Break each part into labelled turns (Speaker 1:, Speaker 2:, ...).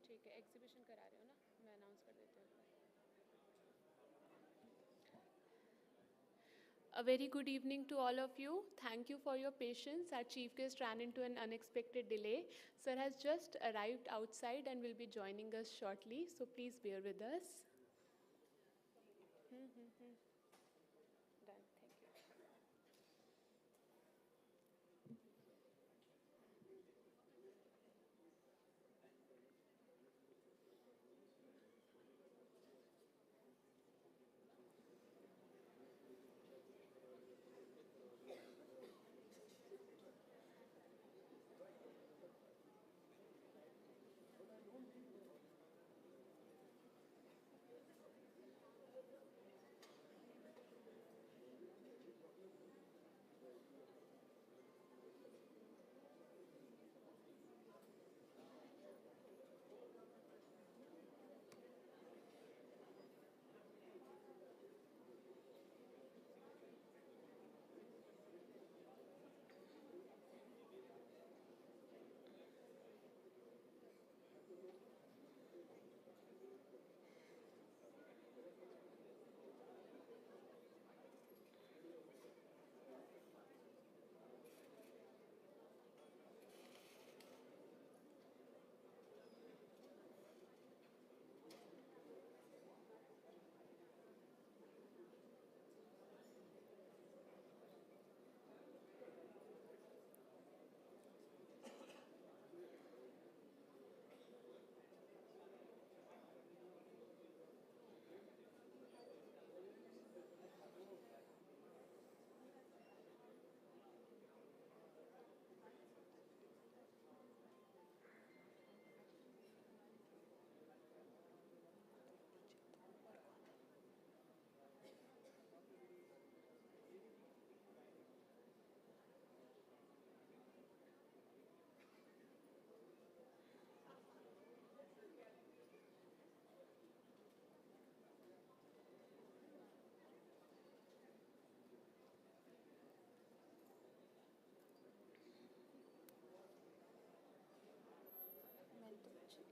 Speaker 1: ठीक है, एग्जीबिशन करा रहे हो ना, मैं अनाउंस कर देती हूँ। A very good evening to all of you. Thank you for your patience. Our chief guest ran into an unexpected delay. Sir has just arrived outside and will be joining us shortly, so please bear with us. Done. Thank you.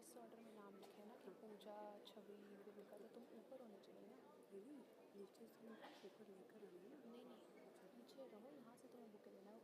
Speaker 1: इस order में नाम लिखे ना कि पूजा छवि देविका, तो तुम ऊपर होने चाहिए ना।
Speaker 2: नहीं, नीचे से ऊपर लेकर आना है।
Speaker 1: नहीं नीचे रहो, यहाँ से तुम्हें बुक लेना।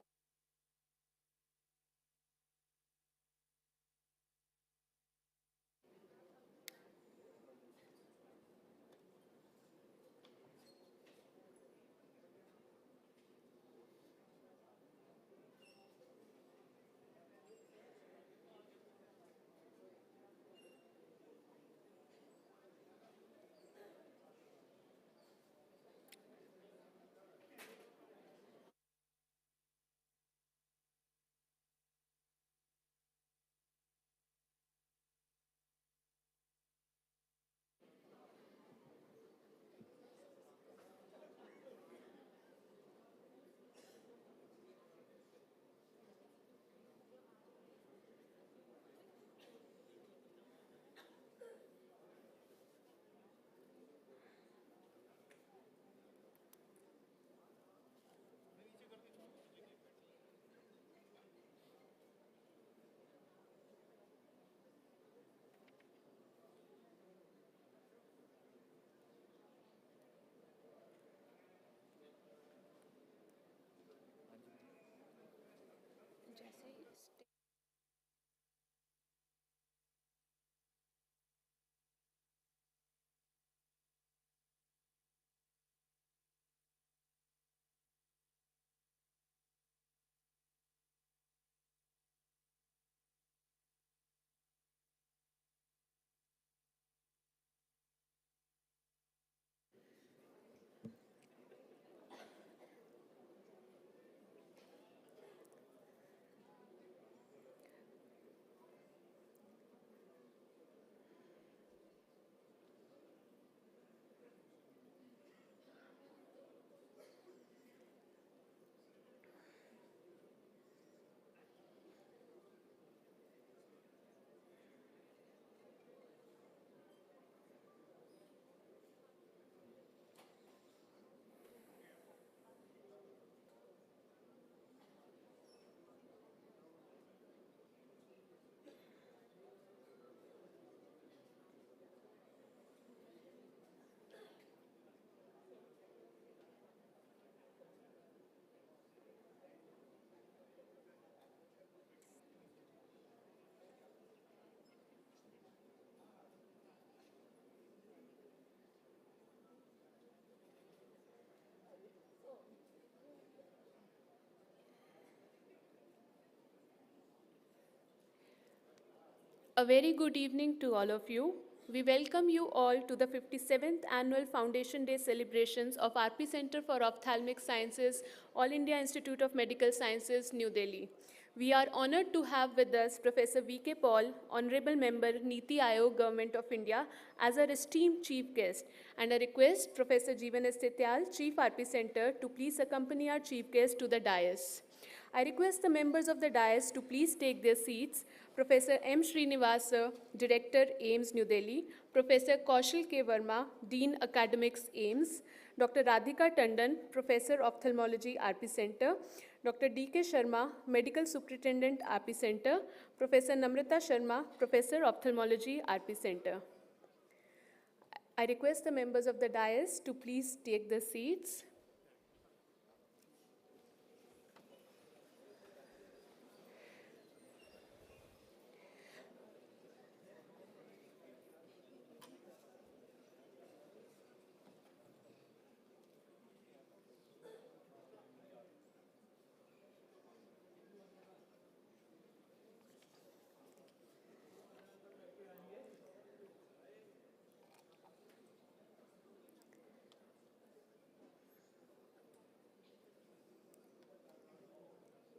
Speaker 1: A very good evening to all of you. We welcome you all to the 57th Annual Foundation Day celebrations of RP Center for Ophthalmic Sciences, All India Institute of Medical Sciences, New Delhi. We are honored to have with us Professor V.K. Paul, Honorable Member, Niti Aayog, Government of India, as our esteemed chief guest. And a request, Professor Jeevan Estetyal, Chief RP Center, to please accompany our chief guest to the dais. I request the members of the dais to please take their seats. Professor M. Srinivasa, Director, AIIMS, New Delhi. Professor Kaushal K. Verma, Dean Academics, AIIMS. Dr. Radhika Tandon, Professor Ophthalmology, RP Center. Dr. D.K. Sharma, Medical Superintendent, RP Center. Professor Namrata Sharma, Professor Ophthalmology, RP Center. I request the members of the dais to please take their seats.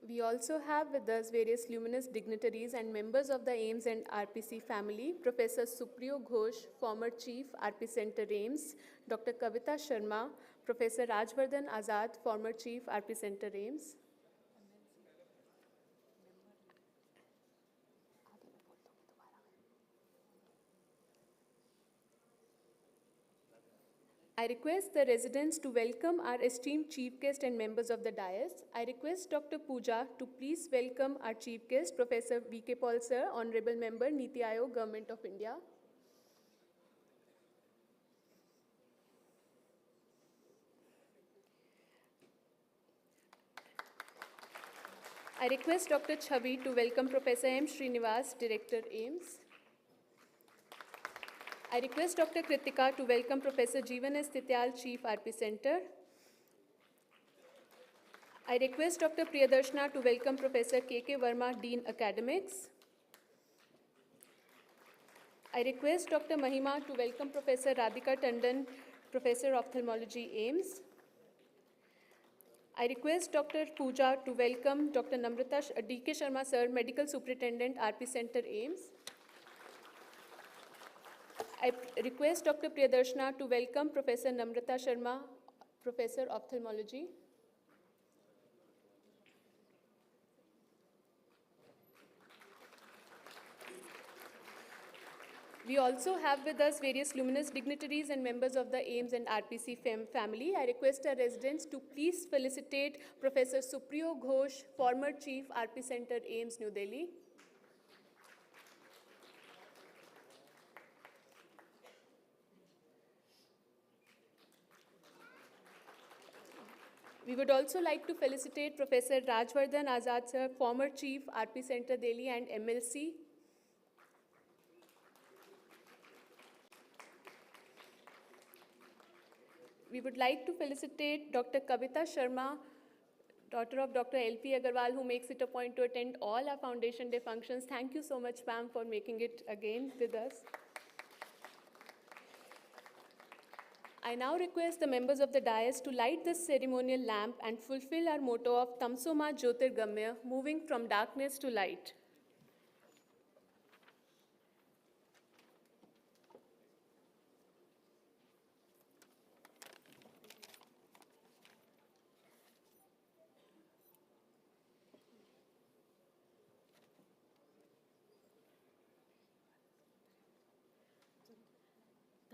Speaker 1: We also have with us various luminous dignitaries and members of the AIIMS and RPC family. Professor Supriyo Ghosh, former Chief RP Center AIIMS. Dr. Kavita Sharma, Professor Rajvardhan Azad, former Chief RP Center AIIMS. I request the residents to welcome our esteemed chief guest and members of the dais. I request Dr. Pooja to please welcome our chief guest, Professor V.K. Paul Sir, Honorable Member, Niti Aayog, Government of India. I request Dr. Chavi to welcome Professor M. Srinivas, Director, AIIMS. I request Dr. Kritika to welcome Professor Jeevan Estetyal, Chief RP Center. I request Dr. Priyadarshana to welcome Professor K.K. Verma, Dean Academics. I request Dr. Mahima to welcome Professor Radhika Tandon, Professor Ophthalmology, AIIMS. I request Dr. Pooja to welcome Dr. D.K. Sharma Sir, Medical Superintendent, RP Center, AIIMS. I request Dr. Priyadarshana to welcome Professor Namrata Sharma, Professor Ophthalmology. We also have with us various luminous dignitaries and members of the AIIMS and RPC family. I request our residents to please felicitate Professor Supriyo Ghosh, former Chief RP Center, AIIMS, New Delhi. We would also like to felicitate Professor Rajvardhan Azad Sir, former Chief RP Center, Delhi and MLC. We would like to felicitate Dr. Kavita Sharma, daughter of Dr. L.P. Agarwal, who makes it a point to attend all our Foundation Day functions. Thank you so much, ma'am, for making it again with us. I now request the members of the dais to light this ceremonial lamp and fulfill our motto of Tamso Ma Jyotirgamya, moving from darkness to light.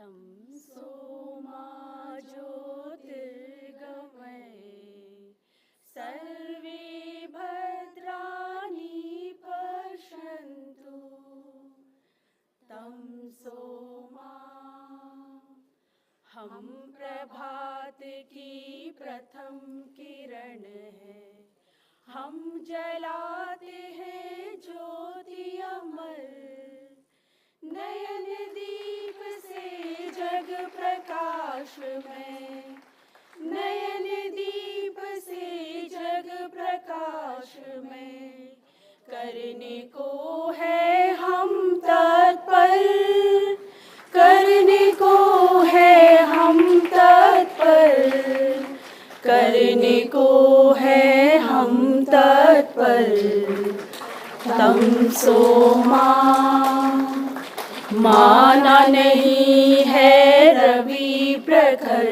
Speaker 2: तमसो मा ज्योतिर्गमय सर्वे भद्राणि पश्यन्तु तमसो मा हम प्रभात की प्रथम किरण है हम जलाते हैं ज्योति अमर नयन दीप से जग प्रकाश में नयन दीप से जग प्रकाश में करने को है हम तब करने को है हम तत्पर, तम सो माना नहीं है रवि प्रखर,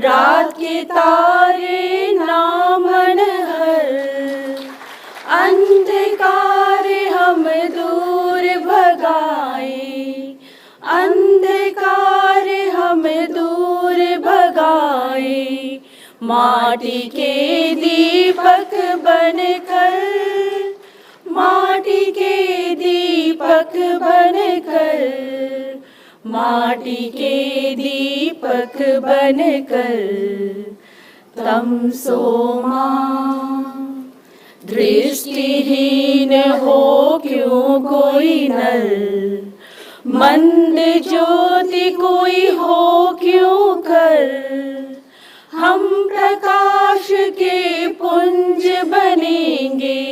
Speaker 2: रात के तारे नामन हर, अंधकार हम दूर भगाए, अंधकार हम दूर भगाए, माटी के दीपक बनकर, माटी के दीपक बनकर, माटी के दीपक बनकर, तम सो दृष्टिहीन हो क्यों कोई नर, मंद ज्योति कोई हो क्यों कर, हम प्रकाश के पुंज बनेंगे,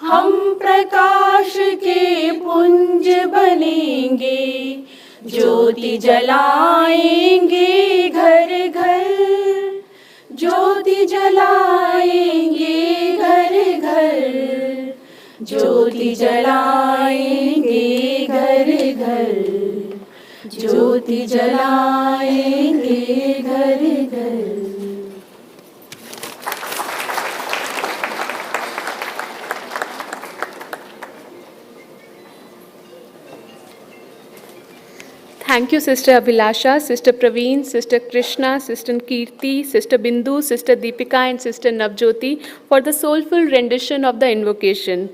Speaker 2: हम प्रकाश के पुंज बनेंगे, ज्योति जलाएंगे घर घर, ज्योति जलाएंगे घर घर, ज्योति जलाएंगे घर घर, ज्योति जलाएंगे घर घर।
Speaker 1: Thank you, Sister Abhilasha, Sister Praveen, Sister Krishna, Sister Kirti, Sister Bindu, Sister Deepika, and Sister Navjyoti for the soulful rendition of the invocation.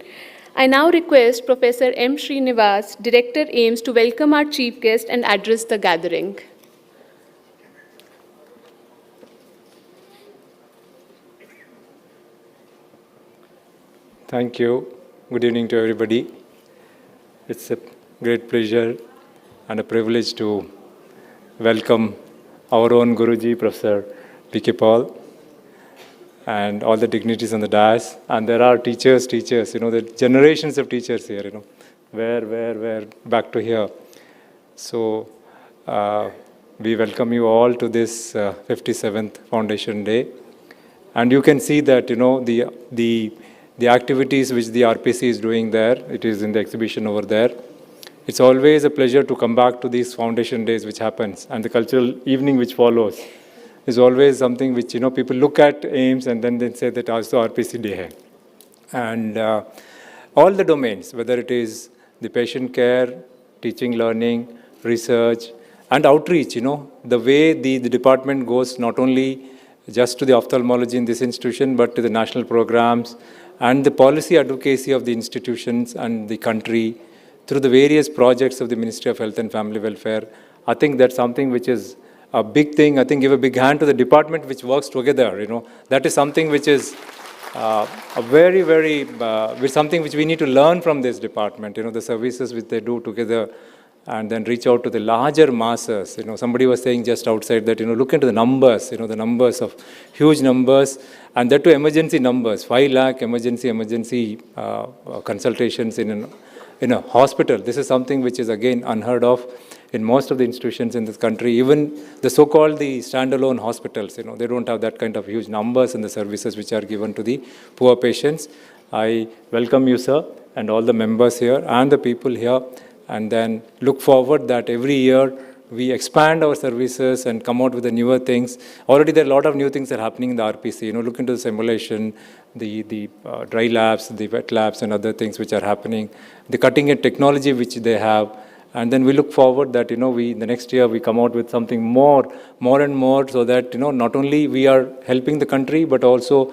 Speaker 1: I now request Professor M. Srinivas, Director AIIMS, to welcome our chief guest and address the gathering.
Speaker 3: Thank you. Good evening to everybody. It's a great pleasure and a privilege to welcome our own Guruji, Professor P.K. Paul, and all the dignitaries on the dais. And there are teachers, the generations of teachers here, where, back to here. So we welcome you all to this 57th Foundation Day. And you can see that, the activities which the RPC is doing there, it is in the exhibition over there. It's always a pleasure to come back to these foundation days which happens, and the cultural evening which follows is always something which, people look at AIIMS and then they say that also RPC day hai. And all the domains, whether it is the patient care, teaching, learning, research, and outreach, the way the department goes not only just to the ophthalmology in this institution, but to the national programs and the policy advocacy of the institutions and the country, through the various projects of the Ministry of Health and Family Welfare. I think that's something which is a big thing. I think give a big hand to the department which works together, That is something which is a very, very, something which we need to learn from this department, the services which they do together and then reach out to the larger masses. Somebody was saying just outside that, look into the numbers, the numbers of huge numbers, and that to emergency numbers, 5 lakh emergency consultations in a hospital. This is something which is again unheard of in most of the institutions in this country. Even the so-called the standalone hospitals, they don't have that kind of huge numbers in the services which are given to the poor patients. I welcome you, sir, and all the members here and the people here, and then look forward that every year we expand our services and come out with the newer things. Already there are a lot of new things that are happening in the RPC. Look into the simulation, the dry labs, the wet labs and other things which are happening, the cutting-edge technology which they have. And then we look forward that, we the next year we come out with something more and more, so that, not only we are helping the country, but also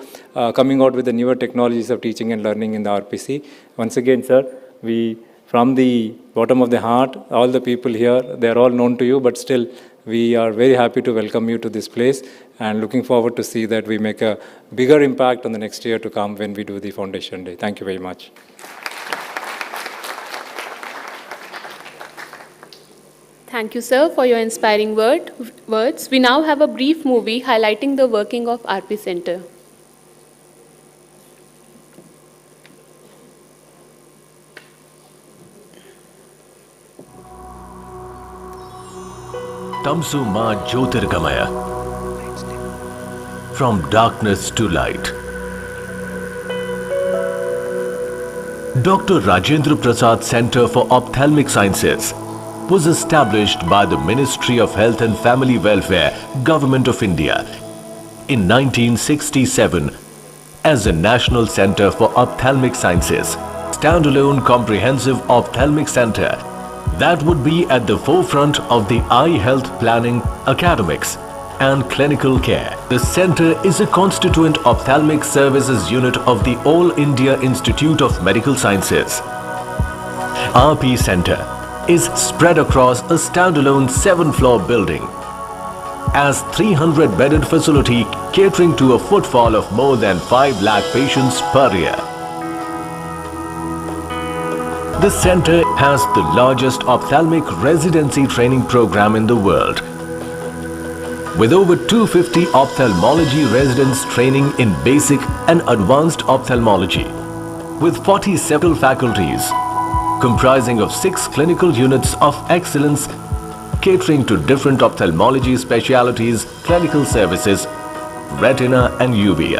Speaker 3: coming out with the newer technologies of teaching and learning in the RPC. Once again, sir, from the bottom of the heart, all the people here, they are all known to you, but still we are very happy to welcome you to this place and looking forward to see that we make a bigger impact on the next year to come when we do the Foundation Day. Thank you very much.
Speaker 1: Thank you, sir, for your inspiring words. We now have a brief movie highlighting the working of RP Center.
Speaker 4: तमसु मां ज्योतिर्गमय from darkness to light. Dr. Rajendra Prasad Center for Ophthalmic Sciences was established by the Ministry of Health and Family Welfare, Government of India in 1967 as the National Center for Ophthalmic Sciences, standalone comprehensive ophthalmic center that would be at the forefront of the eye health planning, academics and clinical care. The center is a constituent ophthalmic services unit of the All India Institute of Medical Sciences. RP Center is spread across a standalone 7-floor building as 300-bedded facility catering to a footfall of more than 5 lakh patients per year. The center has the largest ophthalmic residency training program in the world, with over 250 ophthalmology residents training in basic and advanced ophthalmology, with 47 faculties comprising of 6 clinical units of excellence catering to different ophthalmology specialities, clinical services, retina and uvea,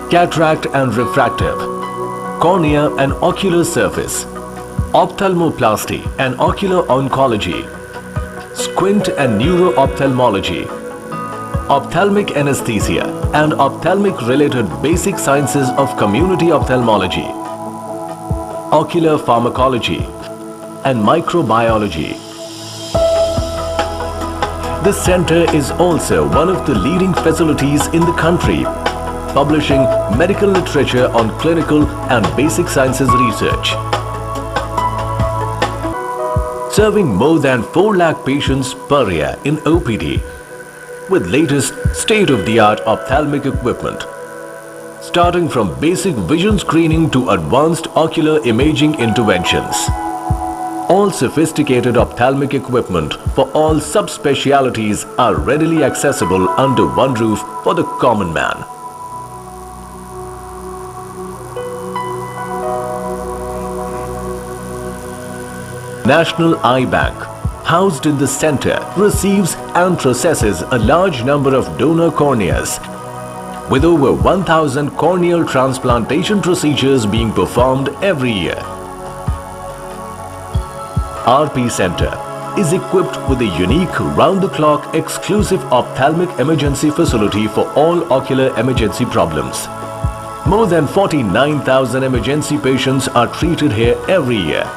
Speaker 4: cataract and refractive, cornea and ocular surface, ophthalmoplasty and ocular oncology, squint and neuro-ophthalmology, ophthalmic anesthesia and ophthalmic-related basic sciences of community ophthalmology, ocular pharmacology and microbiology. The center is also one of the leading facilities in the country, publishing medical literature on clinical and basic sciences research, serving more than 4 lakh patients per year in OPD with latest state-of-the-art ophthalmic equipment, starting from basic vision screening to advanced ocular imaging interventions. All sophisticated ophthalmic equipment for all subspecialties are readily accessible under one roof for the common man. National Eye Bank, housed in the center, receives and processes a large number of donor corneas, with over 1,000 corneal transplantation procedures being performed every year. RP Center is equipped with a unique round-the-clock exclusive ophthalmic emergency facility for all ocular emergency problems. More than 49,000 emergency patients are treated here every year.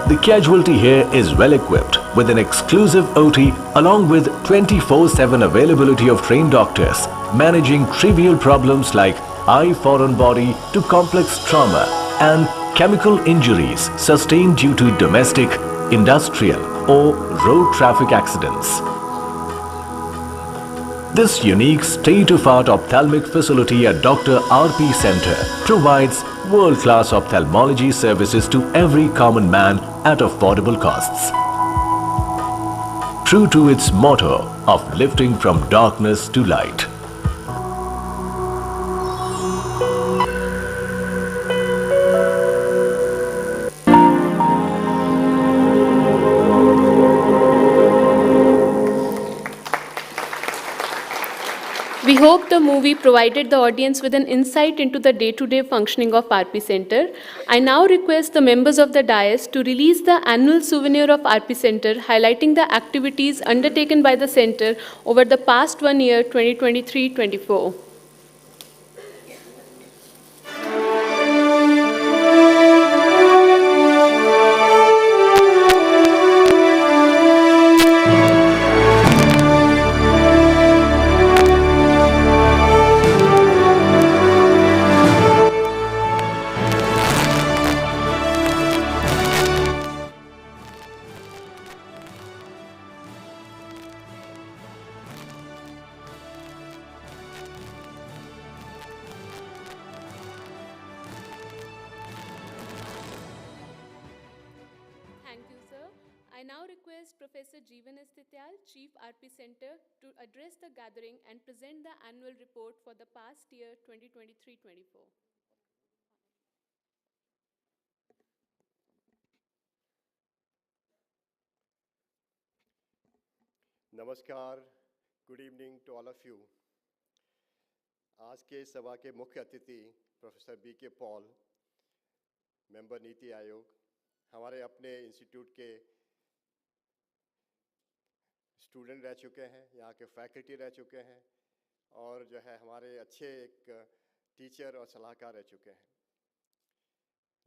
Speaker 4: The casualty here is well equipped with an exclusive OT along with 24/7 availability of trained doctors, managing trivial problems like eye foreign body to complex trauma and chemical injuries sustained due to domestic, industrial or road traffic accidents. This unique state-of-art ophthalmic facility at Dr. RP Center provides world-class ophthalmology services to every common man at affordable costs. True to its motto of lifting from darkness to light.
Speaker 1: We hope the movie provided the audience with an insight into the day-to-day functioning of RP Center. I now request the members of the dais to release the annual souvenir of RP Center, highlighting the activities undertaken by the center over the past 1 year, 2023-24. Thank you, sir. I now request Professor Jeevan Estityal, Chief RP Center, to address the gathering and present the annual report for the past year 2023-24.
Speaker 5: Namaskar, good evening to all of you. आज के सभा के मुख्य अतिथि professor BK Paul, member NITI Aayog, हमारे अपने institute के student रह चुके हैं, यहाँ के फैकल्टी रह चुके हैं और जो है हमारे अच्छे एक टीचर और सलाहकार रह चुके हैं।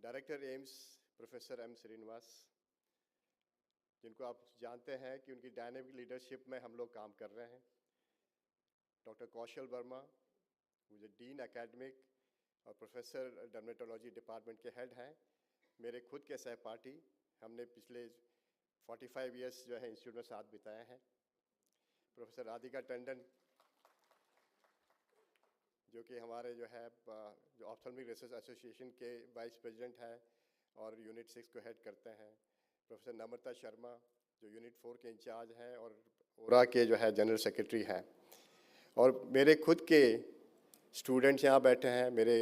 Speaker 5: Director AIIMS professor M Srinivas, जिनको आप जानते हैं कि उनकी डायनेमिक लीडरशिप में हम लोग काम कर रहे हैं। डॉक्टर कौशल वर्मा, मुझे डीन एकेडमिक और प्रोफेसर डर्मेटोलॉजी डिपार्टमेंट के हेड हैं, मेरे खुद के सहपाठी, हमने पिछले 45 इयर्स जो है इंस्टीट्यूट में साथ बिताए हैं। प्रोफेसर राधिका टंडन, जो कि हमारे जो है जो ऑप्थेल्मिक रिसर्च एसोसिएशन के वाइस प्रेसिडेंट हैं और यूनिट 6 को हेड करते हैं। प्रोफेसर नम्रता शर्मा, जो यूनिट 4 के इंचार्ज हैं और ओरा के जो है जनरल सेक्रेटरी हैं। और मेरे खुद के स्टूडेंट्स यहाँ बैठे हैं, मेरे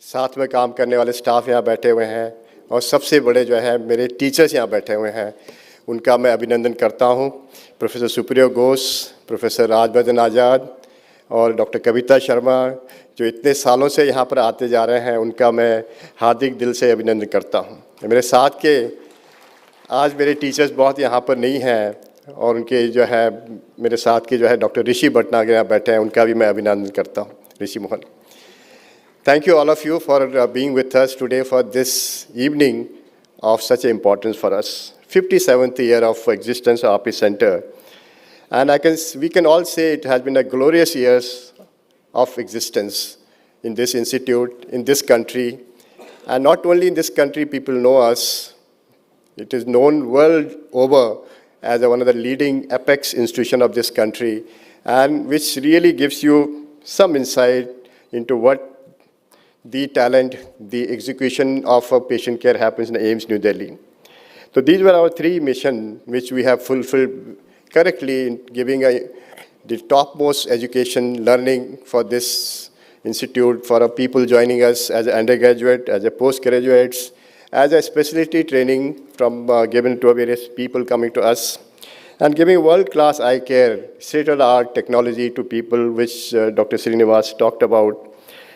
Speaker 5: साथ में काम करने वाले स्टाफ यहाँ बैठे हुए हैं और सबसे बड़े जो है मेरे टीचर्स यहाँ बैठे हुए हैं, उनका मैं अभिनंदन करता हूँ। प्रोफेसर सुप्रियो घोष, प्रोफेसर राजवर्धन आज़ाद और डॉक्टर कविता शर्मा, जो इतने सालों से यहाँ पर आते जा रहे हैं, उनका मैं हार्दिक दिल से अभिनंदन करता हूँ। मेरे साथ के आज मेरे टीचर्स बहुत यहाँ पर नहीं हैं और उनके जो है मेरे साथ के जो है डॉक्टर ऋषि भटनागर यहाँ बैठे हैं, उनका भी मैं अभिनंदन करता हूँ। ऋषि Mohan, thank you all of you for being with us today for this evening of such importance for us. 57th year of existence of RPC Center, and we can all say it has been a glorious years of existence in this institute, in this country, and not only in this country people know us. It is known world over as one of the leading apex institution of this country, and which really gives you some insight into what the talent, the execution of patient care happens in AIIMS New Delhi. So these were our 3 missions which we have fulfilled correctly in giving the topmost education learning for this institute, for our people joining us as an undergraduate, as a postgraduates, as a specialty training from given to various people coming to us, and giving world-class eye care, state-of-the-art technology to people, which Dr. Srinivas talked about,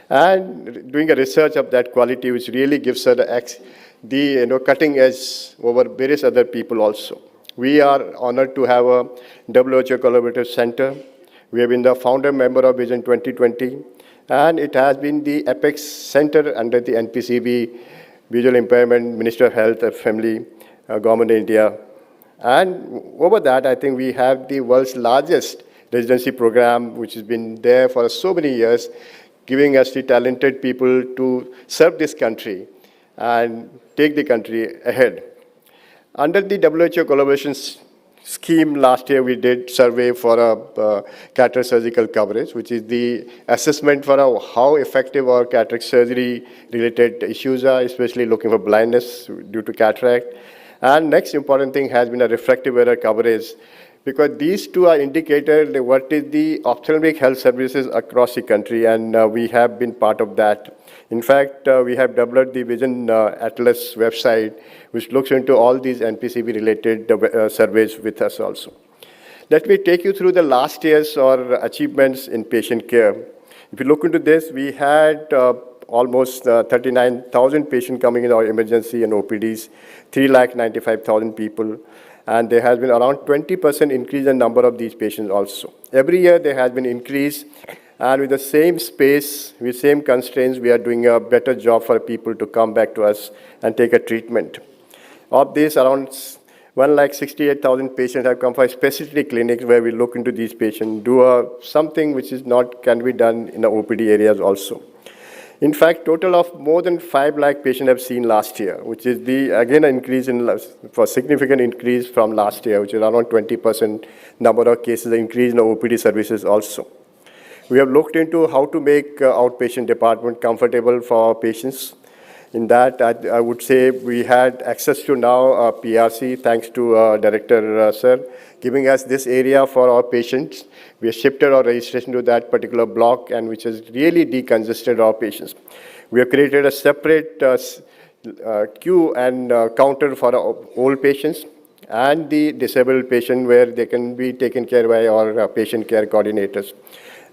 Speaker 5: and doing a research of that quality, which really gives her the cutting edge over various other people also. We are honored to have a WHO Collaborative Center. We have been the founder member of Vision 2020, and it has been the apex center under the NPCB, Visual Impairment, Ministry of Health and Family, Government of India. And over that, I think we have the world's largest residency program, which has been there for so many years, giving us the talented people to serve this country and take the country ahead. Under the WHO collaboration scheme, last year we did survey for a cataract surgical coverage, which is the assessment for how effective our cataract surgery related issues are, especially looking for blindness due to cataract. And next important thing has been a refractive error coverage, because these two are indicators of what is the ophthalmic health services across the country, and we have been part of that. In fact, we have developed the Vision Atlas website, which looks into all these NPCB-related surveys with us also. Let me take you through the last year's achievements in patient care. If you look into this, we had almost 39,000 patients coming in our emergency and OPDs, 3,95,000 people. And there has been around 20% increase in number of these patients also. Every year there has been increase, and with the same space, with same constraints, we are doing a better job for people to come back to us and take a treatment. Of this, around 1,68,000 patients have come for specialty clinics where we look into these patients, do something which is not can be done in the OPD areas also. In fact, total of more than 5 lakh patients have seen last year, which is again an increase for significant increase from last year, which is around 20% number of cases increase in OPD services also. We have looked into how to make outpatient department comfortable for our patients. In that, I would say we had access to now PRC, thanks to Director Sir, giving us this area for our patients. We have shifted our registration to that particular block, and which has really decongested our patients. We have created a separate queue and counter for old patients and the disabled patient, where they can be taken care by our patient care coordinators.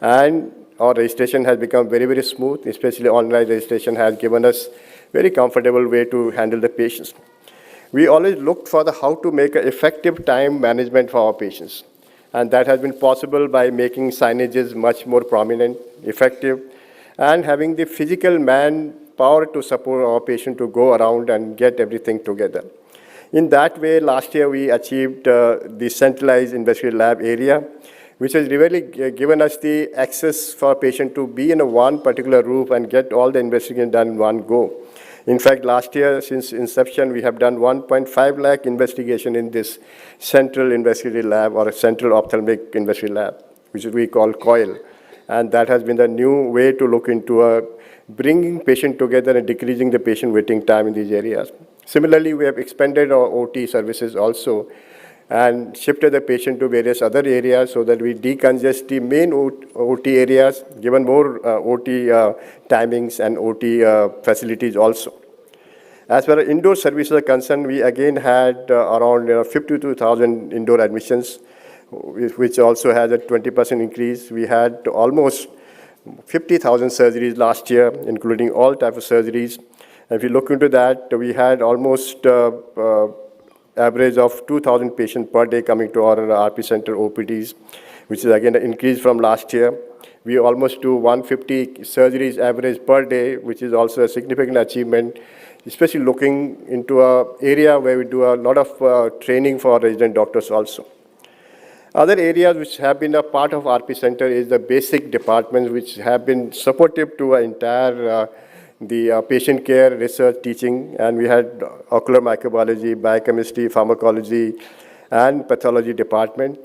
Speaker 5: And our registration has become very, very smooth, especially online registration has given us very comfortable way to handle the patients. We always looked for how to make an effective time management for our patients. And that has been possible by making signages much more prominent, effective, and having the physical manpower to support our patient to go around and get everything together. In that way, last year we achieved the centralized investigative lab area, which has really given us the access for a patient to be in one particular room and get all the investigation done in one go. In fact, last year, since inception, we have done 1.5 lakh investigation in this central investigative lab or a central ophthalmic investigative lab, which we call COIL. And that has been the new way to look into bringing patient together and decreasing the patient waiting time in these areas. Similarly, we have expanded our OT services also and shifted the patient to various other areas so that we decongest the main OT areas, given more OT timings and OT facilities also. As far as indoor services are concerned, we again had around 52,000 indoor admissions, which also has a 20% increase. We had almost 50,000 surgeries last year, including all types of surgeries. And if you look into that, we had almost average of 2,000 patients per day coming to our RP center OPDs, which is again an increase from last year. We almost do 150 surgeries average per day, which is also a significant achievement, especially looking into an area where we do a lot of training for resident doctors also. Other areas which have been a part of RP center is the basic departments which have been supportive to our entire the patient care, research, teaching, and we had ocular microbiology, biochemistry, pharmacology, and pathology department.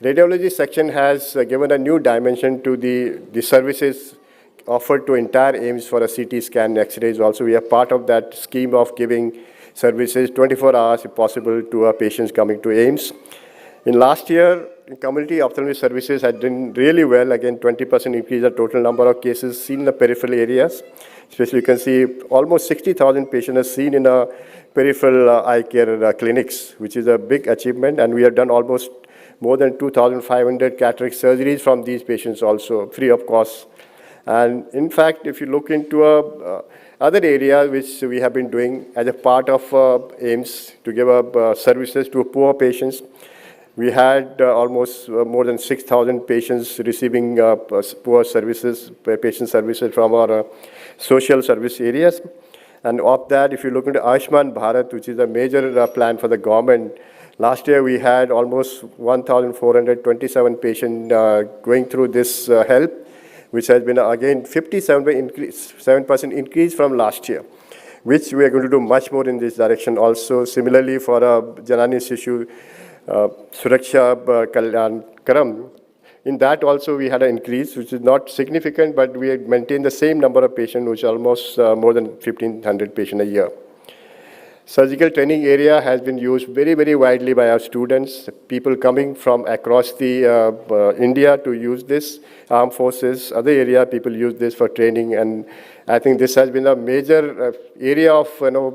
Speaker 5: Radiology section has given a new dimension to the services offered to entire AIIMS for a CT scan, X-rays also. We are part of that scheme of giving services 24 hours, if possible, to our patients coming to AIIMS. In last year, community ophthalmic services had done really well. Again, 20% increase the total number of cases seen in the peripheral areas. Especially, you can see almost 60,000 patients are seen in a peripheral eye care clinics, which is a big achievement. And we have done almost more than 2,500 cataract surgeries from these patients also, free of cost. And in fact, if you look into other areas which we have been doing as a part of AIIMS to give services to poor patients, we had almost more than 6,000 patients receiving poor services, patient services from our social service areas. And of that, if you look into Ayushman Bharat, which is a major plan for the government, last year we had almost 1,427 patients going through this help, which has been again 57% increase from last year, which we are going to do much more in this direction also. Similarly, for Janani Sishu Suraksha Kalyan Karam, in that also we had an increase, which is not significant, but we maintained the same number of patients, which is almost more than 1,500 patients a year. Surgical training area has been used very, very widely by our students, people coming from across the India to use this, armed forces, other area, people use this for training, and I think this has been a major area of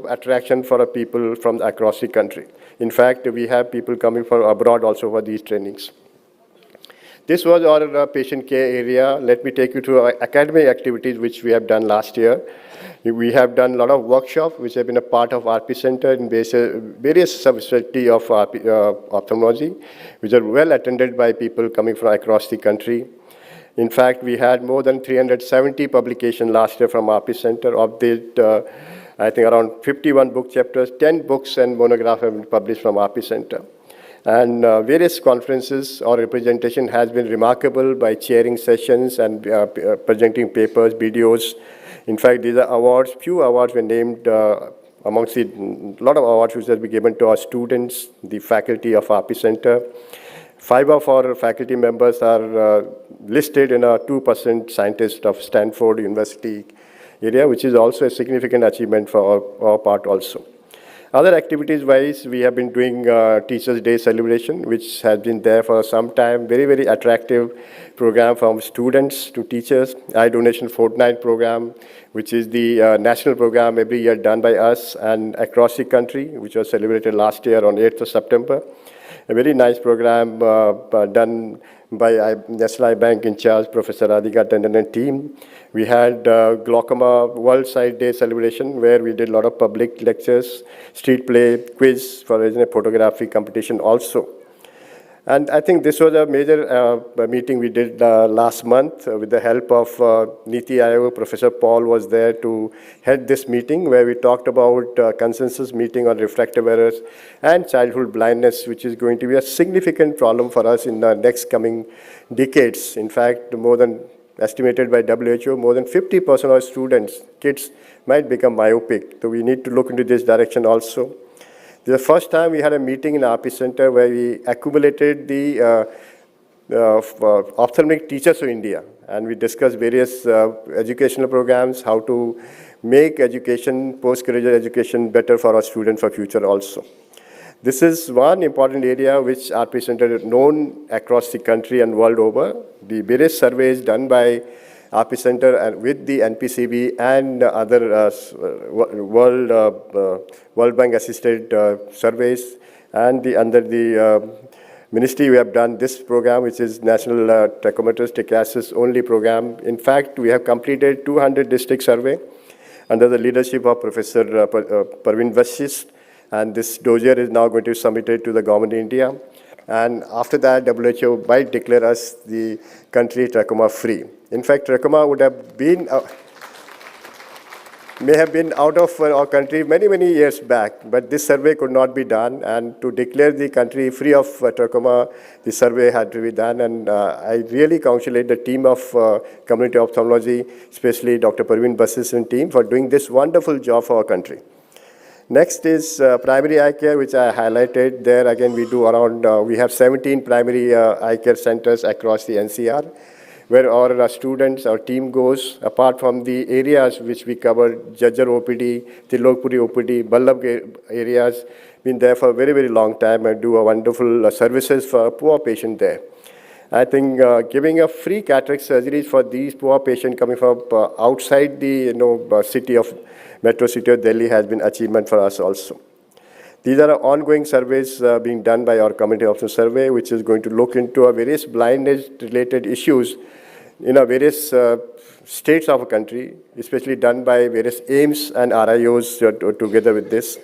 Speaker 5: attraction for people from across the country. In fact, we have people coming from abroad also for these trainings. This was our patient care area. Let me take you to our academic activities which we have done last year. We have done a lot of workshops which have been a part of RP Center in various subspecialty of ophthalmology, which are well attended by people coming from across the country. In fact, we had more than 370 publications last year from RP Center. Of that, I think around 51 book chapters, 10 books and monographs have been published from RP Center. And various conferences or representation has been remarkable by chairing sessions and presenting papers, videos. In fact, these are awards. Few awards were named amongst the lot of awards which have been given to our students, the faculty of RP Center. 5 of our faculty members are listed in a 2% scientist of Stanford University area, which is also a significant achievement for our part also. Other activities-wise, we have been doing Teachers' Day celebration, which has been there for some time. Very, very attractive program from students to teachers. Eye Donation Fortnight program, which is the national program every year done by us and across the country, which was celebrated last year on 8th of September. A very nice program done by National Eye Bank in charge, Professor Radhika Tandon and team. We had Glaucoma World Sight Day celebration where we did a lot of public lectures, street play, quiz for a photography competition also. And I think this was a major meeting we did last month with the help of Niti Aayog. Professor Paul was there to head this meeting where we talked about consensus meeting on refractive errors and childhood blindness, which is going to be a significant problem for us in the next coming decades. In fact, more than estimated by WHO, more than 50% of our students, kids, might become myopic. So we need to look into this direction also. This is the first time we had a meeting in RP Center where we accumulated the ophthalmic teachers of India, and we discussed various educational programs, how to make education, post-graduate education better for our students for future also. This is one important area which RP Center is known across the country and world over. The various surveys done by RP Center and with the NPCB and other World Bank assisted surveys, and under the ministry we have done this program, which is National Trichomotor only program. In fact, we have completed 200 district survey under the leadership of Professor Parveen Vashist, and this dossier is now going to be submitted to the government of India. And after that, WHO might declare us the country trachoma free. In fact, trachoma would have been, may have been out of our country many, many years back, but this survey could not be done. And to declare the country free of trachoma, the survey had to be done. And I really congratulate the team of community ophthalmology, especially Dr. Parveen Basis and team, for doing this wonderful job for our country. Next is primary eye care, which I highlighted. There again, we do around, we have 17 primary eye care centers across the NCR, where our students, our team goes, apart from the areas which we covered, Jajjar OPD, Tilokpuri OPD, Ballabh areas, been there for a very, very long time and do a wonderful services for poor patient there. I think giving a free cataract surgeries for these poor patients coming from outside the city of Metro City of Delhi has been achievement for us also. These are ongoing surveys being done by our community option survey, which is going to look into various blindness-related issues in various states of a country, especially done by various AIIMS and RIOs together with this.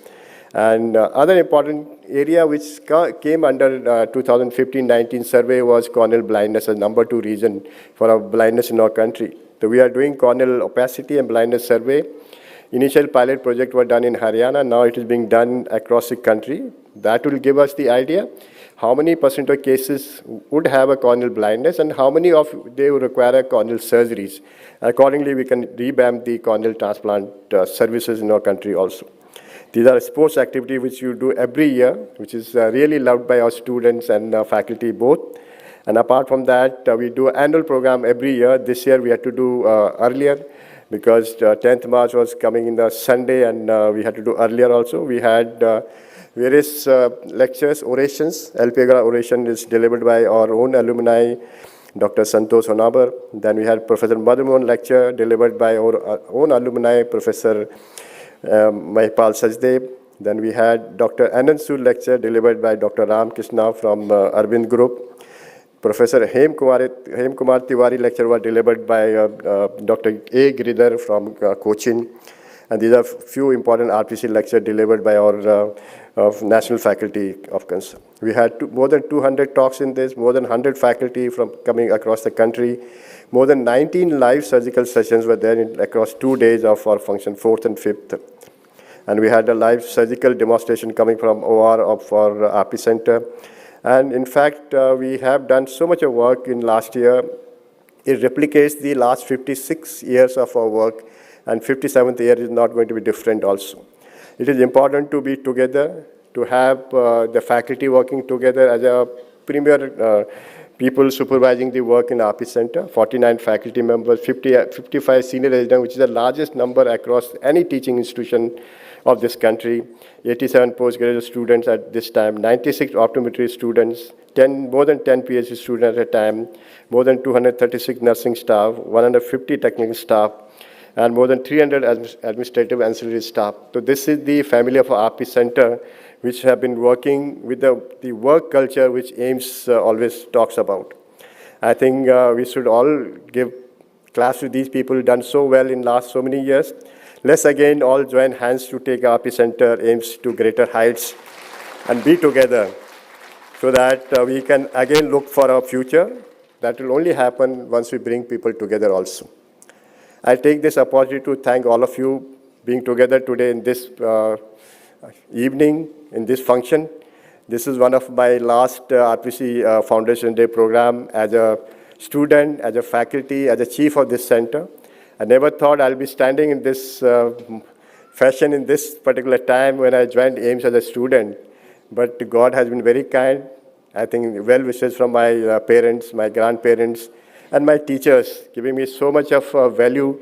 Speaker 5: And other important area which came under 2015-19 survey was corneal blindness as number 2 reason for our blindness in our country. So we are doing corneal opacity and blindness survey. Initial pilot project was done in Haryana. Now it is being done across the country. That will give us the idea how many % of cases would have a corneal blindness and how many of they would require corneal surgeries. Accordingly, we can revamp the corneal transplant services in our country also. These are sports activity which you do every year, which is really loved by our students and faculty both. And apart from that, we do an annual program every year. This year we had to do earlier, because 10th March was coming in the Sunday, and we had to do earlier also. We had various lectures, orations. LPGRA oration is delivered by our own alumni, Dr. Santosh Honabar. Then we had Professor Madhumohan lecture delivered by our own alumni, Professor Mahipal Sajdev. Then we had Dr. Anand Sood lecture delivered by Dr. Ram Krishna from Arvind Group. Professor Hem Kumar Tiwari lecture was delivered by Dr. A. Giridhar from Cochin. And these are few important RPC lectures delivered by our national faculty of concern. We had more than 200 talks in this, more than 100 faculty from coming across the country. More than 19 live surgical sessions were there across 2 days of our function, 4th and 5th. And we had a live surgical demonstration coming from OR of our RP Center. And in fact, we have done so much of work in last year. It replicates the last 56 years of our work, and 57th year is not going to be different also. It is important to be together, to have the faculty working together as a premier people supervising the work in RP Center, 49 faculty members, 55 senior residents, which is the largest number across any teaching institution of this country, 87 postgraduate students at this time, 96 optometry students, more than 10 PhD students at a time, more than 236 nursing staff, 150 technical staff, and more than 300 administrative ancillary staff. So this is the family of RP Center, which have been working with the work culture which AIIMS always talks about. I think we should all give claps to these people who done so well in last so many years. Let's again all join hands to take RP Center AIIMS to greater heights and be together so that we can again look for our future. That will only happen once we bring people together also. I take this opportunity to thank all of you being together today in this evening, in this function. This is one of my last RPC Foundation Day program as a student, as a faculty, as a chief of this center. I never thought I'll be standing in this fashion in this particular time when I joined AIIMS as a student. But God has been very kind. I think well wishes from my parents, my grandparents, and my teachers, giving me so much of value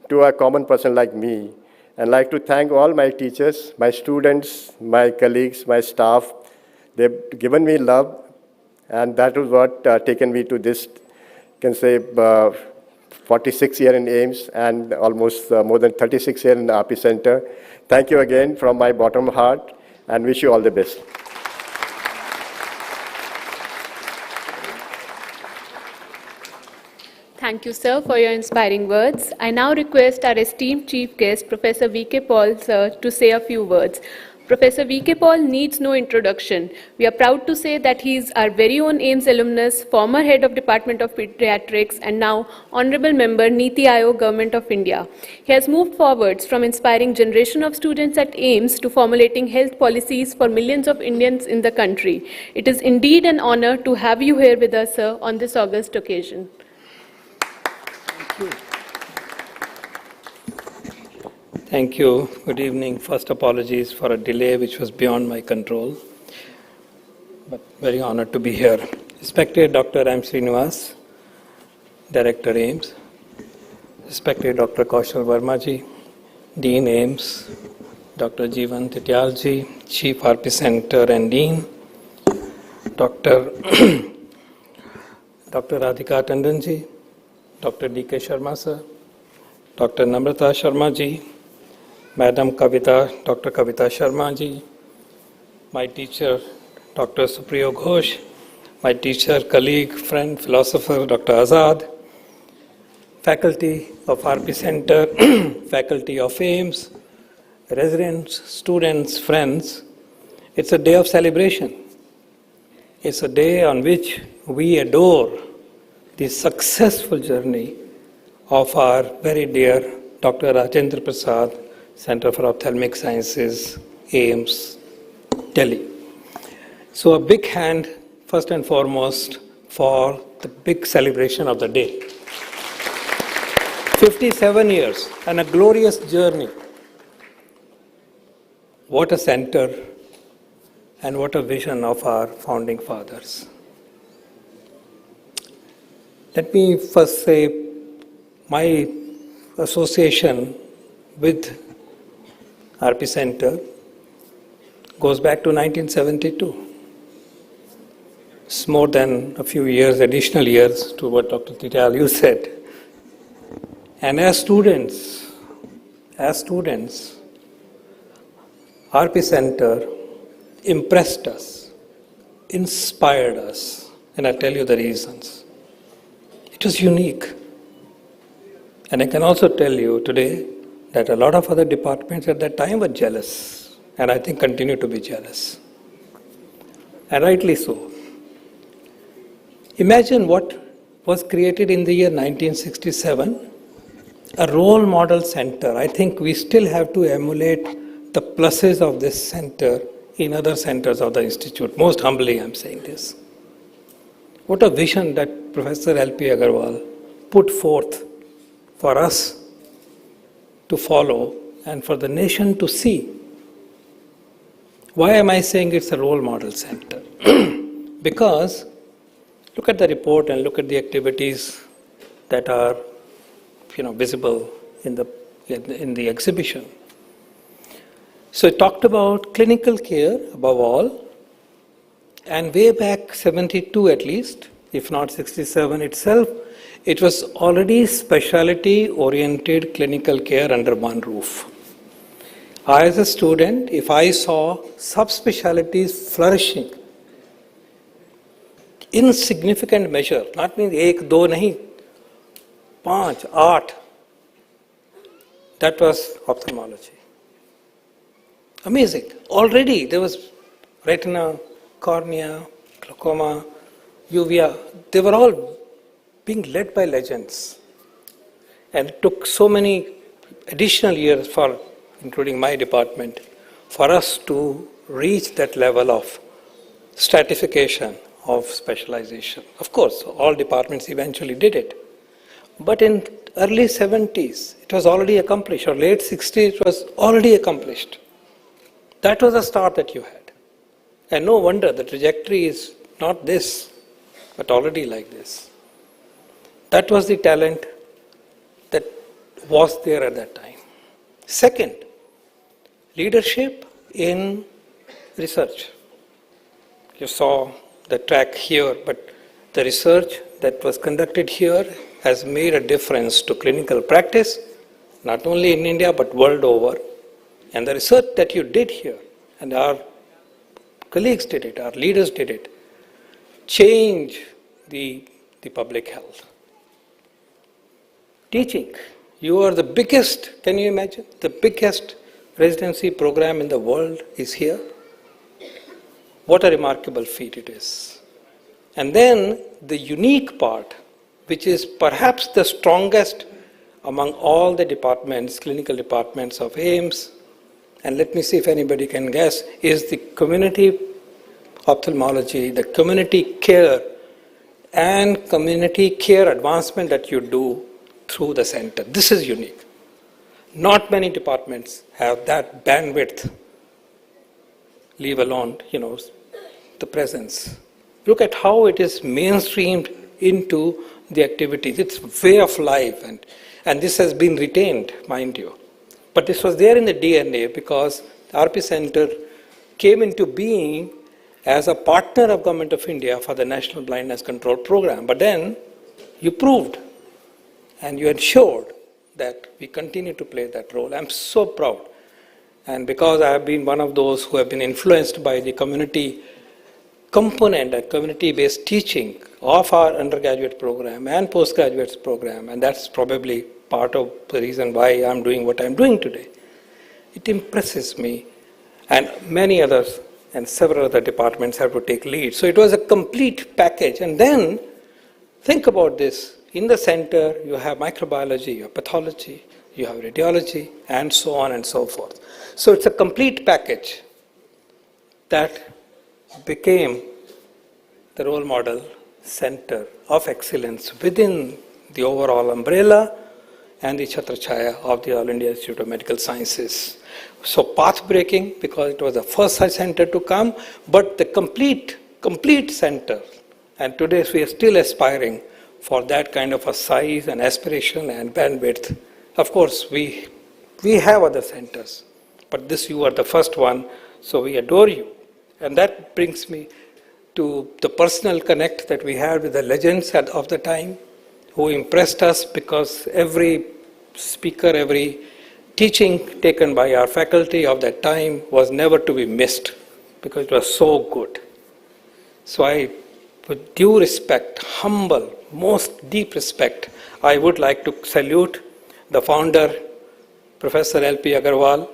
Speaker 5: to a common person like me. And I'd like to thank all my teachers, my students, my colleagues, my staff. They've given me love, and that is what taken me to this, you can say, 46 years in AIIMS and almost more than 36 years in the RP Center. Thank you again from my bottom of heart, and wish you all the best.
Speaker 1: Thank you, sir, for your inspiring words. I now request our esteemed chief guest, Professor V.K. Paul, sir, to say a few words. Professor V.K. Paul needs no introduction. We are proud to say that he is our very own AIIMS alumnus, former head of Department of Pediatrics, and now Honorable Member, Niti Aayog, Government of India. He has moved forwards from inspiring generation of students at AIIMS to formulating health policies for millions of Indians in the country. It is indeed an honor to have you here with us, sir, on this august occasion.
Speaker 6: Thank you. Good evening. First, apologies for a delay which was beyond my control, but very honored to be here. Respected Dr. M. Srinivas, Director AIIMS, respected Dr. Kaushal Verma ji, Dean AIIMS, Dr. Jeevan Tityal ji, Chief RP Center and Dean, Dr. Radhika Tandon ji, Dr. D.K. Sharma sir, Dr. Namrata Sharma ji, Madam Kavita, Dr. Kavita Sharma ji, my teacher, Dr. Supriyo Ghosh, my teacher, colleague, friend, philosopher, Dr. Azad, faculty of RP Center, faculty of AIIMS, residents, students, friends. It's a day of celebration. It's a day on which we adore the successful journey of our very dear Dr. Rajendra Prasad, Center for Ophthalmic Sciences, AIIMS, Delhi. So a big hand, first and foremost, for the big celebration of the day. 57 years and a glorious journey. What a center and what a vision of our founding fathers. Let me first say my association with RP Center goes back to 1972. It's more than a few years, additional years to what Dr. Tityal you said. And as students, RP Center impressed us, inspired us, and I'll tell you the reasons. It was unique. And I can also tell you today that a lot of other departments at that time were jealous, and I think continue to be jealous. And rightly so. Imagine what was created in the year 1967, a role model center. I think we still have to emulate the pluses of this center in other centers of the institute. Most humbly, I'm saying this. What a vision that Professor L.P. Agarwal put forth for us to follow and for the nation to see. Why am I saying it's a role model center? Because look at the report and look at the activities that are visible in the exhibition. So it talked about clinical care above all, and way back 72 at least, if not 67 itself, it was already specialty-oriented clinical care under one roof. I, as a student, if I saw subspecialties flourishing in significant measure, not means एक दो नहीं, 5, 8, that was ophthalmology. Amazing. Already there was retina, cornea, glaucoma, uvea. They were all being led by legends. And it took so many additional years for, including my department, for us to reach that level of stratification, of specialization. Of course, all departments eventually did it. But in early 70s, it was already accomplished, or late 60s, it was already accomplished. That was the start that you had. And no wonder the trajectory is not this, but already like this. That was the talent that was there at that time. Second, leadership in research. You saw the track here, but the research that was conducted here has made a difference to clinical practice, not only in India, but world over. And the research that you did here, and our colleagues did it, our leaders did it, changed the public health. Teaching. You are the biggest, can you imagine? The biggest residency program in the world is here. What a remarkable feat it is. And then the unique part, which is perhaps the strongest among all the departments, clinical departments of AIIMS, and let me see if anybody can guess, is the community ophthalmology, the community care and community care advancement that you do through the center. This is unique. Not many departments have that bandwidth, leave alone, the presence. Look at how it is mainstreamed into the activities. It's way of life, and this has been retained, mind you. But this was there in the DNA because the RP Center came into being as a partner of Government of India for the National Blindness Control Program. But then you proved and you ensured that we continue to play that role. I'm so proud. And because I have been one of those who have been influenced by the community component and community-based teaching of our undergraduate program and postgraduate program, and that's probably part of the reason why I'm doing what I'm doing today. It impresses me, and many others and several other departments have to take lead. So it was a complete package. And then think about this. In the center, you have microbiology, you have pathology, you have radiology, and so on and so forth. So it's a complete package that became the role model center of excellence within the overall umbrella and the Chhatrachaya of the All India Institute of Medical Sciences. So path-breaking, because it was the first such center to come, but the complete center. And today we are still aspiring for that kind of a size and aspiration and bandwidth. Of course, we have other centers, but this you are the first one, so we adore you. And that brings me to the personal connect that we had with the legends of the time, who impressed us because every speaker, every teaching taken by our faculty of that time was never to be missed because it was so good. So I, with due respect, humble, most deep respect, I would like to salute the founder, Professor L.P. Agarwal.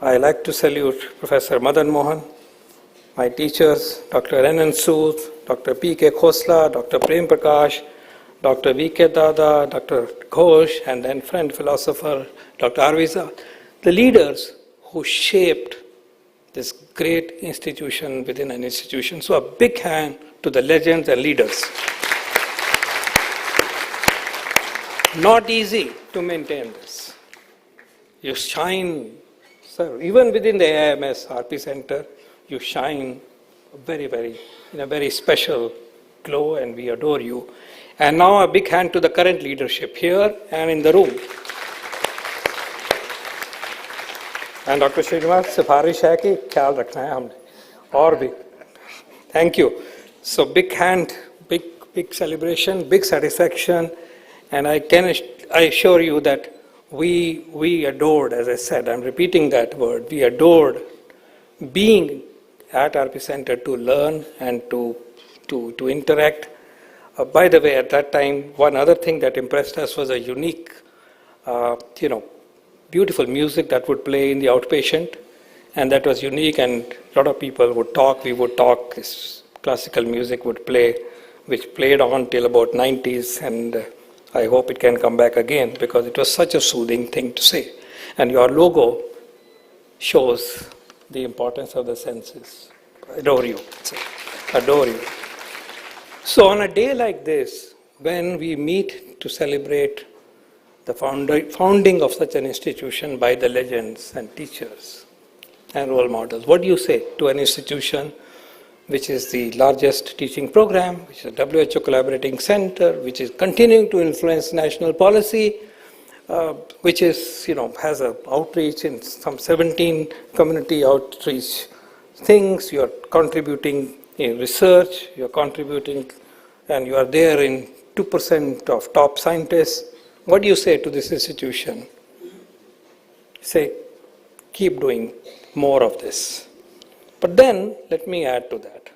Speaker 6: I like to salute Professor Madan Mohan, my teachers, Dr. Renan Sood, Dr. P.K. Khosla, Dr. Prem Prakash, Dr. V.K. Dada, Dr. Ghosh, and then friend philosopher, Dr. Arviza, the leaders who shaped this great institution within an institution. So a big hand to the legends and leaders. Not easy to maintain this. You shine, sir, even within the AIIMS RP Center, you shine in a very special glow, and we adore you. And now a big hand to the current leadership here and in the room. And Dr. Srinivas, सिफारिश है कि ख्याल रखना है हमने और भी. Thank you. So big hand, big big celebration, big satisfaction, and I assure you that we adored, as I said, I'm repeating that word, we adored being at RP Center to learn and to interact. By the way, at that time, one other thing that impressed us was a unique, beautiful music that would play in the outpatient, and that was unique, and a lot of people would talk, we would talk, this classical music would play, which played on till about 90s, and I hope it can come back again because it was such a soothing thing to say. And your logo shows the importance of the senses. I adore you. Adore you. So on a day like this, when we meet to celebrate the founding of such an institution by the legends and teachers and role models, what do you say to an institution which is the largest teaching program, which is a WHO collaborating center, which is continuing to influence national policy, which is, has an outreach in some 17 community outreach things. You are contributing in research, you are contributing, and you are there in 2% of top scientists. What do you say to this institution? Say, keep doing more of this. But then, let me add to that.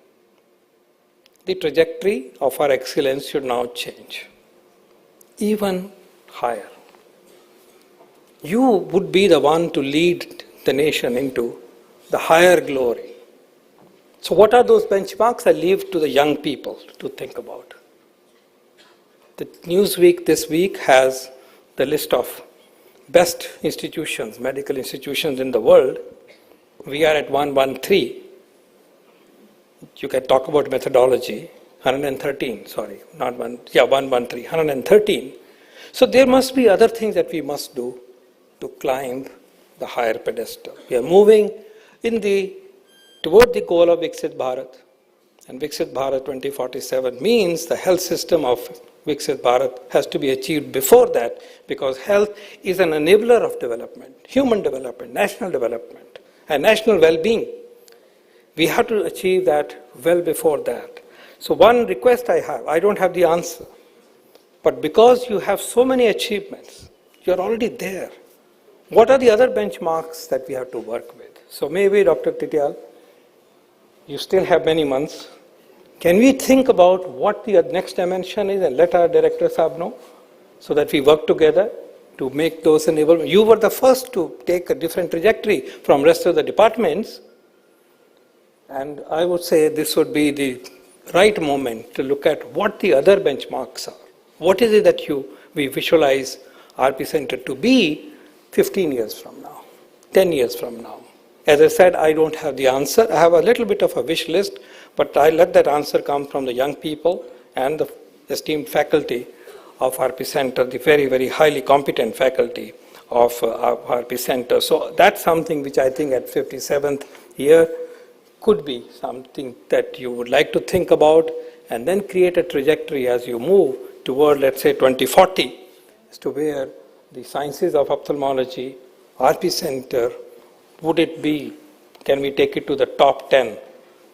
Speaker 6: The trajectory of our excellence should now change, even higher. You would be the one to lead the nation into the higher glory. So what are those benchmarks? I leave to the young people to think about. The Newsweek this week has the list of best institutions, medical institutions in the world. We are at 113. You can talk about methodology, 113, sorry, not 113, 113. So there must be other things that we must do to climb the higher pedestal. We are moving toward the goal of Viksit Bharat. And Viksit Bharat 2047 means the health system of Viksit Bharat has to be achieved before that, because health is an enabler of development, human development, and national well-being. We have to achieve that well before that. So one request I have, I don't have the answer, but because you have so many achievements, you're already there. What are the other benchmarks that we have to work with? So maybe, Dr. Tityal, you still have many months. Can we think about what the next dimension is and let our director Saab know so that we work together to make those enablements? You were the first to take a different trajectory from rest of the departments. And I would say this would be the right moment to look at what the other benchmarks are. What is it that we visualize RP Center to be 15 years from now, 10 years from now? As I said, I don't have the answer. I have a little bit of a wish list, but I let that answer come from the young people and the esteemed faculty of RP Center, the very, very highly competent faculty of RP Center. So that's something which I think at 57th year could be something that you would like to think about and then create a trajectory as you move toward, let's say, 2040, as to where the sciences of ophthalmology, RP Center, would it be, can we take it to the top 10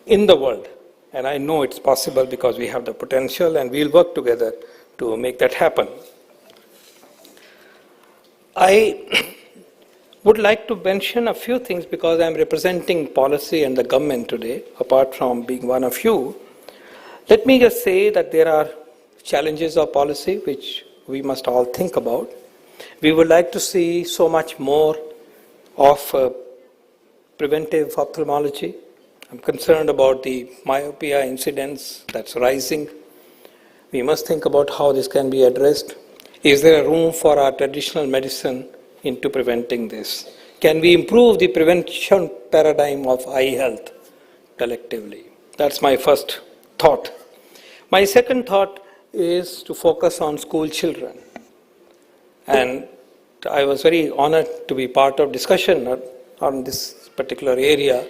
Speaker 6: in the world? And I know it's possible because we have the potential and we'll work together to make that happen. I would like to mention a few things because I'm representing policy and the government today, apart from being one of you. Let me just say that there are challenges of policy which we must all think about. We would like to see so much more of preventive ophthalmology. I'm concerned about the myopia incidence that's rising. We must think about how this can be addressed. Is there a room for our traditional medicine into preventing this? Can we improve the prevention paradigm of eye health collectively? That's my first thought. My second thought is to focus on school children. And I was very honored to be part of discussion on this particular area.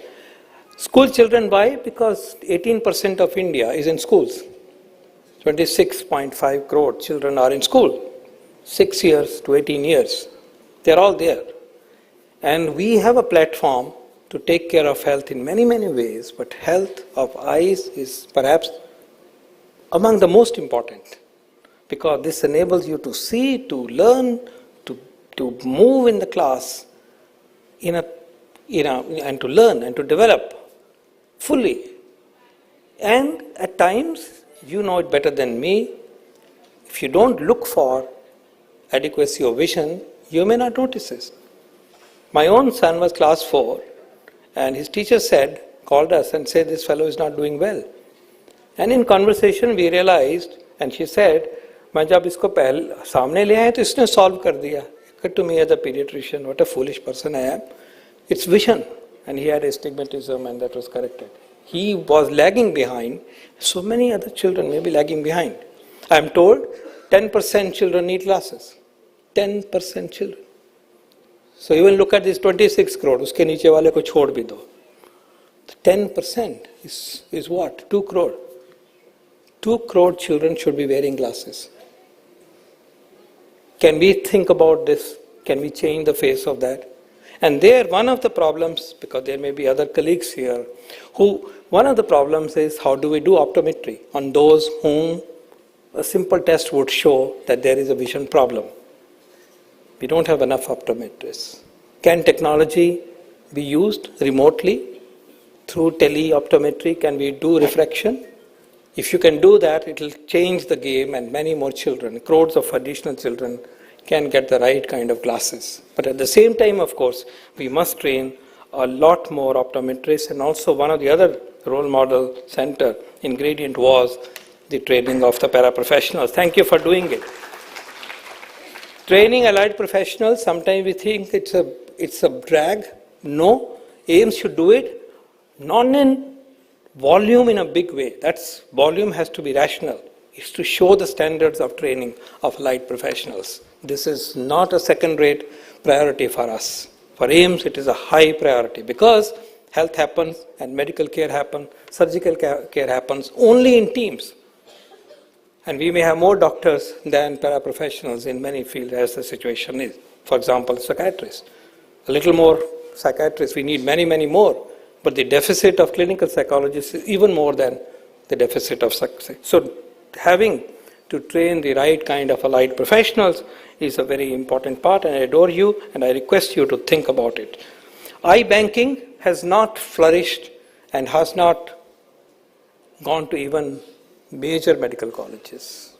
Speaker 6: School children, why? Because 18% of India is in schools. 26.5 crore children are in school, 6 years to 18 years. They're all there. And we have a platform to take care of health in many, many ways, but health of eyes is perhaps among the most important, because this enables you to see, to learn, to move in the class, and to learn and to develop fully. And at times, you know it better than me, if you don't look for adequacy of vision, you may not notice this. My own son was class 4, and his teacher called us and said, this fellow is not doing well. And in conversation we realized, and she said, मैं जब इसको सामने ले आया तो इसने solve कर दिया. To me as a pediatrician, what a foolish person I am. It's vision. And he had astigmatism, and that was corrected. He was lagging behind. So many other children may be lagging behind. I am told 10% children need glasses. 10% children. So even look at this 26 crore. उसके नीचे वाले को छोड़ भी दो. 10% is what? 2 crore. 2 crore children should be wearing glasses. Can we think about this? Can we change the face of that? And there, one of the problems, because there may be other colleagues here, one of the problems is how do we do optometry on those whom a simple test would show that there is a vision problem. We don't have enough optometrists. Can technology be used remotely through tele-optometry? Can we do refraction? If you can do that, it will change the game, and many more children, crores of additional children, can get the right kind of glasses. But at the same time, of course, we must train a lot more optometrists, and also one of the other role model center ingredient was the training of the paraprofessionals. Thank you for doing it. Training allied professionals, sometimes we think it's a drag. No, AIIMS should do it, not in volume in a big way. That's volume has to be rational. It's to show the standards of training of allied professionals. This is not a second-rate priority for us. For AIIMS, it is a high priority because health happens and medical care happens, surgical care happens only in teams. And we may have more doctors than paraprofessionals in many fields as the situation is. For example, psychiatrists. A little more psychiatrists, we need many, many more. But the deficit of clinical psychologists is even more than the deficit of success. So having to train the right kind of allied professionals is a very important part, and I adore you and I request you to think about it. Eye-banking has not flourished and has not gone to even major medical colleges.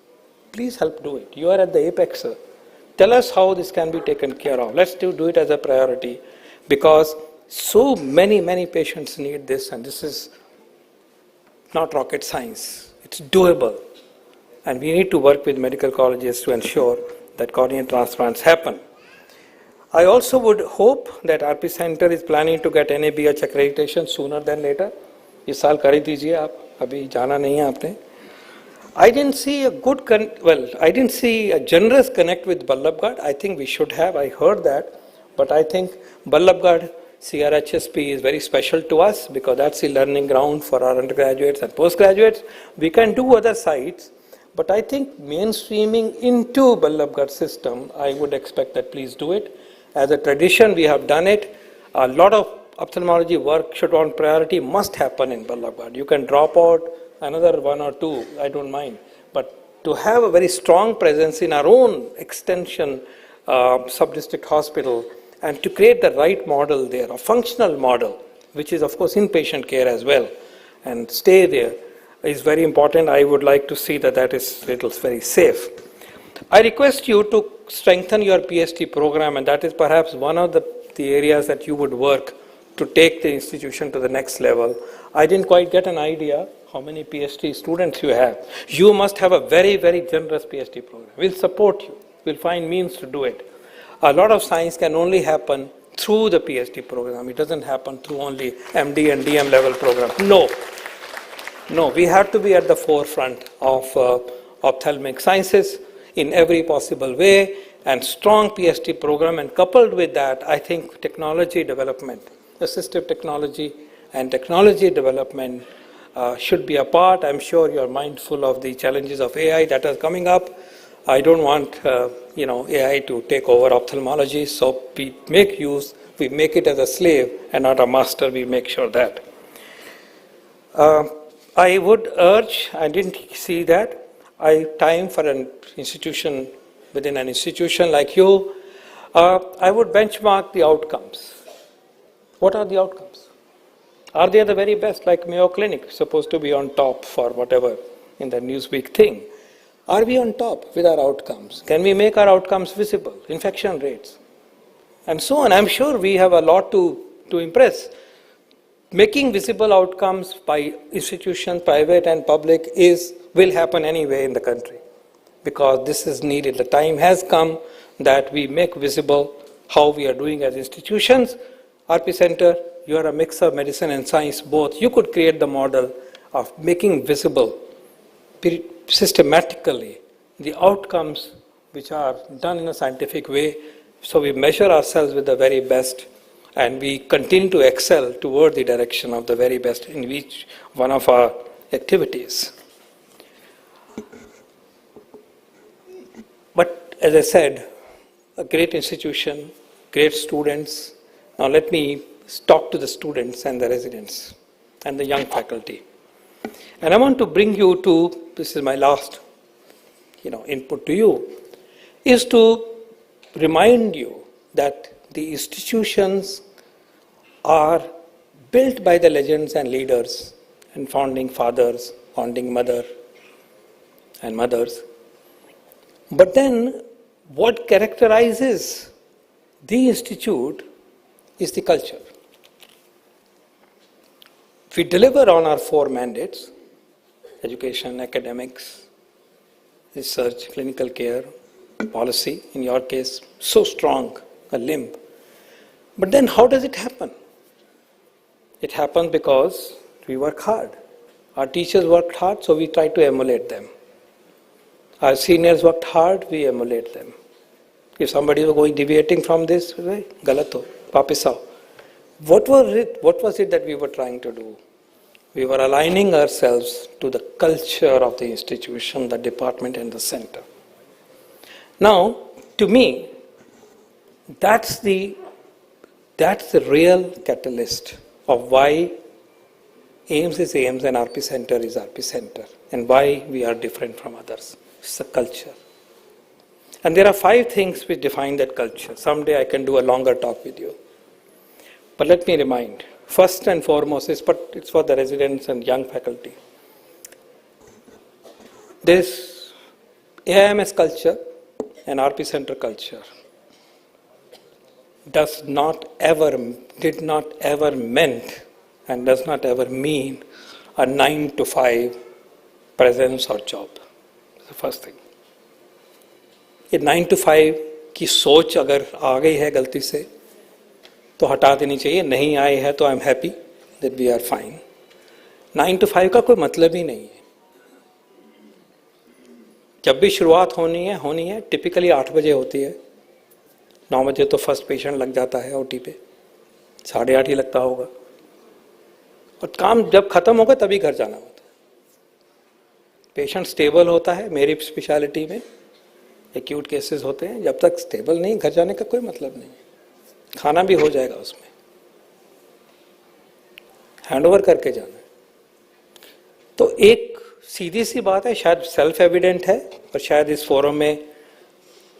Speaker 6: Please help do it. You are at the apex, sir. Tell us how this can be taken care of. Let's do it as a priority, because so many patients need this, and this is not rocket science. It's doable. And we need to work with medical colleges to ensure that corneal transplants happen. I also would hope that RP Center is planning to get NABH accreditation sooner than later. इस साल कर ही दीजिए आप, अभी जाना नहीं है आपने. I didn't see I didn't see a generous connect with Ballabgarh. I think we should have. I heard that. But I think Ballabgarh CRHSP is very special to us because that's the learning ground for our undergraduates and postgraduates. We can do other sites, but I think mainstreaming into Ballabgarh system, I would expect that please do it. As a tradition, we have done it. A lot of ophthalmology work should on priority must happen in Ballabgarh. You can drop out another 1 or 2, I don't mind. But to have a very strong presence in our own extension sub-district hospital, and to create the right model there, a functional model, which is of course inpatient care as well, and stay there, is very important. I would like to see that that is very safe. I request you to strengthen your PhD program, and that is perhaps one of the areas that you would work to take the institution to the next level. I didn't quite get an idea how many PhD students you have. You must have a very generous PhD program. We'll support you. We'll find means to do it. A lot of science can only happen through the PhD program. It doesn't happen through only MD and DM level program. No, we have to be at the forefront of ophthalmic sciences in every possible way, and strong PhD program, and coupled with that, I think technology development, assistive technology and technology development should be a part. I'm sure you're mindful of the challenges of AI that are coming up. I don't want AI to take over ophthalmology, so we make it as a slave and not a master. We make sure that. I would urge, I didn't see that, time for an institution, within an institution like you, I would benchmark the outcomes. What are the outcomes? Are they the very best, like Mayo Clinic, supposed to be on top for whatever in the Newsweek thing? Are we on top with our outcomes? Can we make our outcomes visible? Infection rates, and so on. I'm sure we have a lot to impress. Making visible outcomes by institutions, private and public, will happen anyway in the country, because this is needed. The time has come that we make visible how we are doing as institutions. RP Center, you are a mix of medicine and science both. You could create the model of making visible systematically the outcomes which are done in a scientific way, so we measure ourselves with the very best and we continue to excel toward the direction of the very best in each one of our activities. But as I said, a great institution, great students. Now let me talk to the students and the residents and the young faculty. And I want to bring you to, this is my last input to you, is to remind you that the institutions are built by the legends and leaders and founding fathers, founding mothers. But then what characterizes the institute is the culture. We deliver on our 4 mandates: education, academics, research, clinical care, policy, in your case, so strong a limb. But then how does it happen? It happens because we work hard. Our teachers worked hard, so we try to emulate them. Our seniors worked hard, we emulate them. If somebody is going deviating from this, galat ho, वापस आओ. What was it that we were trying to do? We were aligning ourselves to the culture of the institution, the department and the center. Now, to me, that's the real catalyst of why AIIMS is AIIMS and RP Center is RP Center, and why we are different from others. It's the culture. And there are 5 things which define that culture. Someday I can do a longer talk with you. But let me remind, first and foremost, it's for the residents and young faculty. This AIIMS culture and RP Center culture did not ever meant and does not ever mean a 9 to 5 presence or job. That's the first thing. ये 9 to 5 की सोच अगर आ गई है गलती से तो हटा देनी चाहिए. नहीं आए है तो I am happy that we are fine. 9 to 5 का कोई मतलब ही नहीं है. जब भी शुरुआत होनी है टिपिकली 8 बजे होती है. 9 बजे तो फर्स्ट पेशेंट लग जाता है ओटी पे, 8:30 ही लगता होगा, और काम जब खत्म होगा तभी घर जाना होता है. पेशेंट स्टेबल होता है. मेरी स्पेशलिटी में एक्यूट केसेस होते हैं. जब तक स्टेबल नहीं, घर जाने का कोई मतलब नहीं. खाना भी हो जाएगा उसमें, हैंडओवर करके जाना है. तो एक सीधी सी बात है, शायद सेल्फ एविडेंट है और शायद इस फोरम में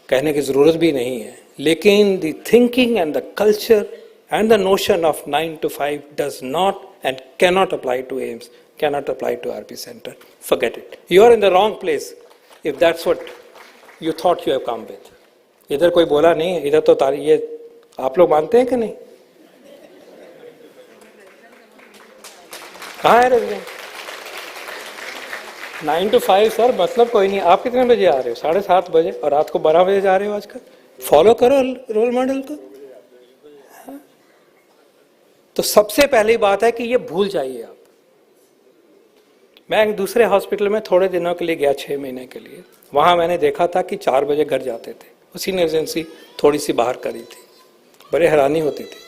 Speaker 6: कहने की ज़रूरत भी नहीं है, लेकिन the thinking and the culture and the notion of 9 to 5 does not and cannot apply to AIIMS, cannot apply to RP centre. Forget it. You are in the wrong place if that's what you thought you have come with. इधर कोई बोला नहीं है, इधर तो ये आप लोग मानते हैं कि नहीं? कहाँ है रेजिडेंट? 9 to 5 सर, मतलब कोई नहीं. आप कितने बजे आ रहे हो? 7:30 बजे, और रात को 12 बजे जा रहे हो आजकल. फॉलो करो रोल मॉडल को. तो सबसे पहली बात है कि ये भूल जाइए आप. मैं एक दूसरे हॉस्पिटल में थोड़े दिनों के लिए गया, 6 महीने के लिए. वहां मैंने देखा था कि 4 बजे घर जाते थे. उसी ने रेजिडेंसी थोड़ी सी बाहर करी थी. बड़े हैरानी होती थी.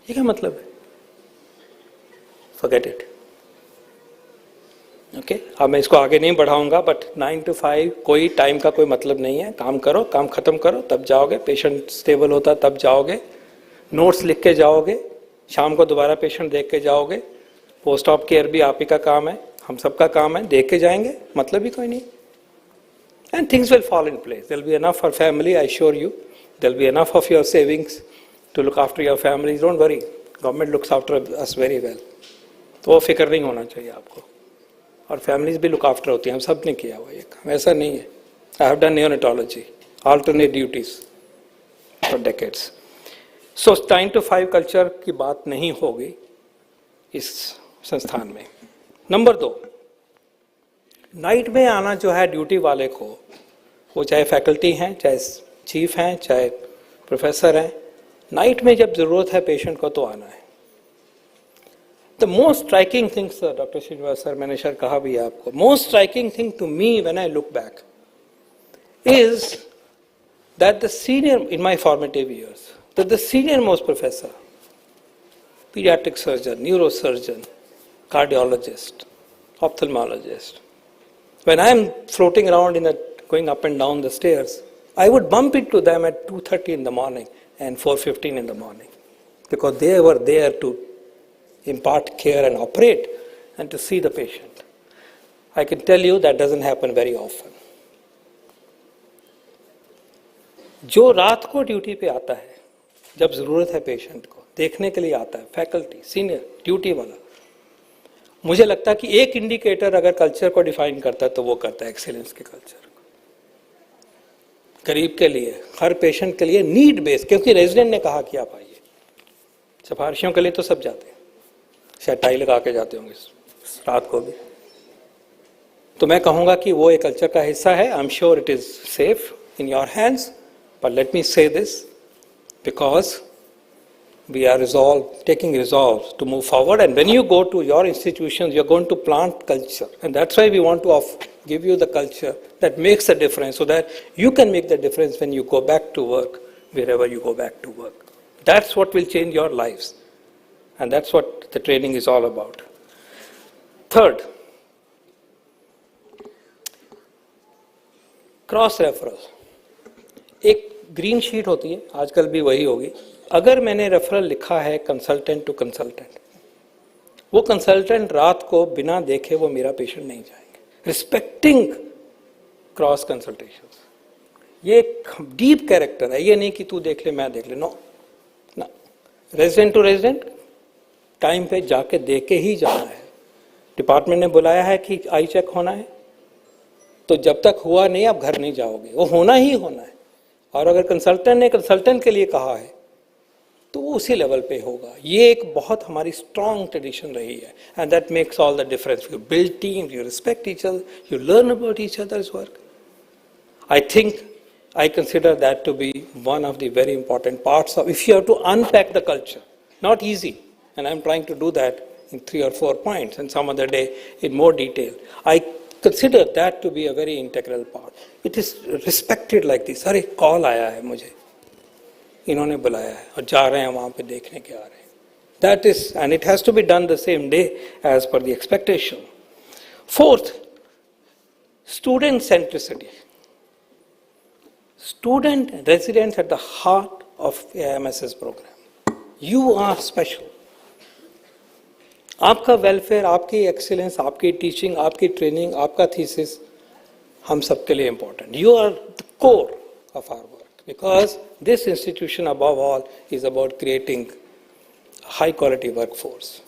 Speaker 6: ये क्या मतलब है? Forget it. ओके, अब मैं इसको आगे नहीं बढ़ाऊंगा. बट 9 to 5 कोई टाइम का कोई मतलब नहीं है. काम करो, काम खत्म करो, तब जाओगे. पेशेंट स्टेबल होता तब जाओगे. नोट्स लिख के जाओगे. शाम को दोबारा पेशेंट देख के जाओगे. पोस्ट ऑप केयर भी आप ही का काम है, हम सबका काम है, देख के जाएंगे, मतलब ही कोई नहीं. And things will fall in place. There will be enough for family, I assure you. There will be enough of your savings to look after your families. Don't worry. Government looks after us very well. तो वो फिक्र नहीं होना चाहिए आपको. और families भी look after होती हैं, हम सब ने किया हुआ ये काम, ऐसा नहीं है. I have done neonatology, alternate duties for decades. So 9 to 5 culture की बात नहीं होगी इस संस्थान में. नंबर 2, नाइट में आना जो है ड्यूटी वाले को, वो चाहे फैकल्टी हैं, चाहे चीफ हैं, चाहे प्रोफेसर हैं, नाइट में जब ज़रूरत है पेशेंट को तो आना है. The most striking thing sir, doctor Srinivas sir, मैंने सर कहा भी है आपको, most striking thing to me when I look back is that the senior, in my formative years, that the senior most professor, pediatric surgeon, neurosurgeon, cardiologist, ophthalmologist, when I am floating around going up and down the stairs, I would bump into them at 2:30 in the morning and 4:15 in the morning, because they were there to impart care and operate and to see the patient. I can tell you that doesn't happen very often. जो रात को duty पे आता है, जब ज़रूरत है patient को देखने के लिए आता है, फैकल्टी, सीनियर, ड्यूटी वाला, मुझे लगता है कि एक इंडिकेटर अगर कल्चर को डिफाइन करता है तो वो करता है एक्सीलेंस के कल्चर को. गरीब के लिए, हर पेशेंट के लिए नीड बेस, क्योंकि रेजिडेंट ने कहा कि आप आइए. सिफारिशों के लिए तो सब जाते हैं, शायद टाई लगा के जाते होंगे रात को भी. तो मैं कहूँगा कि वो एक कल्चर का हिस्सा है. I am sure it is safe in your hands, but let me say this, because we are taking resolve to move forward, and when you go to your institutions, you're going to plant culture, and that's why we want to give you the culture that makes a difference, so that you can make the difference when you go back to work, wherever you go back to work. That's what will change your lives, and that's what the training is all about. Third, cross referral. एक green sheet होती है, आजकल भी वही होगी. अगर मैंने referral लिखा है कंसल्टेंट टू कंसल्टेंट, वो कंसल्टेंट रात को बिना देखे वो मेरा पेशेंट नहीं जाएंगे. रिस्पेक्टिंग क्रॉस कंसल्टेशन, ये एक डीप कैरेक्टर है. ये नहीं कि तू देख ले मैं देख ले, नो ना. रेजिडेंट टू रेजिडेंट टाइम पे जाके देख के ही जाना है. डिपार्टमेंट ने बुलाया है कि आई चेक होना है, तो जब तक हुआ नहीं आप घर नहीं जाओगे, वो होना ही होना है. और अगर कंसल्टेंट ने कंसल्टेंट के लिए कहा है तो वो उसी लेवल पे होगा. ये एक बहुत हमारी स्ट्रॉन्ग ट्रेडिशन रही है, and that makes all the difference. You build team, you respect each other, you learn about each others work. I think I consider that to be one of the very important parts of, if you have to unpack the culture, not easy, and I'm trying to do that in 3 or 4 points, and some other day in more detail. I consider that to be a very integral part. It is respected like this. अरे call आया है मुझे, इन्होंने बुलाया है और जा रहे हैं वहाँ पे देखने के आ रहे हैं. That is, and it has to be done the same day as per the expectation. Fourth, student centricity. Student and residents at the heart of AIIMS program. You are special. आपका वेलफेयर, आपकी excellence, आपकी teaching, आपकी training, आपका thesis हम सबके लिए important. You are the core of our work, because this institution above all is about creating high quality work force.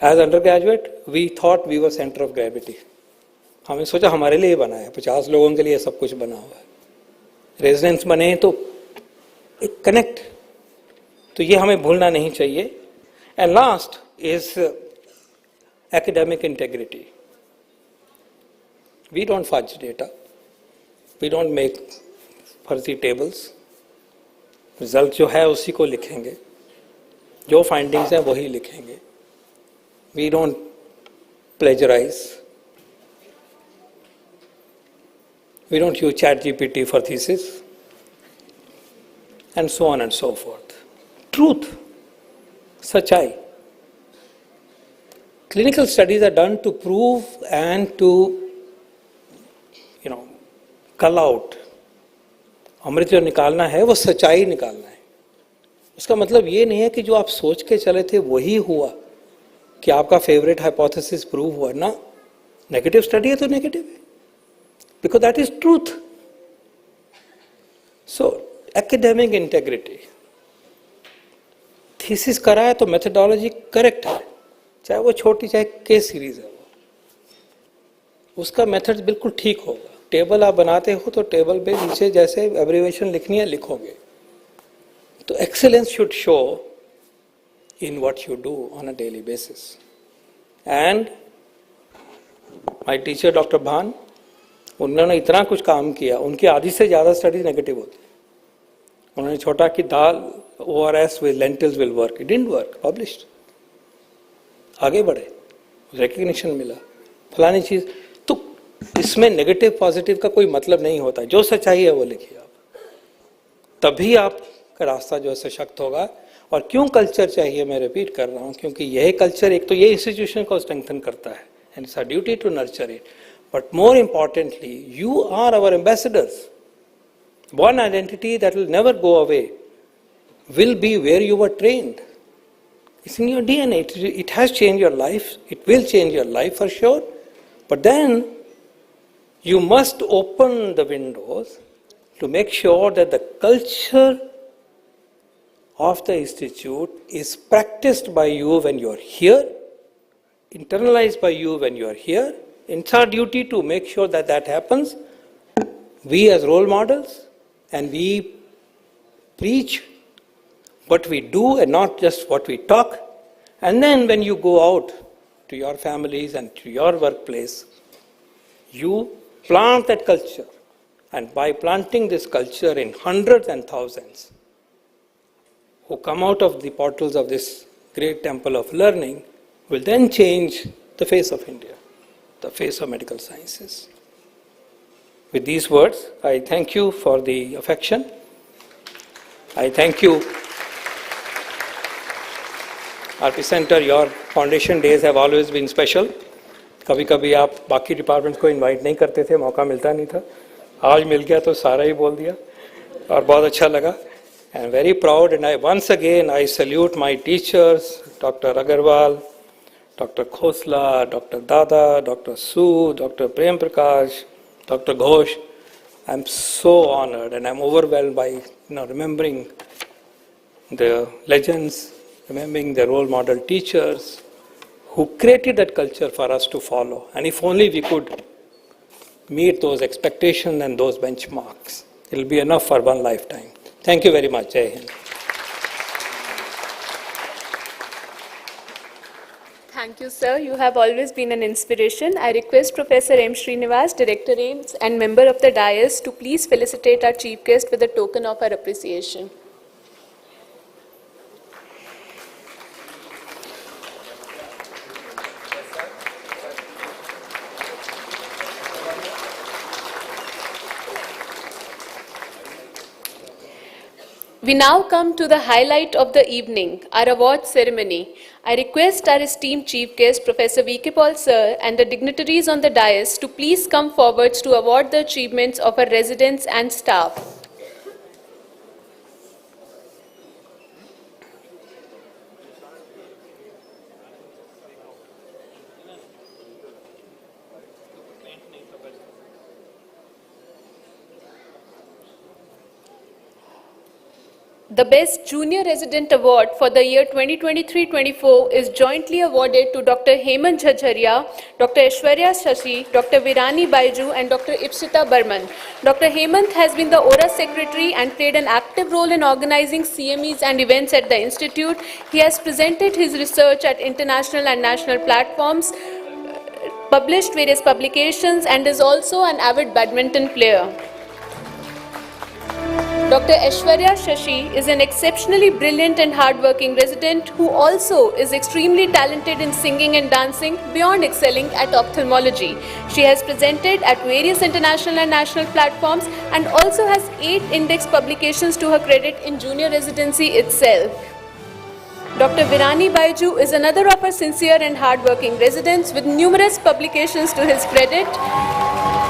Speaker 6: As undergraduate we thought we were centre of gravity. हमने सोचा हमारे लिए बना है, 50 लोगों के लिए सब कुछ बना हुआ है. रेजिडेंट्स बने तो एक कनेक्ट, तो ये हमें भूलना नहीं चाहिए. And last is academic integrity. We don't fudge data. We don't make फर्जी tables. Result जो है उसी को लिखेंगे, जो findings हैं वही लिखेंगे. We don't plagiarize. We don't use ChatGPT for thesis, and so on and so forth. Truth, सच्चाई. Clinical studies are done to prove and to, cull out. अमृत जो निकालना है वो सच्चाई निकालना है. उसका मतलब ये नहीं है कि जो आप सोच के चले थे वही हुआ, कि आपका फेवरेट हाइपोथेसिस प्रूव हुआ ना. नेगेटिव स्टडी है तो नेगेटिव है, because that is truth. So academic integrity, thesis करा है तो मेथोडोलॉजी करेक्ट है, चाहे वो छोटी चाहे केस सीरीज है, उसका मेथड बिल्कुल ठीक होगा. टेबल आप बनाते हो तो टेबल पे नीचे जैसे एब्रिविएशन लिखनी है लिखोगे. तो excellence should show in what you do on a daily basis. And my teacher doctor भान, उन्होंने इतना कुछ काम किया, उनकी आधी से ज़्यादा स्टडीज नेगेटिव होती. उन्होंने छोटा कि दाल ORS with lentils will work. It didn't work. Published. आगे बढ़े, रिकग्निशन मिला, फलानी चीज. तो इसमें नेगेटिव पॉजिटिव का कोई मतलब नहीं होता. जो सच्चाई है वो लिखिए आप, तभी आपका रास्ता जो है सशक्त होगा. और क्यों कल्चर चाहिए, मैं रिपीट कर रहा हूँ, क्योंकि यह कल्चर एक तो ये इंस्टीट्यूशन को स्ट्रेंथन करता है, and it's our duty to nurture it. But more importantly, you are our ambassadors. One identity that will never go away will be where you were trained. It's in your DNA. It has changed your life. It will change your life for sure. But then you must open the windows to make sure that the culture of the institute is practiced by you when you are here, internalized by you when you are here. It's our duty to make sure that that happens. We as role models, and we preach what we do and not just what we talk. And then when you go out to your families and to your workplace, you plant that culture. And by planting this culture in hundreds and thousands who come out of the portals of this great temple of learning, will then change the face of India, the face of medical sciences. With these words, I thank you for the affection. I thank you, RP Center. Your foundation days have always been special. कभी कभी आप बाकी departments को invite नहीं करते थे, मौका मिलता नहीं था. आज मिल गया तो सारा ही बोल दिया और बहुत अच्छा लगा. I am very proud, and I once again I salute my teachers, Dr. Agarwal, Dr. Khosla, Dr. Dada, Dr. Su, Dr. Prem Prakash, Dr. Ghosh. I'm so honored and I'm overwhelmed by remembering the legends, remembering the role model teachers who created that culture for us to follow. And if only we could meet those expectations and those benchmarks, it will be enough for one lifetime. Thank you very much. Jai Hind.
Speaker 1: Thank you, sir. You have always been an inspiration. I request Professor M. Srinivas, Director AIIMS and member of the dais, to please felicitate our chief guest with a token of our appreciation. We now come to the highlight of the evening, our award ceremony. I request our esteemed chief guest, Professor V.K. Paul sir, and the dignitaries on the dais to please come forwards to award the achievements of our residents and staff. The Best Junior Resident Award for the year 2023-24 is jointly awarded to Dr. Hemant Jhajharia, Dr. Aishwarya Shashi, Dr. Virani Baiju and Dr. Ipsita Burman. Dr. Hemant has been the ORA Secretary and played an active role in organizing CMEs and events at the Institute. He has presented his research at international and national platforms, published various publications, and is also an avid badminton player. Dr. Aishwarya Shashi is an exceptionally brilliant and hardworking resident who also is extremely talented in singing and dancing beyond excelling at ophthalmology. She has presented at various international and national platforms and also has 8 index publications to her credit in junior residency itself. Dr. Virani Baiju is another of our sincere and hardworking residents with numerous publications to his credit.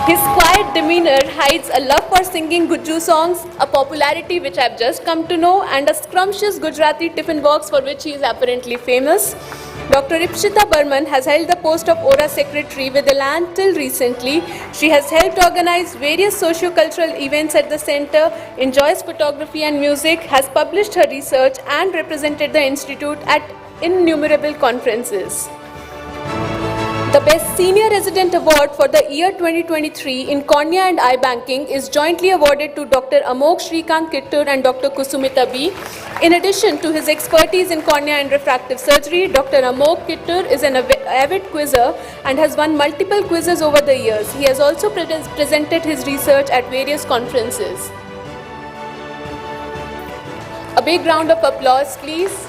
Speaker 1: His quiet demeanor hides a love for singing Gujju songs, a popularity which I've just come to know, and a scrumptious Gujarati tiffin box for which he is apparently famous. Dr. Ipshita Burman has held the post of ORA Secretary with the land till recently. She has helped organize various socio-cultural events at the center, enjoys photography and music, has published her research and represented the institute at innumerable conferences. The Best Senior Resident Award for the year 2023 in Cornea and Eye Banking is jointly awarded to Dr. Amok Shrikant Kittur and Dr. Kusumita B. In addition to his expertise in cornea and refractive surgery, Dr. Amok Kittur is an avid quizzer and has won multiple quizzes over the years. He has also presented his research at various conferences. A big round of applause, please.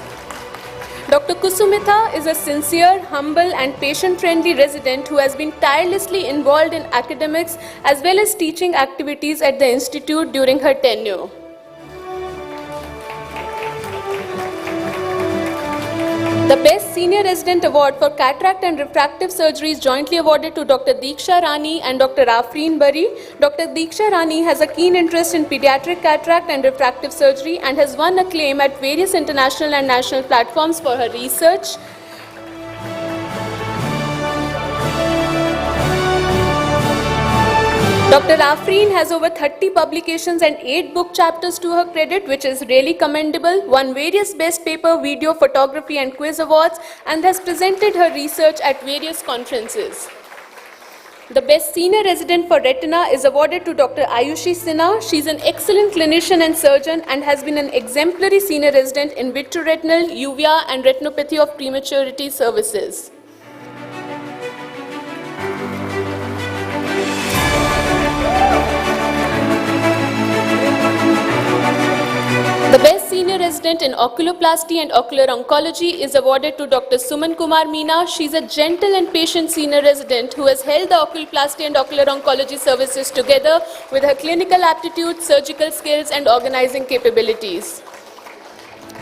Speaker 1: Dr. Kusumita is a sincere, humble and patient-friendly resident who has been tirelessly involved in academics as well as teaching activities at the institute during her tenure. The Best Senior Resident Award for Cataract and Refractive Surgery is jointly awarded to Dr. Diksha Rani and Dr. Afreen Bari. Dr. Diksha Rani has a keen interest in pediatric cataract and refractive surgery and has won acclaim at various international and national platforms for her research. Dr. Afreen has over 30 publications and 8 book chapters to her credit, which is really commendable, won various best paper, video, photography and quiz awards, and has presented her research at various conferences. The Best Senior Resident for Retina is awarded to Dr. Ayushi Sinha. She is an excellent clinician and surgeon and has been an exemplary senior resident in vitreoretinal, uvea and retinopathy of prematurity services. The Best Senior Resident in Oculoplasty and Ocular Oncology is awarded to Dr. Suman Kumar Meena. She is a gentle and patient senior resident who has held the Oculoplasty and Ocular Oncology services together with her clinical aptitude, surgical skills and organizing capabilities.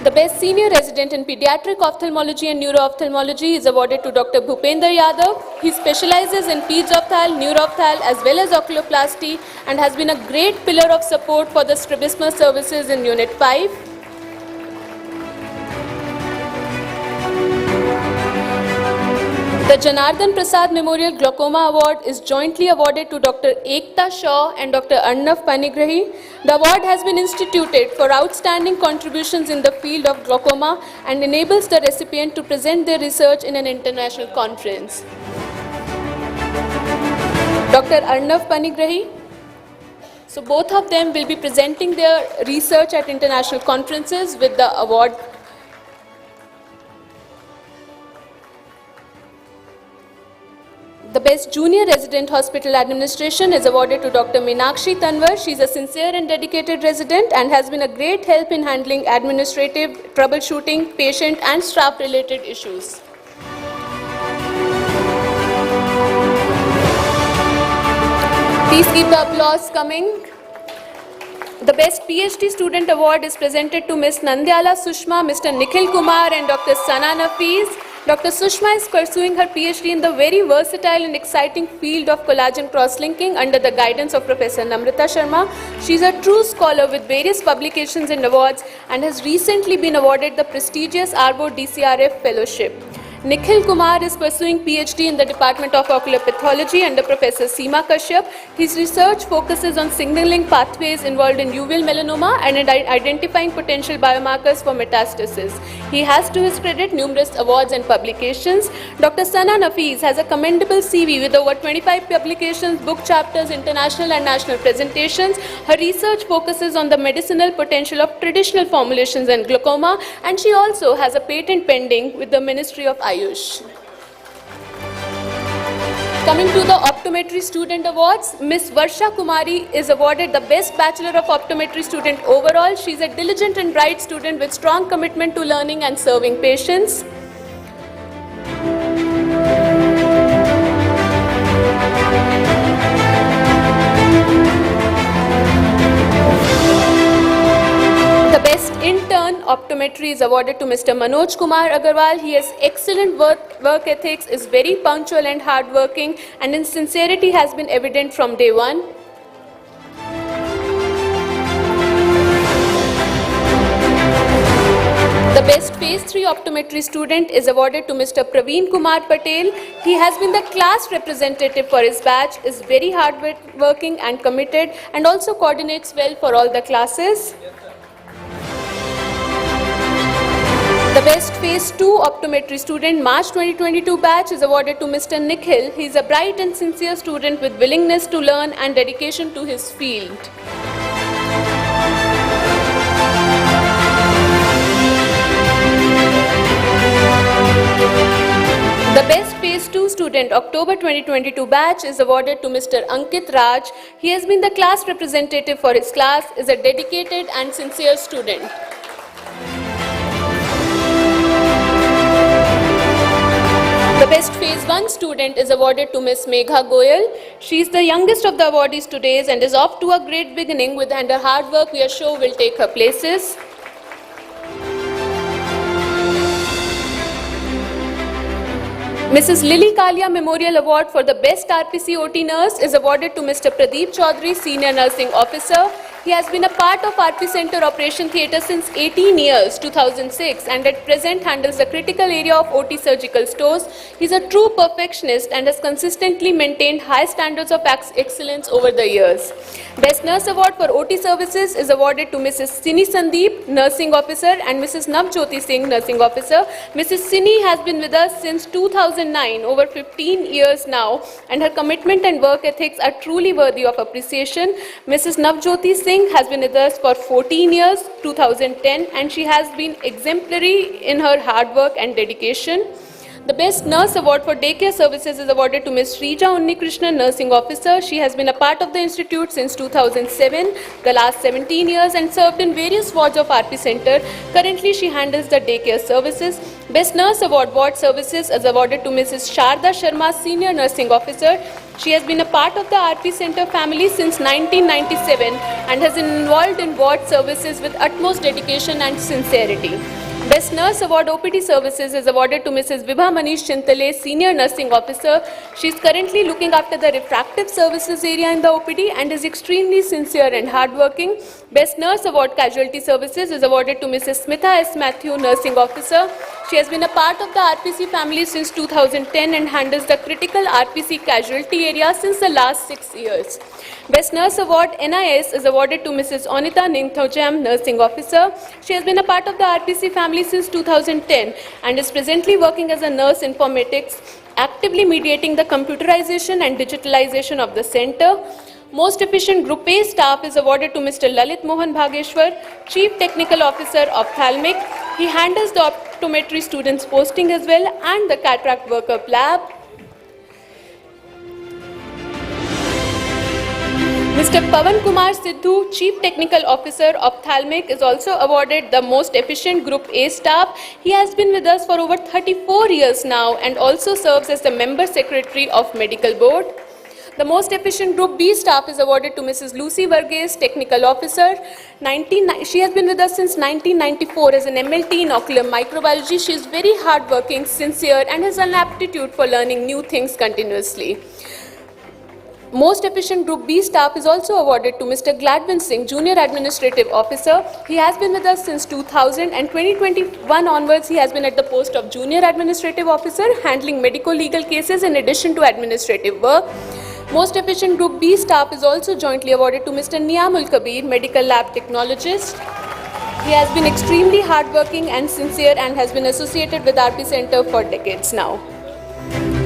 Speaker 1: The Best Senior Resident in Pediatric Ophthalmology and Neuro-Ophthalmology is awarded to Dr. Bhupender Yadav. He specializes in peds-opthal, neuro-opthal as well as oculoplasty and has been a great pillar of support for the strabismus services in Unit 5. The Janardhan Prasad Memorial Glaucoma Award is jointly awarded to Dr. Ekta Shaw and Dr. Arnav Panigrahi. The award has been instituted for outstanding contributions in the field of glaucoma and enables the recipient to present their research in an international conference. Dr. Arnav Panigrahi. So both of them will be presenting their research at international conferences with the award. The Best Junior Resident Hospital Administration is awarded to Dr. Meenakshi Tanwar. She is a sincere and dedicated resident and has been a great help in handling administrative, troubleshooting, patient and staff related issues. Please keep the applause coming. The Best PhD Student Award is presented to Ms. Nandyala Sushma, Mr. Nikhil Kumar and Dr. Sana Nafiz. Dr. Sushma is pursuing her PhD in the very versatile and exciting field of collagen cross-linking under the guidance of Professor Namrata Sharma. She is a true scholar with various publications and awards and has recently been awarded the prestigious Arbo DCRF Fellowship. Nikhil Kumar is pursuing PhD in the Department of Ocular Pathology under Professor Seema Kashyap. His research focuses on signaling pathways involved in uveal melanoma and in identifying potential biomarkers for metastasis. He has to his credit numerous awards and publications. Dr. Sana Nafiz has a commendable CV with over 25 publications, book chapters, international and national presentations. Her research focuses on the medicinal potential of traditional formulations and glaucoma, and she also has a patent pending with the Ministry of Ayush. Coming to the Optometry Student Awards, Ms. Varsha Kumari is awarded the Best Bachelor of Optometry Student overall. She is a diligent and bright student with strong commitment to learning and serving patients. The Best Intern Optometry is awarded to Mr. Manoj Kumar Agarwal. He has excellent work ethics, is very punctual and hardworking, and his sincerity has been evident from day one. The best Phase 3 Optometry student is awarded to Mr. Praveen Kumar Patel. He has been the class representative for his batch, is very hardworking and committed, and also coordinates well for all the classes. The best Phase 2 Optometry student March 2022 batch is awarded to Mr. Nikhil. He is a bright and sincere student with willingness to learn and dedication to his field. The best Phase 2 student October 2022 batch is awarded to Mr. Ankit Raj. He has been the class representative for his class, is a dedicated and sincere student. The best Phase 1 student is awarded to Ms. Megha Goyal. She is the youngest of the awardees today and is off to a great beginning. With her hard work, we are sure will take her places. Mrs. Lily Kalia Memorial Award for the Best RPC OT Nurse is awarded to Mr. Pradeep Chaudhary, Senior Nursing Officer. He has been a part of RP Center Operation Theatre since 18 years, 2006, and at present handles the critical area of OT surgical stores. He is a true perfectionist and has consistently maintained high standards of excellence over the years. Best Nurse Award for OT Services is awarded to Mrs. Sini Sandeep, Nursing Officer, and Mrs. Navjyoti Singh, Nursing Officer. Mrs. Sini has been with us since 2009, over 15 years now, and her commitment and work ethics are truly worthy of appreciation. Mrs. Navjyoti Singh has been with us for 14 years, 2010, and she has been exemplary in her hard work and dedication. The Best Nurse Award for Daycare Services is awarded to Ms. Srija Unnikrishnan, Nursing Officer. She has been a part of the institute since 2007, the last 17 years, and served in various wards of RP Center. Currently, she handles the daycare services. Best Nurse Award Ward Services is awarded to Mrs. Sharda Sharma, Senior Nursing Officer. She has been a part of the RP Center family since 1997 and has been involved in ward services with utmost dedication and sincerity. Best Nurse Award OPD Services is awarded to Mrs. Vibha Manish Chintale, Senior Nursing Officer. She is currently looking after the refractive services area in the OPD and is extremely sincere and hardworking. Best Nurse Award Casualty Services is awarded to Mrs. Smitha S. Matthew, Nursing Officer. She has been a part of the RPC family since 2010 and handles the critical RPC casualty area since the last 6 years. Best Nurse Award NIS is awarded to Mrs. Onita Ningthojam, Nursing Officer. She has been a part of the RPC family since 2010 and is presently working as a nurse informatics, actively mediating the computerization and digitalization of the center. Most efficient Group A staff is awarded to Mr. Lalit Mohan Bhageshwar, Chief Technical Officer Ophthalmic. He handles the optometry students posting as well and the cataract workup lab. Mr. Pavan Kumar Sidhu, Chief Technical Officer Ophthalmic, is also awarded the Most Efficient Group A staff. He has been with us for over 34 years now and also serves as the Member Secretary of Medical Board. The Most Efficient Group B staff is awarded to Mrs. Lucy Varghese, Technical Officer. She has been with us since 1994 as an MLT in ocular microbiology. She is very hardworking, sincere, and has an aptitude for learning new things continuously. Most Efficient Group B staff is also awarded to Mr. Gladwin Singh, Junior Administrative Officer. He has been with us since 2000 and 2021 onwards he has been at the post of Junior Administrative Officer, handling medico-legal cases in addition to administrative work. Most Efficient Group B staff is also jointly awarded to Mr. Niamul Kabir, Medical Lab Technologist. He has been extremely hardworking and sincere and has been associated with RP Center for decades now.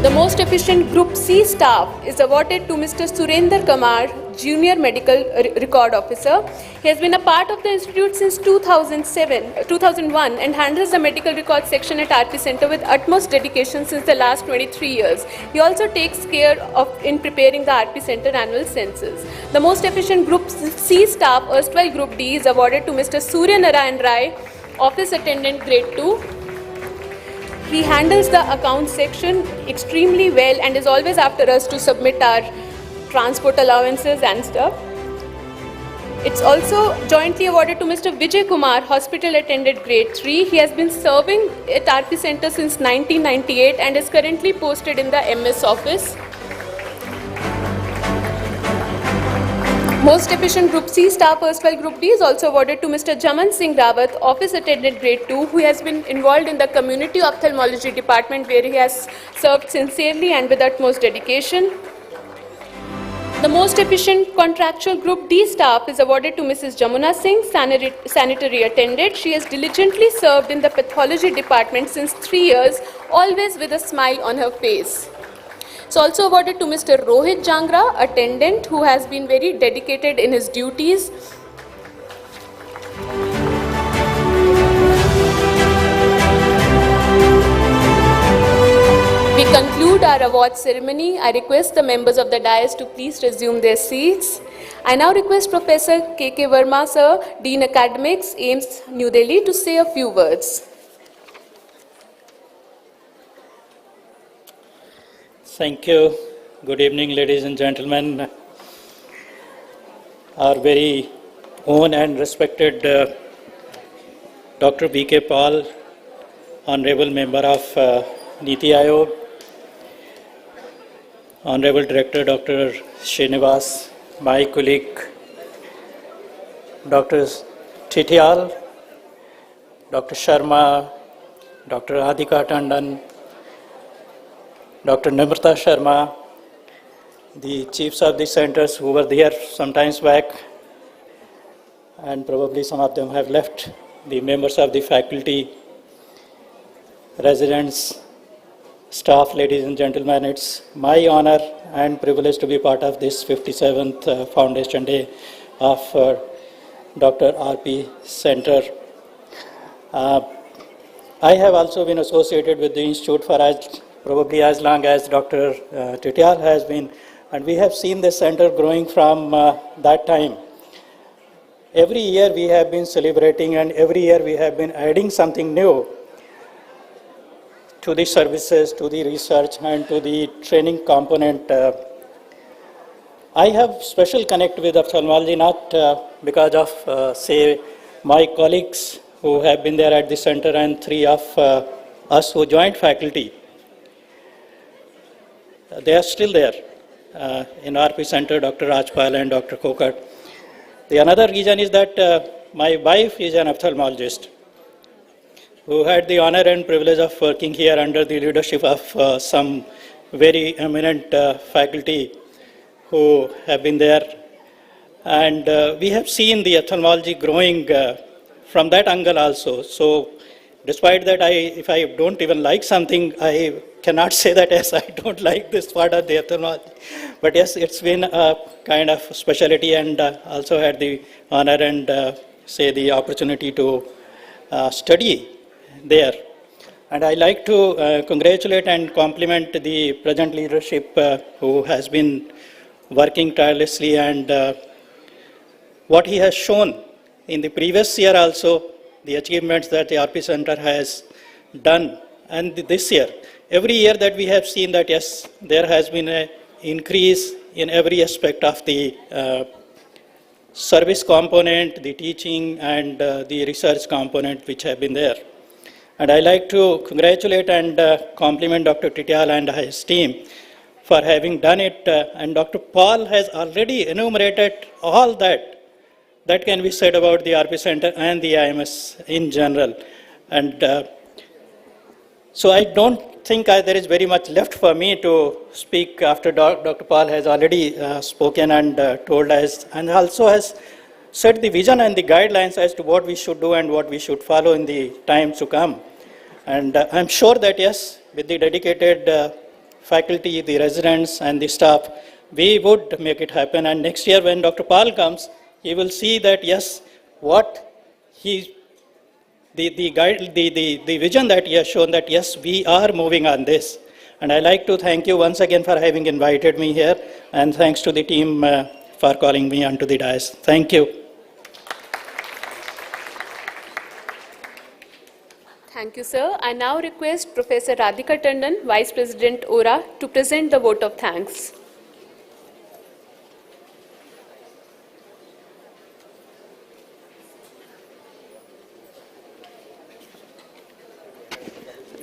Speaker 1: The Most Efficient Group C staff is awarded to Mr. Surender Kumar, Junior Medical Record Officer. He has been a part of the institute since 2001 and handles the medical record section at RP Center with utmost dedication since the last 23 years. He also takes care of in preparing the RP Center annual census. The Most Efficient Group C staff, erstwhile Group D, is awarded to Mr. Surya Narayan Rai, Office Attendant Grade 2. He handles the account section extremely well and is always after us to submit our transport allowances and stuff. It's also jointly awarded to Mr. Vijay Kumar, Hospital Attendant Grade 3. He has been serving at RP Center since 1998 and is currently posted in the MS office. Most efficient Group C staff erstwhile Group D is also awarded to Mr. Jaman Singh Rawat, Office Attendant Grade 2, who has been involved in the Community Ophthalmology Department, where he has served sincerely and with utmost dedication. The most efficient contractual Group D staff is awarded to Mrs. Jamuna Singh, Sanitary Attendant. She has diligently served in the Pathology Department since 3 years, always with a smile on her face. It's also awarded to Mr. Rohit Jangra, Attendant, who has been very dedicated in his duties. We conclude our award ceremony. I request the members of the dais to please resume their seats. I now request Professor K.K. Verma, Sir, Dean Academics, AIIMS, New Delhi, to say a few words.
Speaker 7: Thank you. Good evening, ladies and gentlemen. Our very own and respected Dr. B.K. Paul, Honorable Member of Niti Aayog, Honorable Director Dr. Srinivas, my colleague Dr. Titial, Dr. Sharma, Dr. Adhika Tandon, Dr. Namrata Sharma, the chiefs of the centers who were there some times back, and probably some of them have left, the members of the faculty, residents, staff, ladies and gentlemen, it's my honor and privilege to be part of this 57th Foundation Day of Dr. RP Center. I have also been associated with the Institute for probably as long as Dr. Titial has been, and we have seen this center growing from that time. Every year we have been celebrating, and every year we have been adding something new to the services, to the research, and to the training component. I have special connect with ophthalmology, not because of, say, my colleagues who have been there at the center and 3 of us who joined faculty. They are still there in RP Center, Dr. Rajpal and Dr. Kokar. The another reason is that my wife is an ophthalmologist who had the honor and privilege of working here under the leadership of some very eminent faculty who have been there. And we have seen the ophthalmology growing from that angle also. So despite that, if I don't even like something, I cannot say that, yes, I don't like this part of the ophthalmology. But yes, it's been a kind of specialty, and also had the honor and say the opportunity to study there. And I like to congratulate and compliment the present leadership who has been working tirelessly, and what he has shown in the previous year also, the achievements that the RP Center has done, and this year. Every year that we have seen that, yes, there has been an increase in every aspect of the service component, the teaching, and the research component which have been there. And I like to congratulate and compliment Dr. Titial and his team for having done it. And Dr. Paul has already enumerated all that can be said about the RP Center and the IIMS in general. And so I don't think there is very much left for me to speak after Dr. Paul has already spoken and told us, and also has set the vision and the guidelines as to what we should do and what we should follow in the times to come. And I'm sure that, yes, with the dedicated faculty, the residents, and the staff, we would make it happen. And next year when Dr. Paul comes, he will see that, yes, what he, the vision that he has shown, that, yes, we are moving on this. And I'd like to thank you once again for having invited me here, and thanks to the team for calling me onto the dais. Thank you.
Speaker 1: Thank you, sir. I now request Professor Radhika Tandon, Vice President ORA, to present the vote of thanks.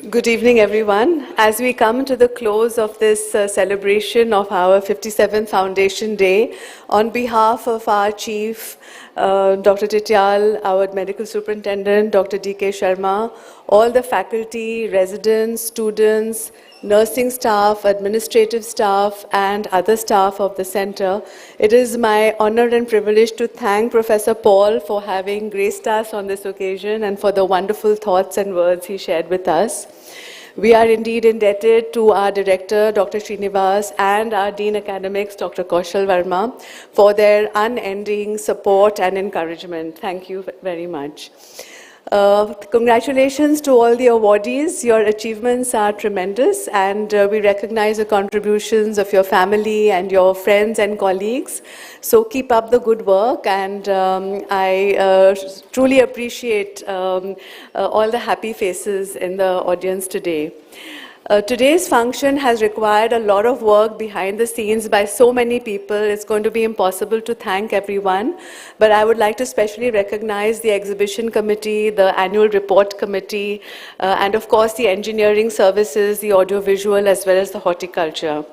Speaker 8: Good evening, everyone. As we come to the close of this celebration of our 57th Foundation Day, on behalf of our Chief, Dr. Tityal, our Medical Superintendent, Dr. D.K. Sharma, all the faculty, residents, students, nursing staff, administrative staff, and other staff of the center, it is my honor and privilege to thank Professor Paul for having graced us on this occasion and for the wonderful thoughts and words he shared with us. We are indeed indebted to our director, Dr. Srinivas, and our Dean Academics, Dr. Kaushal Verma, for their unending support and encouragement. Thank you very much. Congratulations to all the awardees. Your achievements are tremendous, and we recognize the contributions of your family and your friends and colleagues. So keep up the good work, and I truly appreciate all the happy faces in the audience today. Today's function has required a lot of work behind the scenes by so many people. It's going to be impossible to thank everyone, but I would like to specially recognize the exhibition committee, the annual report committee, and of course the engineering services, the audiovisual, as well as the horticulture.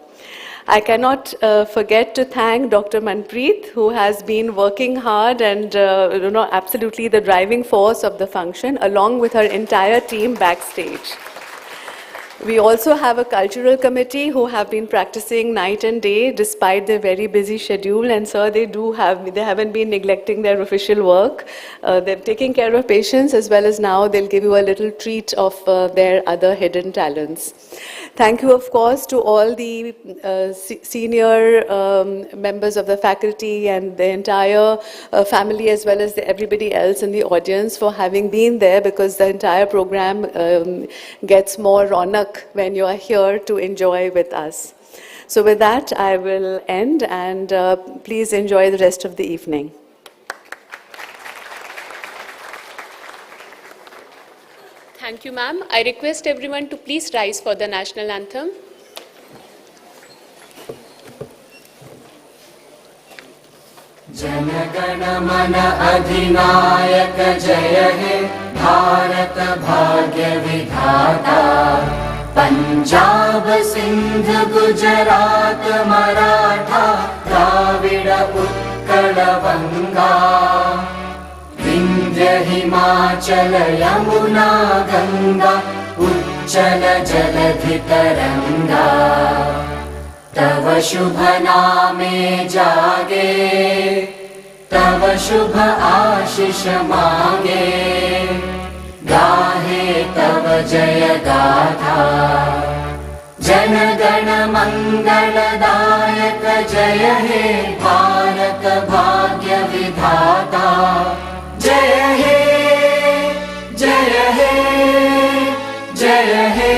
Speaker 8: I cannot forget to thank Dr. Manpreet, who has been working hard and absolutely the driving force of the function, along with her entire team backstage. We also have a cultural committee who have been practicing night and day despite their very busy schedule, and so they haven't been neglecting their official work. They're taking care of patients, as well as now they'll give you a little treat of their other hidden talents. Thank you, of course, to all the senior members of the faculty and the entire family, as well as everybody else in the audience, for having been there, because the entire program gets more ronak when you are here to enjoy with us. So with that, I will end, and please enjoy the rest of the evening.
Speaker 1: Thank you, ma'am. I request everyone to please rise for the national anthem.
Speaker 2: Jana Gana मन अधिनायक जय हे भारत भाग्य विधाता पंजाब सिंध गुजरात मराठा द्राविड़ उत्कल बंगा विंध्य हिमाचल यमुना गंगा उच्चल जलधि तरंगा तव शुभ नामे जागे तव शुभ आशीष मांगे गाहे तव जय गाथा जन गण मंगलदायक जय हे भारत भाग्य विधाता जय हे जय हे जय हे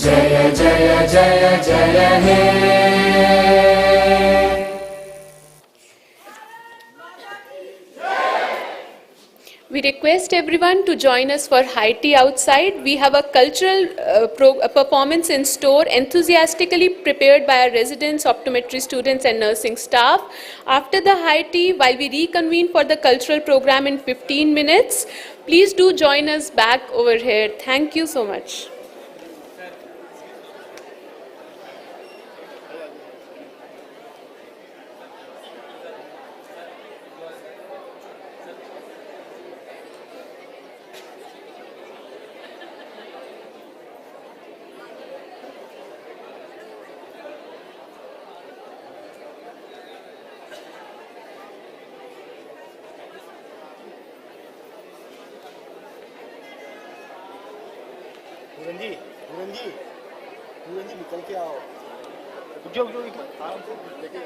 Speaker 2: जय जय जय जय हे
Speaker 1: We request everyone to join us for high tea outside. We have a cultural performance in store, enthusiastically prepared by our residents, optometry students and nursing staff. After the high tea, while we reconvene for the cultural program in 15 minutes, please do join us back over here. Thank you so much.
Speaker 5: निकल के आओ जो आराम से लेके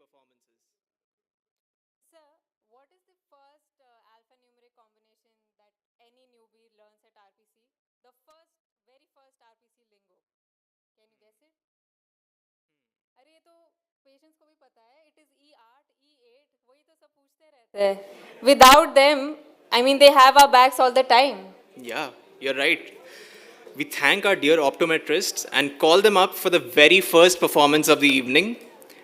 Speaker 9: performances.
Speaker 10: Sir, what is the first alphanumeric combination that any newbie learns at RPC? The very first RPC lingo. Can you guess it? अरे ये तो पेशेंट्स को भी पता है. It is E8, E8. वही तो सब पूछते रहते हैं. Without them, I mean, they have our backs all the time.
Speaker 9: Yeah, you're right. We thank our dear optometrists and call them up for the very first performance of the evening.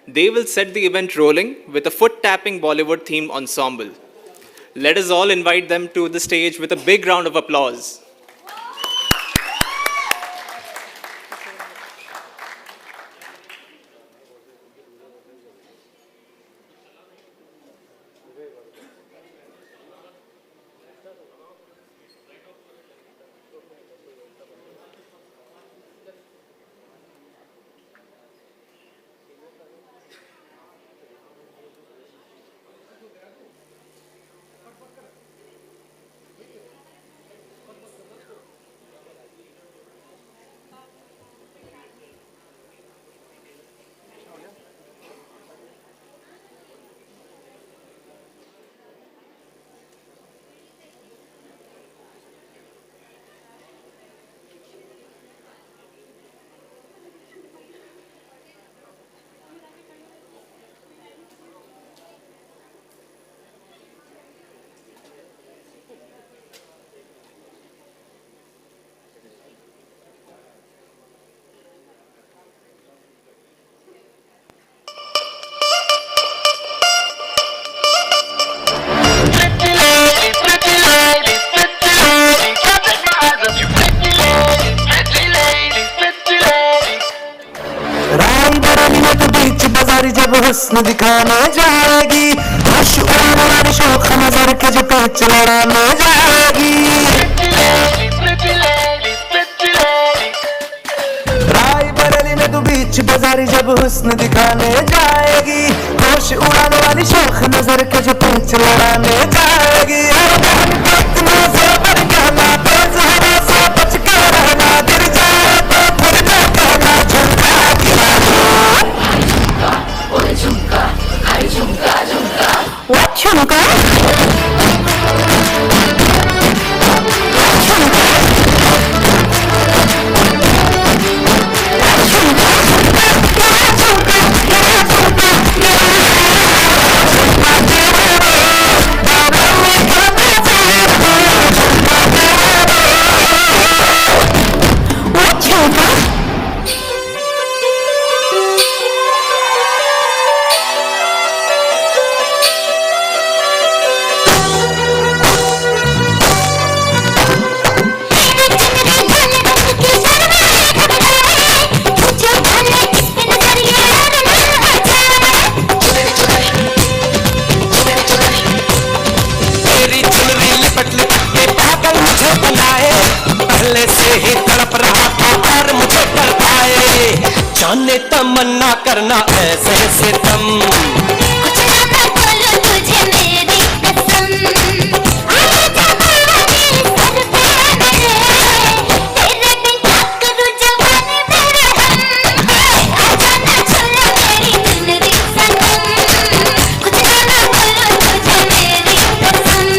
Speaker 9: They will set the event rolling with a foot-tapping Bollywood themed ensemble. Let us all invite them to the stage with a big round of applause.
Speaker 2: जब हुस्न दिखाने जाएगी, होश उड़ाने वाली शौक नजर के जो पेच लड़ाने जाएगी। रायबरेली में तू बीच बाजारी जब हुस्न दिखाने जाएगी, होश उड़ाने वाली शौक नजर के जो पेच लड़ाने जाएगी। कितना ज़ोर कहना, तेज हवा से बच के रहना, गिर जाए तो फिर न कहना, झुमका गिरा ओए झुमका, हाय झुमका झुमका, what झुमका? जाने तमन्ना करना ऐसे सितम, कुछ ना बोलो तुझे मेरी कसम, आए जमाने सर पे मेरे, तेरे बिन क्या करूं जवानी मेरे हम, आजा ना छोड़ो मेरी जिंदगी सनम, कुछ ना बोलो तुझे मेरी कसम।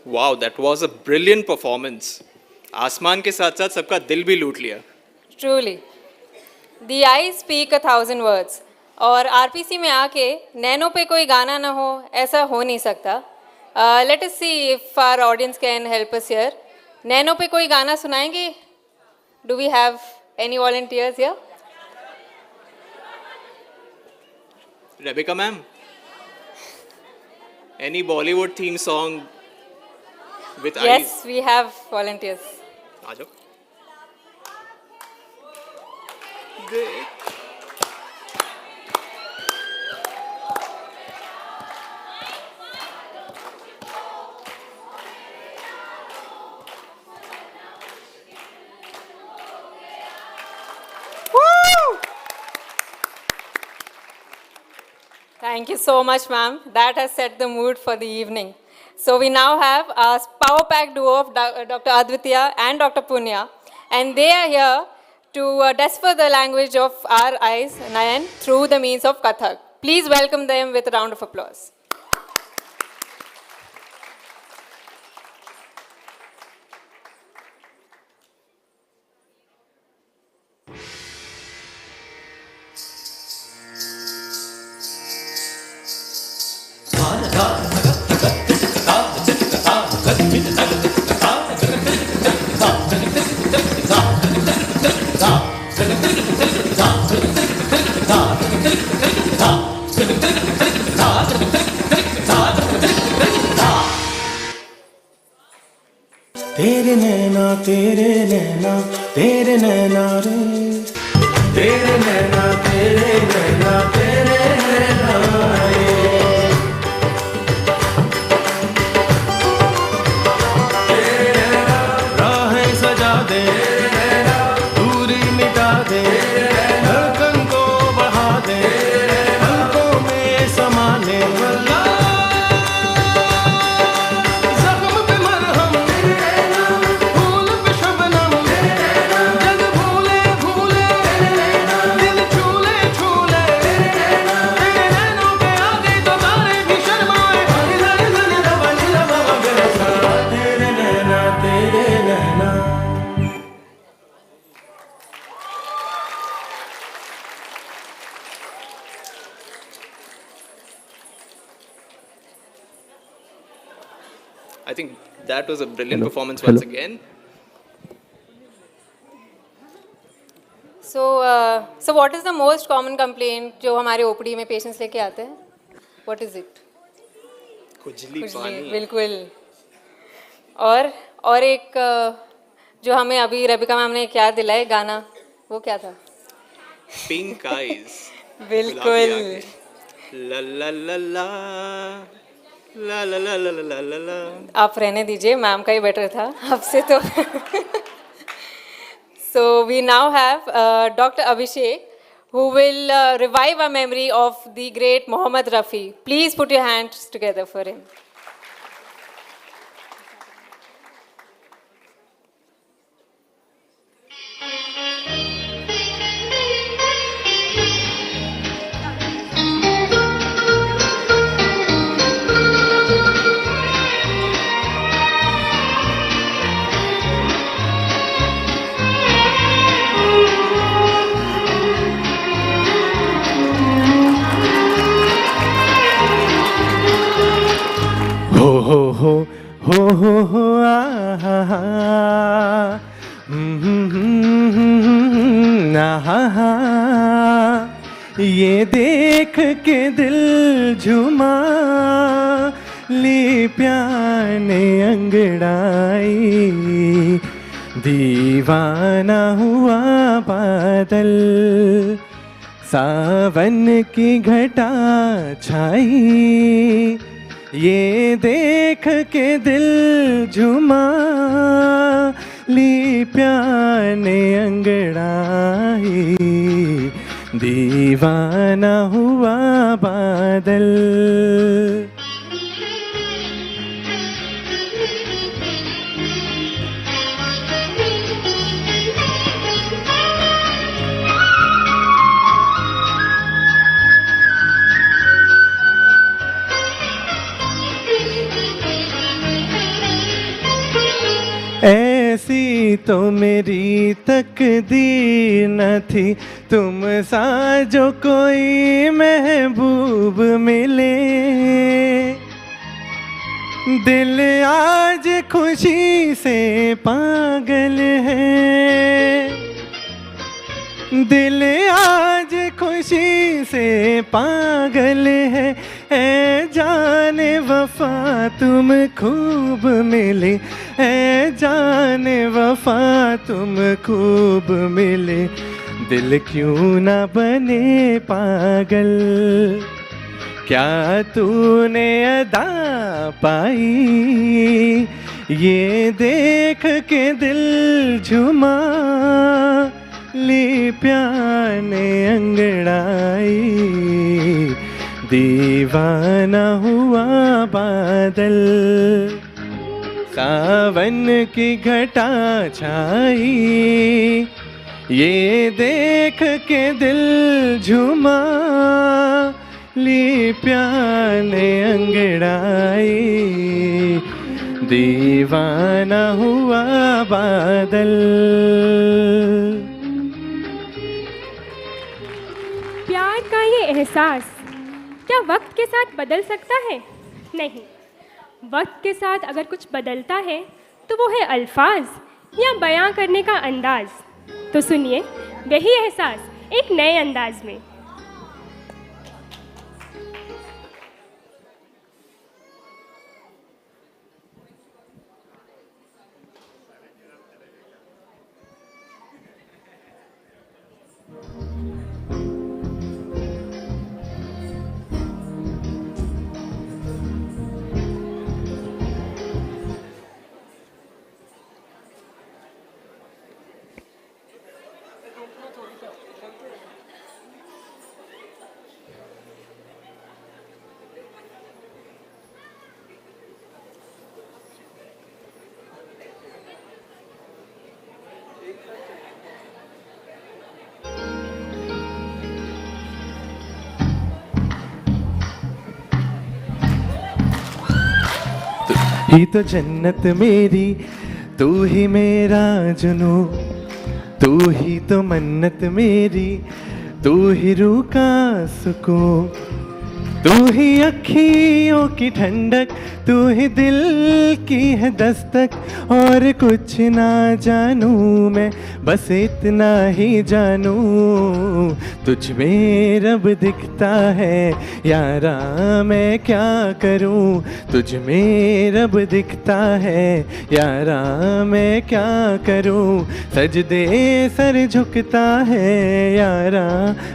Speaker 9: Wow, that was a brilliant performance. आसमान के साथ साथ सबका दिल भी लूट लिया.
Speaker 10: Truly. The eyes speak 1,000 words. और आरपीसी में आके नैनो पे कोई गाना ना हो ऐसा हो नहीं सकता. Let us see if our audience can help us here. Nano पे कोई गाना सुनाएंगे? Do we have any volunteers here?
Speaker 9: Rebecca ma'am, any Bollywood theme song with eyes?
Speaker 10: Yes, we have volunteers.
Speaker 9: आ जाओ.
Speaker 10: Thank you so much, ma'am. That has set the mood for the evening. So we now have a power pack duo of Dr. Advitya and Dr. Punya, and they are here to decipher the language of our eyes, Nayan, through the means of Kathak. Please welcome them with a round of applause.
Speaker 11: तेरे नैना तेरे नैना तेरे नैना रे तेरे नैना तेरे नैना तेरे नैना रे राहें सजा दे दूरी मिटा दे धड़कन को बढ़ा दे पलकों में समाने वाला
Speaker 9: I think that was a brilliant performance once again.
Speaker 10: So what is the most common complaint जो हमारे ओपीडी में पेशेंट्स लेके आते हैं? What is it?
Speaker 9: खुजली पानी.
Speaker 10: बिल्कुल. और एक जो हमें अभी रबिका मैम ने क्या दिलाए गाना, वो क्या था?
Speaker 9: Pink eyes.
Speaker 10: बिल्कुल.
Speaker 9: La la la la. La la la la la la la.
Speaker 10: आप रहने दीजिए, मैम का ही बेटर था आपसे तो. So we now have Dr. Abhishek, who will revive our memory of the great Mohammad Rafi. Please put your hands together for him.
Speaker 11: हो ये देख के दिल झुमा ली प्याने अंगड़ाई दीवाना हुआ बादल सावन की घटा छाई ये देख के दिल झुमा ली प्याने अंगड़ाई दीवाना हुआ बादल तो मेरी तकदीर न थी, तुम सा जो कोई महबूब मिले। दिल आज खुशी से पागल है, दिल आज खुशी से पागल है। ऐ जाने वफा तुम खूब मिले, ऐ जाने वफा तुम खूब मिले। दिल क्यों ना बने पागल, क्या तूने अदा पाई, ये देख के दिल झुमा, ली प्यार ने अंगड़ाई। दीवाना हुआ बादल, सावन की घटा छाई, ये देख के दिल झुमा, ली प्यार ने अंगड़ाई। दीवाना हुआ बादल।
Speaker 12: प्यार का ये एहसास क्या वक्त के साथ बदल सकता है? नहीं, वक्त के साथ अगर कुछ बदलता है तो वो है अल्फाज या बयां करने का अंदाज। तो सुनिए वही एहसास एक नए अंदाज में।
Speaker 11: ही तो जन्नत मेरी, तू ही मेरा जुनू, तू ही तो मन्नत मेरी, तू ही रूह का सुकून, तू ही अखियों की ठंडक, तू ही दिल की है दस्तक। और कुछ ना जानूं मैं, बस इतना ही जानूं, तुझ में रब दिखता है यारा, मैं क्या करूं। तुझ में रब दिखता है यारा, मैं क्या करूं। सजदे सर झुकता है यारा,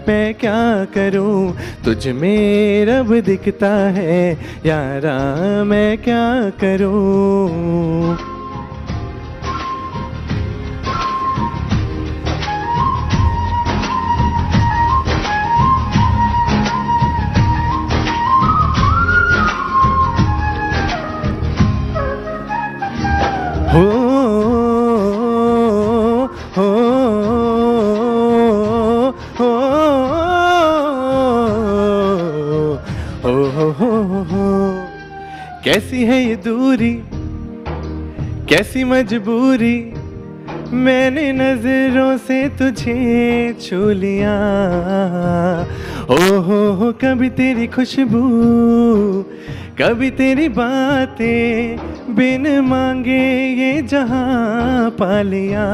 Speaker 11: मैं क्या करूं। तुझ में रब दिखता है यारा, मैं क्या करूं। हो हो हो। कैसी है ये दूरी, कैसी मजबूरी, मैंने नजरों से तुझे छू लिया। ओ हो, कभी तेरी खुशबू, कभी तेरी बातें, बिन मांगे ये जहां पा लिया।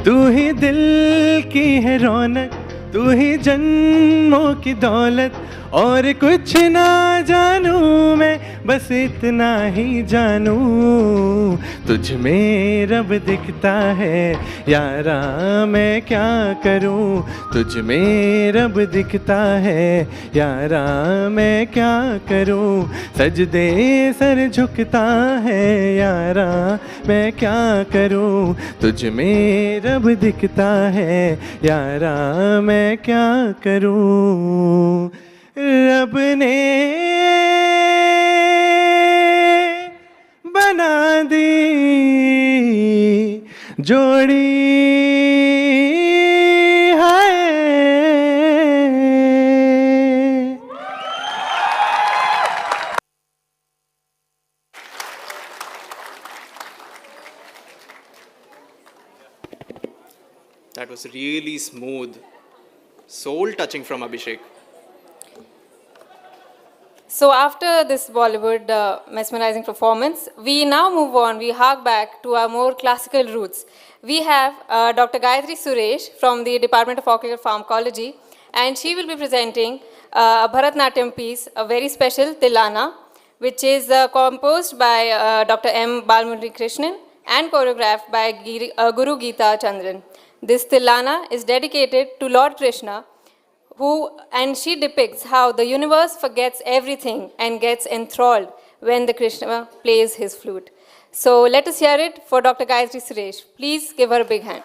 Speaker 11: तू ही दिल की है रौनक, तू ही जन्मों की दौलत। और कुछ ना जानूं मैं, बस इतना ही जानूं, तुझ में रब दिखता है यारा, मैं क्या करूं। तुझ में रब दिखता है यारा, मैं क्या करूं। सजदे सर झुकता है यारा, मैं क्या करूं। तुझ में रब दिखता है यारा, मैं क्या करूं। रब ने बना दी जोड़ी है।
Speaker 9: was really smooth, soul-touching from Abhishek.
Speaker 10: So after this Bollywood mesmerizing performance, we now move on, we hark back to our more classical roots. We have Dr. Gayatri Suresh from the Department of Ocular Pharmacology, and she will be presenting a Bharatanatyam piece, a very special Tilana, which is composed by Dr. M. Balmuri Krishnan and choreographed by Guru Geeta Chandran. This Tilana is dedicated to Lord Krishna, and she depicts how the universe forgets everything and gets enthralled when the Krishna plays his flute. So let us hear it for Dr. Gayatri Suresh. Please give her a big hand.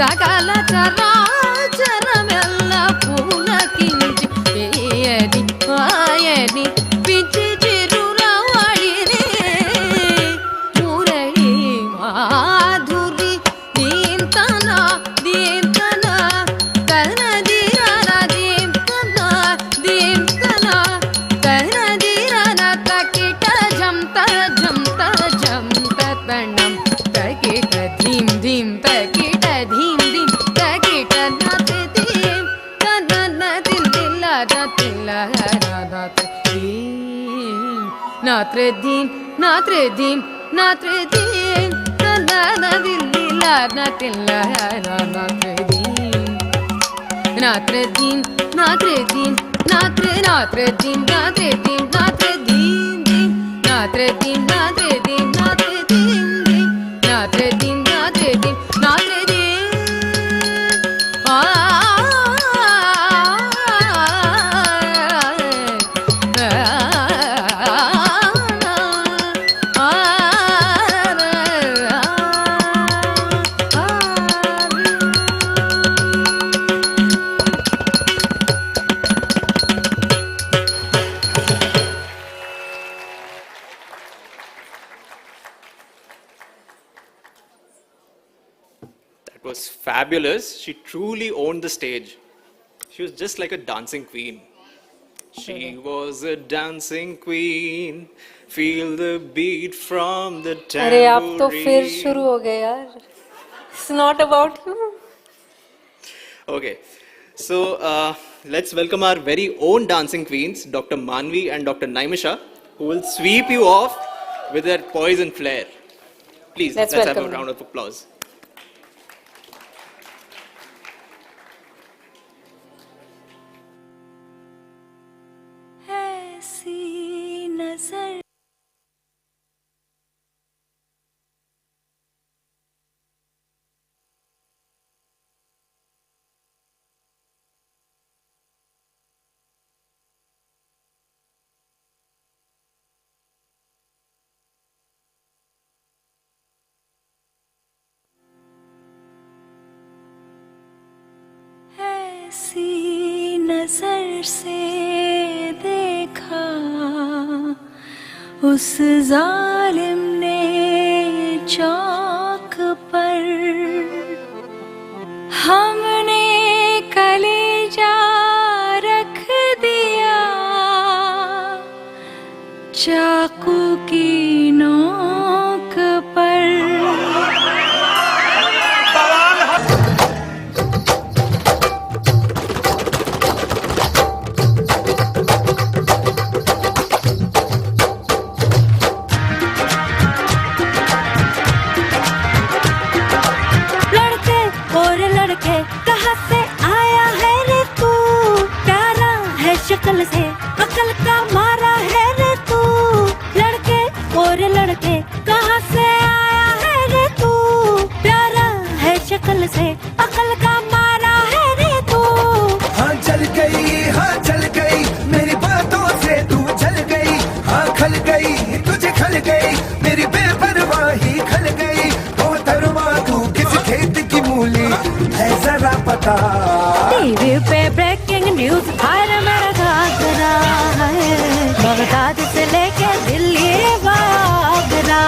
Speaker 13: Sakala chara chara mella
Speaker 2: Natredin, Natredin, Natredin, Nana Dilla, Natilla, Natredin, Natredin, Natredin, Natredin, Natredin, Natredin, Natredin, Natredin, Natredin, Natredin, Natredin, Natredin.
Speaker 9: That was fabulous. She truly owned the stage. She was just like a dancing queen. She was a dancing queen. Feel the beat from the tambourine.
Speaker 10: अरे आप तो फिर शुरू हो गए यार. It's not about you.
Speaker 9: Okay, so let's welcome our very own dancing queens, Dr. Manvi and Dr. Naimisha, who will sweep you off with their poise and flair. Please, let's have a round of applause.
Speaker 2: ऐसी नजर ऐसी नजर से देखा उस जालिम ने चौक पर हमने कलेजा रख दिया चाकू की नोक पर कहाँ से आया है रे तू प्यारा है शक्ल से अकल का मारा है रे तू लड़के और लड़के कहाँ से आया है रे तू प्यारा है शक्ल से अकल का मारा है रे तू.
Speaker 13: हाँ चल गई मेरी बातों से तू जल गई. हाँ खल गई तुझे खल गई मेरी बेपरवाही खल गई. ओ तरुमा तू किस खेत की मूली है जरा पता.
Speaker 2: टीवी पे ब्रेकिंग न्यूज हर मेरा घाघरा है बगदाद से लेके दिल्ली आगरा.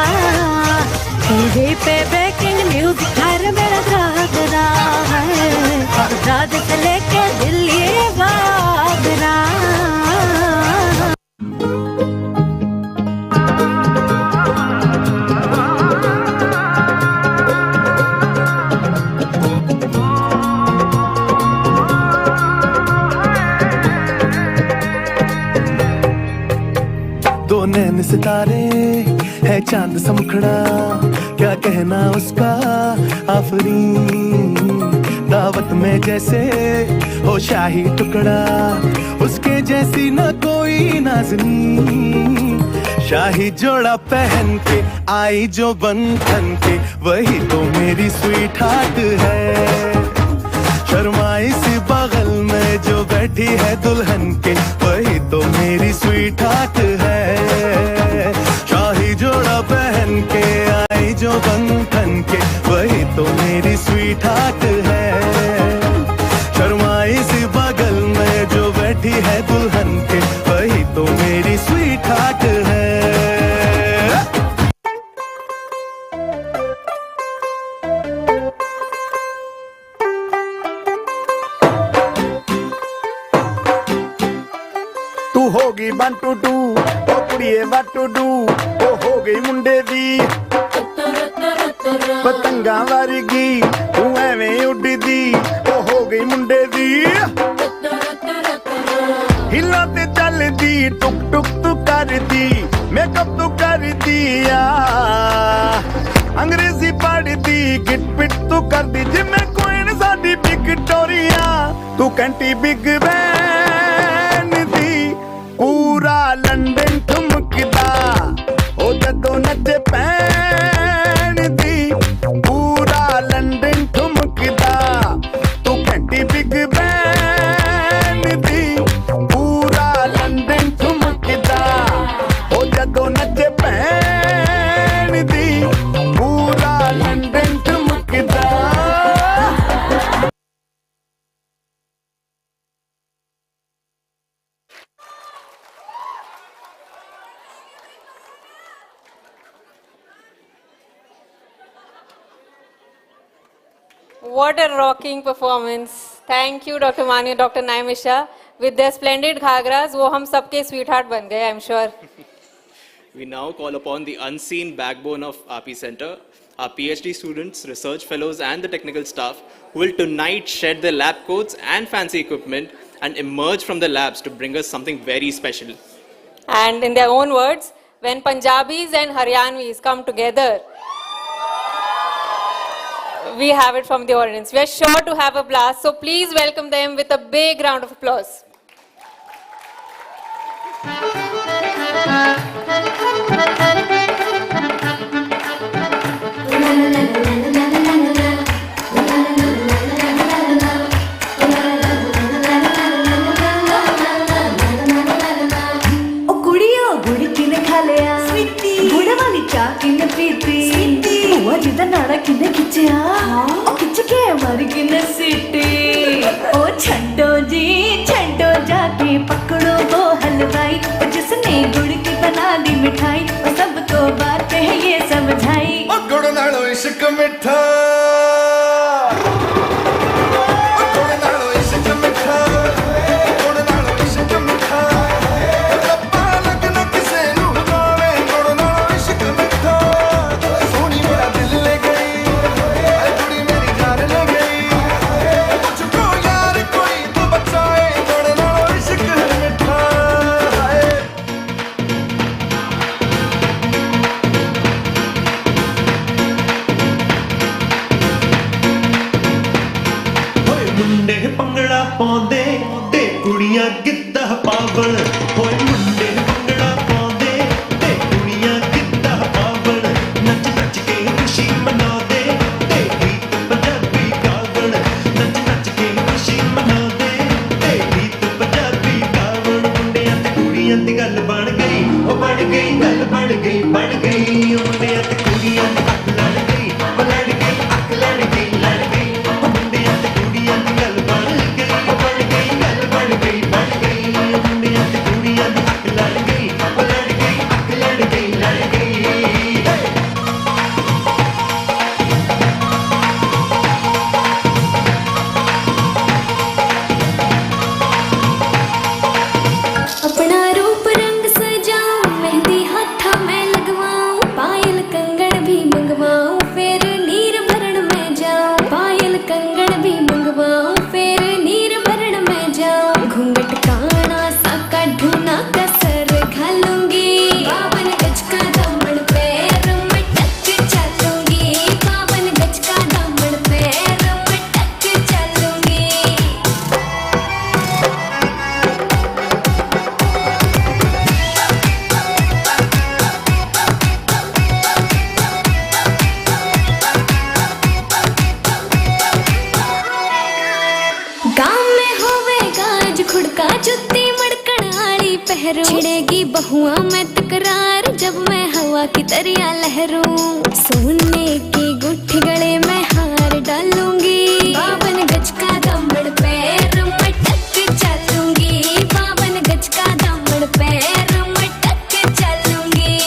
Speaker 2: टीवी पे ब्रेकिंग न्यूज हर मेरा घाघरा है बगदाद से लेके दिल्ली आगरा.
Speaker 11: दो नैन सितारे है चांद सा मुखड़ा क्या कहना उसका आफरीन. दावत में जैसे हो शाही टुकड़ा उसके जैसी न कोई नाज़नीन. शाही जोड़ा पहन के आई जो बंधन के वही तो मेरी स्वीट हार्ट है. शर्माई सी बगल में जो बैठी है दुल्हन के वही तो मेरी स्वीट हार्ट है. शाही जोड़ा पहन के आई जो बंधन के वही तो मेरी स्वीट हार्ट है. शर्माई सी बगल में जो बैठी है दुल्हन के वही तो मेरी स्वीट हार्ट है.
Speaker 13: तू होगी 1 to 2 O कुड़िए what to do ओ हो गई मुंडे दी पतंगा वर्गी तू एवें उड़दी ओ हो गई मुंडे दी. हिला ते चलदी टुक टुक तू करदी मैं मेकअप तू कर दिया अंग्रेजी पढ़ दी गिट पिट तू कर दी जिम्मे क्वीन साडी विक्टोरिया तू कंटी बिग बैन दी पूरा लंदन ठुमकदा ओ जदों नचे पैन दी पूरा लंदन ठुमकदा तू कंटी बिग बैन दी पूरा लंदन ठुमकदा ओ जदों नचे पैन दी पूरा London ठुमकदा
Speaker 10: What a rocking performance. Thank you, Dr. Mani, Dr. Naimisha. With their splendid ghagras, वो हम सबके sweetheart बन गए, I'm sure.
Speaker 9: We now call upon the unseen backbone of RP Center, our PhD students, research fellows, and the technical staff who will tonight shed their lab coats and fancy equipment and emerge from the labs to bring us something very special.
Speaker 10: And in their own words, when Punjabis and Haryanvis come together, we have it from the audience. We are sure to have a blast, so please welcome them with a big round of applause.
Speaker 14: ओ कुड़ियो गुड़ किने खा लिया स्वीटी गुड़ वाली चाय किने पीती स्वीटी वो जिदा नाड़ा किने खिंचिया ओ खिंच के मारी किने सीटी ओ छंडो जी छंडो जाके पकड़ो वो हलवाई जिसने गुड़ की बना दी मिठाई वो सबको बात है ये समझाई
Speaker 13: ओ गुड़ नालो इश्क मिठा
Speaker 11: ਪਾਉਂਦੇ ਤੇ ਕੁੜੀਆਂ ਗਿੱਧਾ ਪਾਵਣ ਹੋਏ ਮੁੰਡੇ ਭੰਗੜਾ ਪਾਉਂਦੇ ਤੇ ਕੁੜੀਆਂ ਗਿੱਧਾ ਪਾਵਣ ਨੱਚ ਨੱਚ ਕੇ ਖੁਸ਼ੀ ਮਨਾਉਂਦੇ ਤੇ ਗੀਤ ਪੰਜਾਬੀ ਗਾਵਣ ਨੱਚ ਨੱਚ ਕੇ ਖੁਸ਼ੀ ਮਨਾਉਂਦੇ ਤੇ ਗੀਤ ਪੰਜਾਬੀ ਗਾਵਣ ਮੁੰਡਿਆਂ ਤੇ ਕੁੜੀਆਂ ਦੀ ਗੱਲ ਬਣ ਗਈ ਉਹ ਬਣ ਗਈ ਗੱਲ ਬਣ ਗਈ ਮੁੰਡਿਆਂ ਤੇ ਕੁੜੀਆਂ ਦੀ ਅੱਖ ਲੜ ਗਈ ਉਹ ਲੜ ਗਈ ਅੱਖ ਲੜ ਗਈ ਮੁੰਡਿਆਂ ਤੇ ਕੁੜੀਆਂ ਦੀ ਗੱਲ ਬਣ ਗਈ ਮੁੰਡਿਆਂ ਤੇ ਕੁੜੀਆਂ ਦੀ ਅੱਖ ਲੜ ਗਈ ਉਹ ਲੜ ਗਈ ਅੱਖ ਲੜ ਗਈ
Speaker 14: अपना रूप रंग सजाऊं मेहंदी हाथा में लगवाऊं पायल कंगन भी मंगवाऊं फिर नीर भरण में जाऊं पायल कंगन भी मंगवाऊं फिर नीर भरण में जाऊं घूंघट काना साका ढूना कसर घालूंगी 52 गज का दामन पैर में टक चलूंगी 52 गज का दामन पैर में टक चलूंगी गाँव में होवेगा आज खुड़का जुत्ती मड़कन आली पहरू छिड़ेगी बहुआ में तकरार जब मैं हवा की तरिया लहरूं सोने की गुठी गले में हार डालूंगी 52 गज का दामन पैर में टक चलूंगी 52 गज का दामन पैर में टक चलूंगी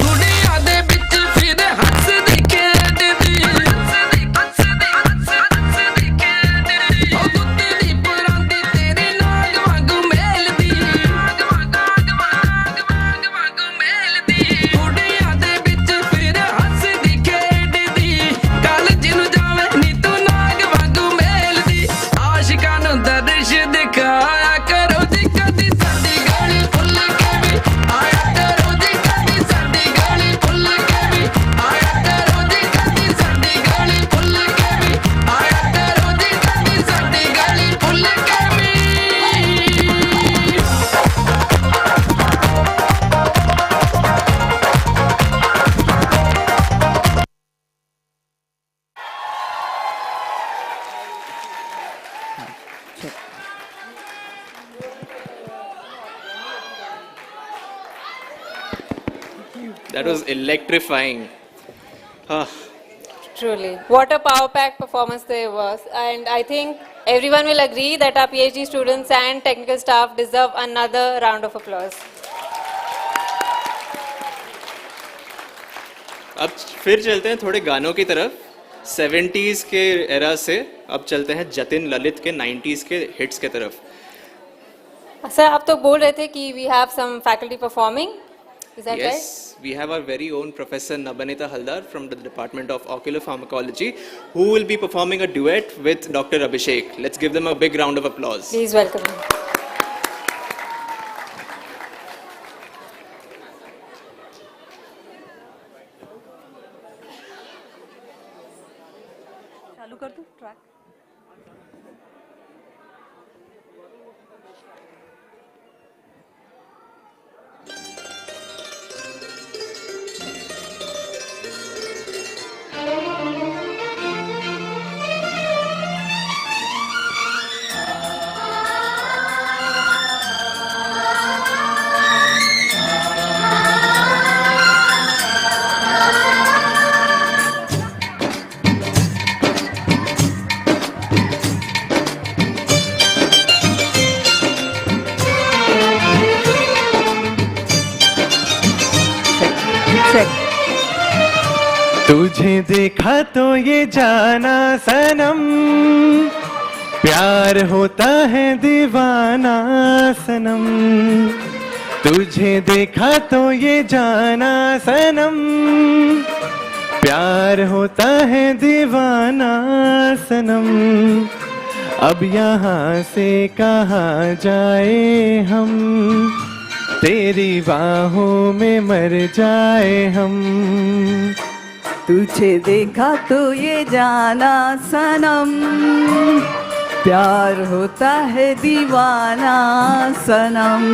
Speaker 13: ਦੁਨੀਆ ਦੇ ਵਿੱਚ ਫਿਰ ਹੱਸਦੀ ਖੇਡਦੀ आया करो जी कदी साडी गली भुल के भी आया करो जी कदी साडी गली भुल के भी आया करो जी कदी साडी गली भुल के भी आया करो जी कदी साडी गली भुल के भी
Speaker 9: That was electrifying.
Speaker 10: Truly. What a power packed performance there was. And I think everyone will agree that our PhD students and technical staff deserve another round of applause.
Speaker 9: अब फिर चलते हैं थोड़े गानों की तरफ. 70s के एरा से अब चलते हैं जतिन ललित के 90s के हिट्स के तरफ.
Speaker 10: Sir, आप तो बोल रहे थे कि we have some faculty performing. Is that right?
Speaker 9: Yes, we have our very own Professor Nabanita Haldar from the Department of Ocular Pharmacology who will be performing a duet with Dr. Abhishek. Let's give them a big round of applause.
Speaker 10: Please welcome him.
Speaker 15: चालू कर दूं track.
Speaker 11: तुझे देखा तो ये जाना सनम, प्यार होता है दीवाना सनम। तुझे देखा तो ये जाना सनम, प्यार होता है दीवाना सनम। अब यहाँ से कहाँ जाए हम, तेरी बाहों में मर जाए हम।
Speaker 15: तुझे देखा तो ये जाना सनम, प्यार होता है दीवाना सनम।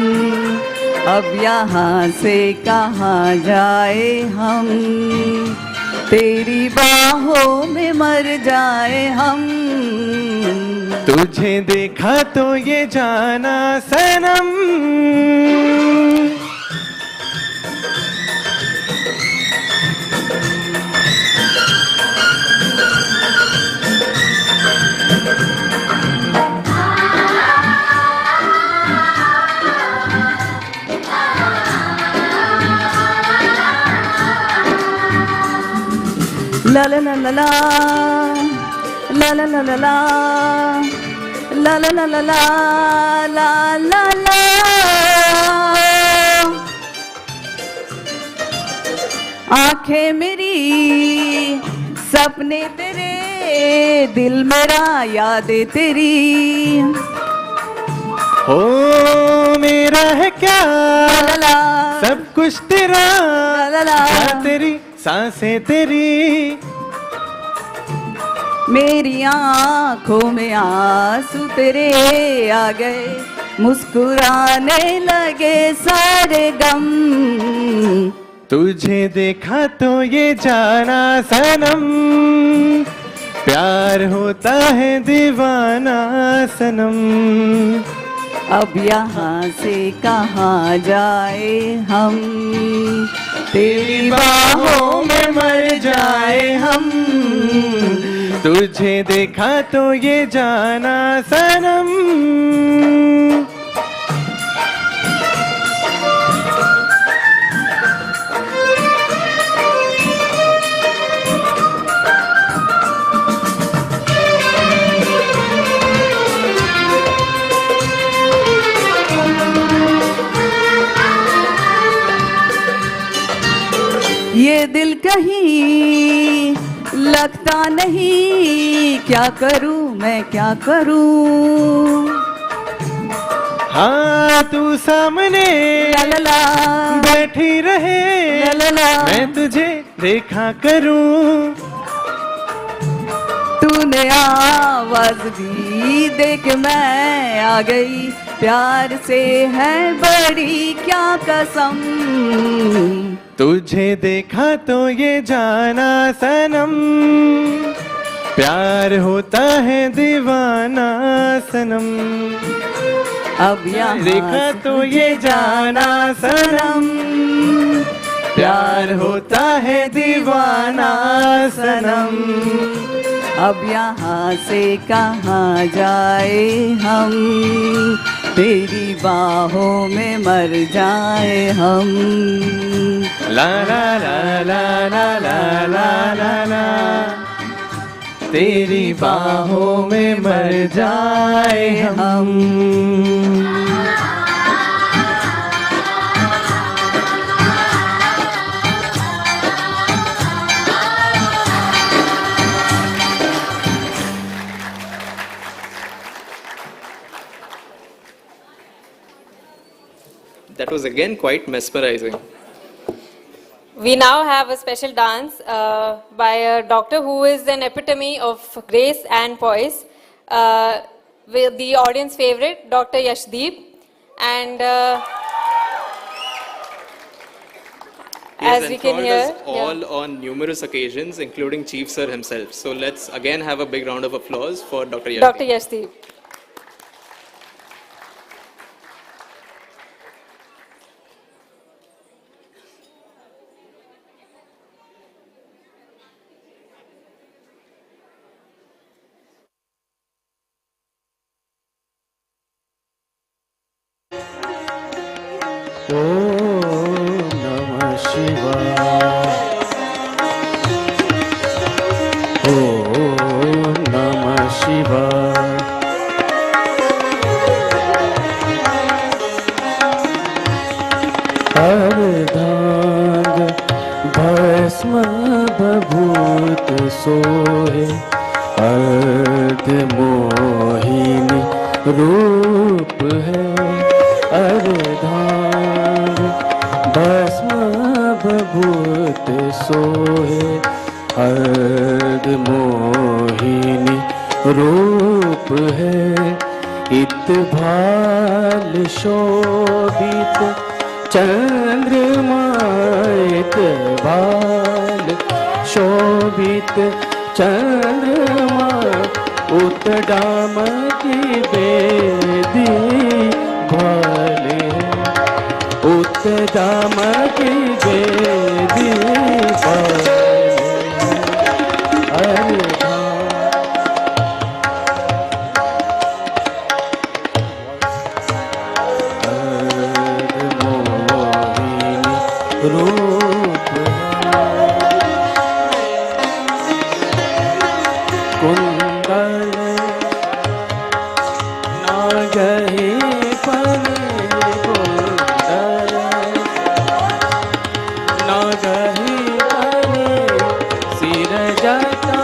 Speaker 15: अब यहाँ से कहाँ जाए हम, तेरी बाहों में मर जाए हम।
Speaker 11: तुझे देखा तो ये जाना सनम।
Speaker 15: ला ला ला ला ला ला ला ला ला ला ला ला ला ला ला ला ला। आंखें मेरी सपने तेरे, दिल मेरा यादें तेरी।
Speaker 11: हो मेरा है क्या सब कुछ तेरा, तेरी सांसें तेरी।
Speaker 15: मेरी आँखों में आंसू तेरे आ गए, मुस्कुराने लगे सारे गम।
Speaker 11: तुझे देखा तो ये जाना सनम, प्यार होता है दीवाना सनम।
Speaker 15: अब यहाँ से कहाँ जाए हम, तेरी बाहों में मर जाए हम।
Speaker 11: तुझे देखा तो ये जाना सनम।
Speaker 15: ये दिल कहीं लगता नहीं, क्या करूं मैं क्या करूं।
Speaker 11: हाँ तू सामने बैठी रहे, मैं तुझे देखा करूं।
Speaker 15: तूने आवाज दी देख मैं आ गई, प्यार से है बड़ी क्या कसम।
Speaker 11: तुझे देखा तो ये जाना सनम, प्यार होता है दीवाना सनम।
Speaker 15: अब यहाँ
Speaker 11: देखा तो ये जाना सनम, प्यार होता है दीवाना सनम।
Speaker 15: अब यहाँ से कहाँ जाए हम, तेरी बाहों में मर जाए हम।
Speaker 11: ला ला ला ला ला ला ला ला ला, तेरी बाहों में मर जाए हम।
Speaker 9: That was again quite mesmerizing.
Speaker 10: We now have a special dance by a doctor who is an epitome of grace and poise, with the audience favorite, Dr. Yashdeep. And as we can hear,
Speaker 9: us all on numerous occasions, including Chief Sir himself. So let's again have a big round of applause for Dr. Yashdeep.
Speaker 10: Dr. Yashdeep.
Speaker 11: Om Namah Shivaya. Om Namah Shivaya. अर्धांग भस्म बभूत सोहे, अर्ध मोहिनी रूप है। अर्धांग भस्म बभूत सोहे, अर्ध मोहिनी रूप है। इत भाल शोभित चंद्रमा, इत भाल शोभित चंद्रमा, उत्तम की बेदी भाले, उत्तम की बेदी भाले। रूप कुंडल नागहे पने, कुंडल नागहे पने, सिर जटा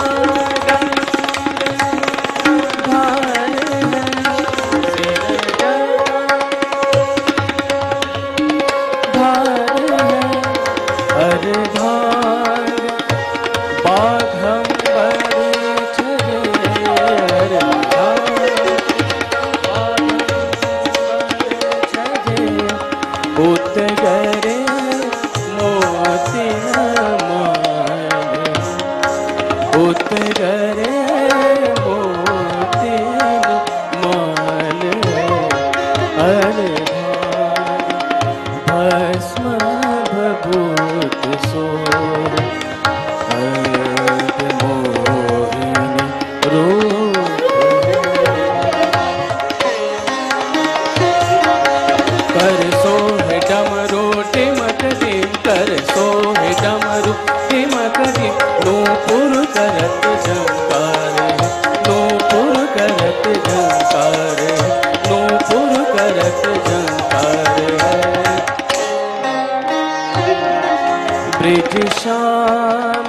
Speaker 11: श्याम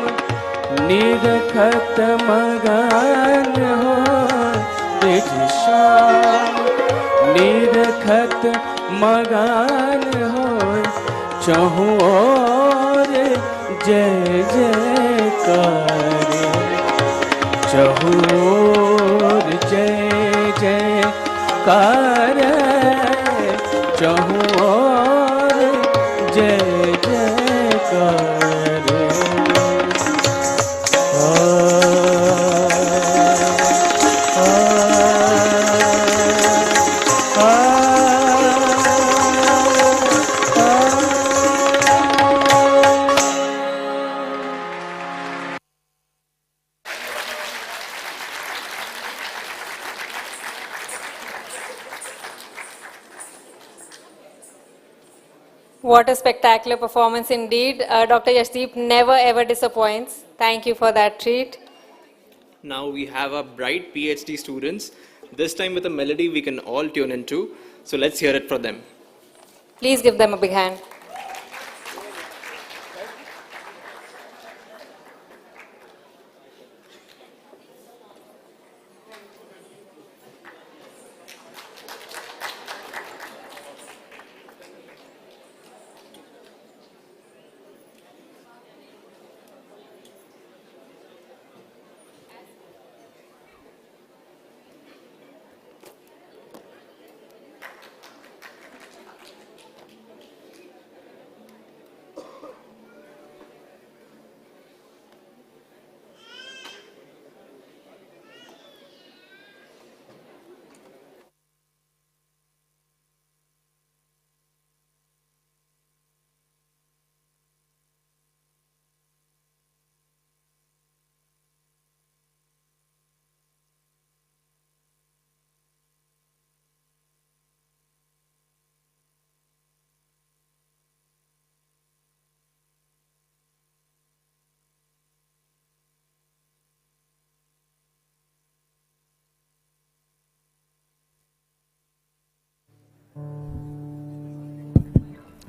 Speaker 11: निरखत मगन हो, ब्रिज श्याम निर खत मगान हो चहु और जय जयकार चहु और जय जयकार चहु और जय जयकार
Speaker 10: What a spectacular performance indeed. Dr. Yashdeep never ever disappoints. Thank you for that treat.
Speaker 9: Now we have our bright PhD students, this time with a melody we can all tune into. So let's hear it for them.
Speaker 10: Please give them a big hand.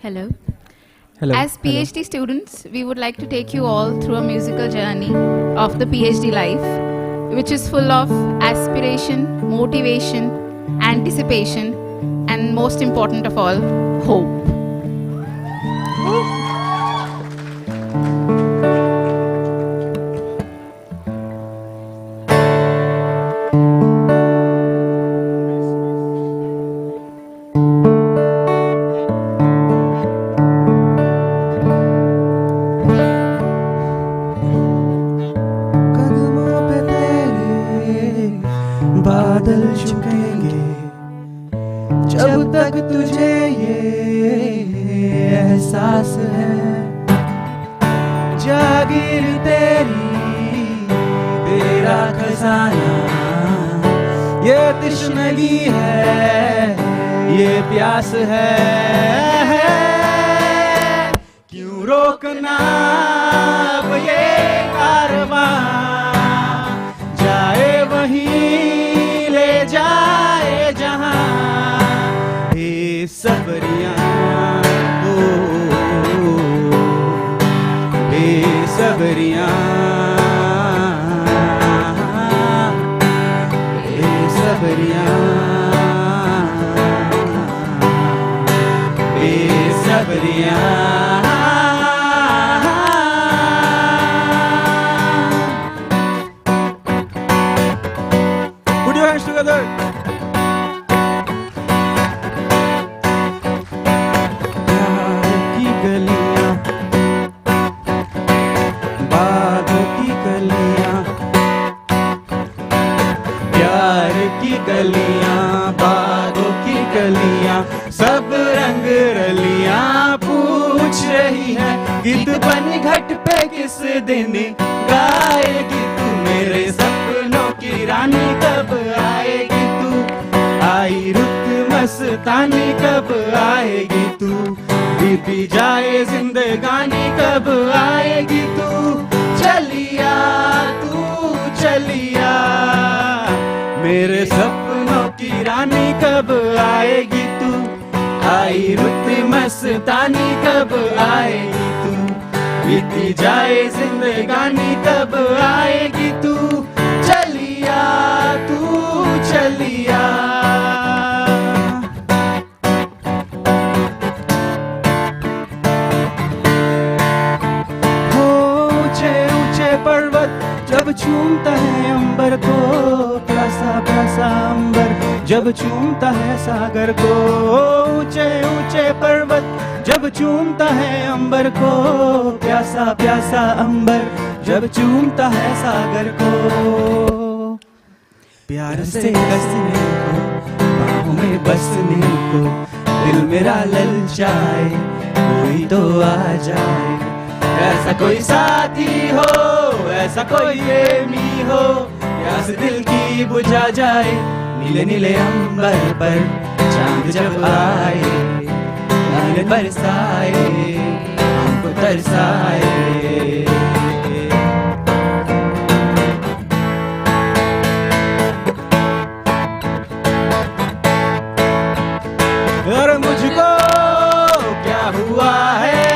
Speaker 16: Hello.
Speaker 11: Hello.
Speaker 16: As PhD students, we would like to take you all through a musical journey of the PhD life, which is full of aspiration, motivation, anticipation, and most important of all, hope.
Speaker 11: बादल झुकेंगे जब तक तुझे ये एहसास है जागीर तेरी तेरा खजाना ये तश्नगी है ये प्यास है क्यों रोकना अब ये कारवां जाए वहीं ले जाए जहां हे सबरियां हे सबरियां हे सबरियां हे सबरियां together. प्यार की गलियां बागों की गलियां प्यार की गलियां बागों की गलियां सब रंग रलियां पूछ रही है गीत बन घट पे किस दिन गाएगी तू मेरे सपनों की रानी कब आएगी तू आई रुत मस्तानी कब आएगी तू बीती जाए जिंदगानी कब आएगी तू चलिया मेरे सपनों की रानी कब आएगी तू आई रुत मस्तानी कब आएगी तू बीती जाए जिंदगानी कब आएगी तू चलिया जब चूमता है सागर को, ऊंचे ऊंचे पर्वत जब चूमता है अंबर को, प्यासा प्यासा अंबर जब चूमता है सागर को। प्यार से कसने को, बाहों में बसने को, दिल मेरा ललचाए, कोई तो आ जाए। ऐसा कोई साथी हो, ऐसा कोई प्रेमी हो, प्यास दिल की बुझा जाए। नीले नीले अंबर पर चांद जब आए, लाल बरसाए, हमको तरसाए। और मुझको क्या हुआ है,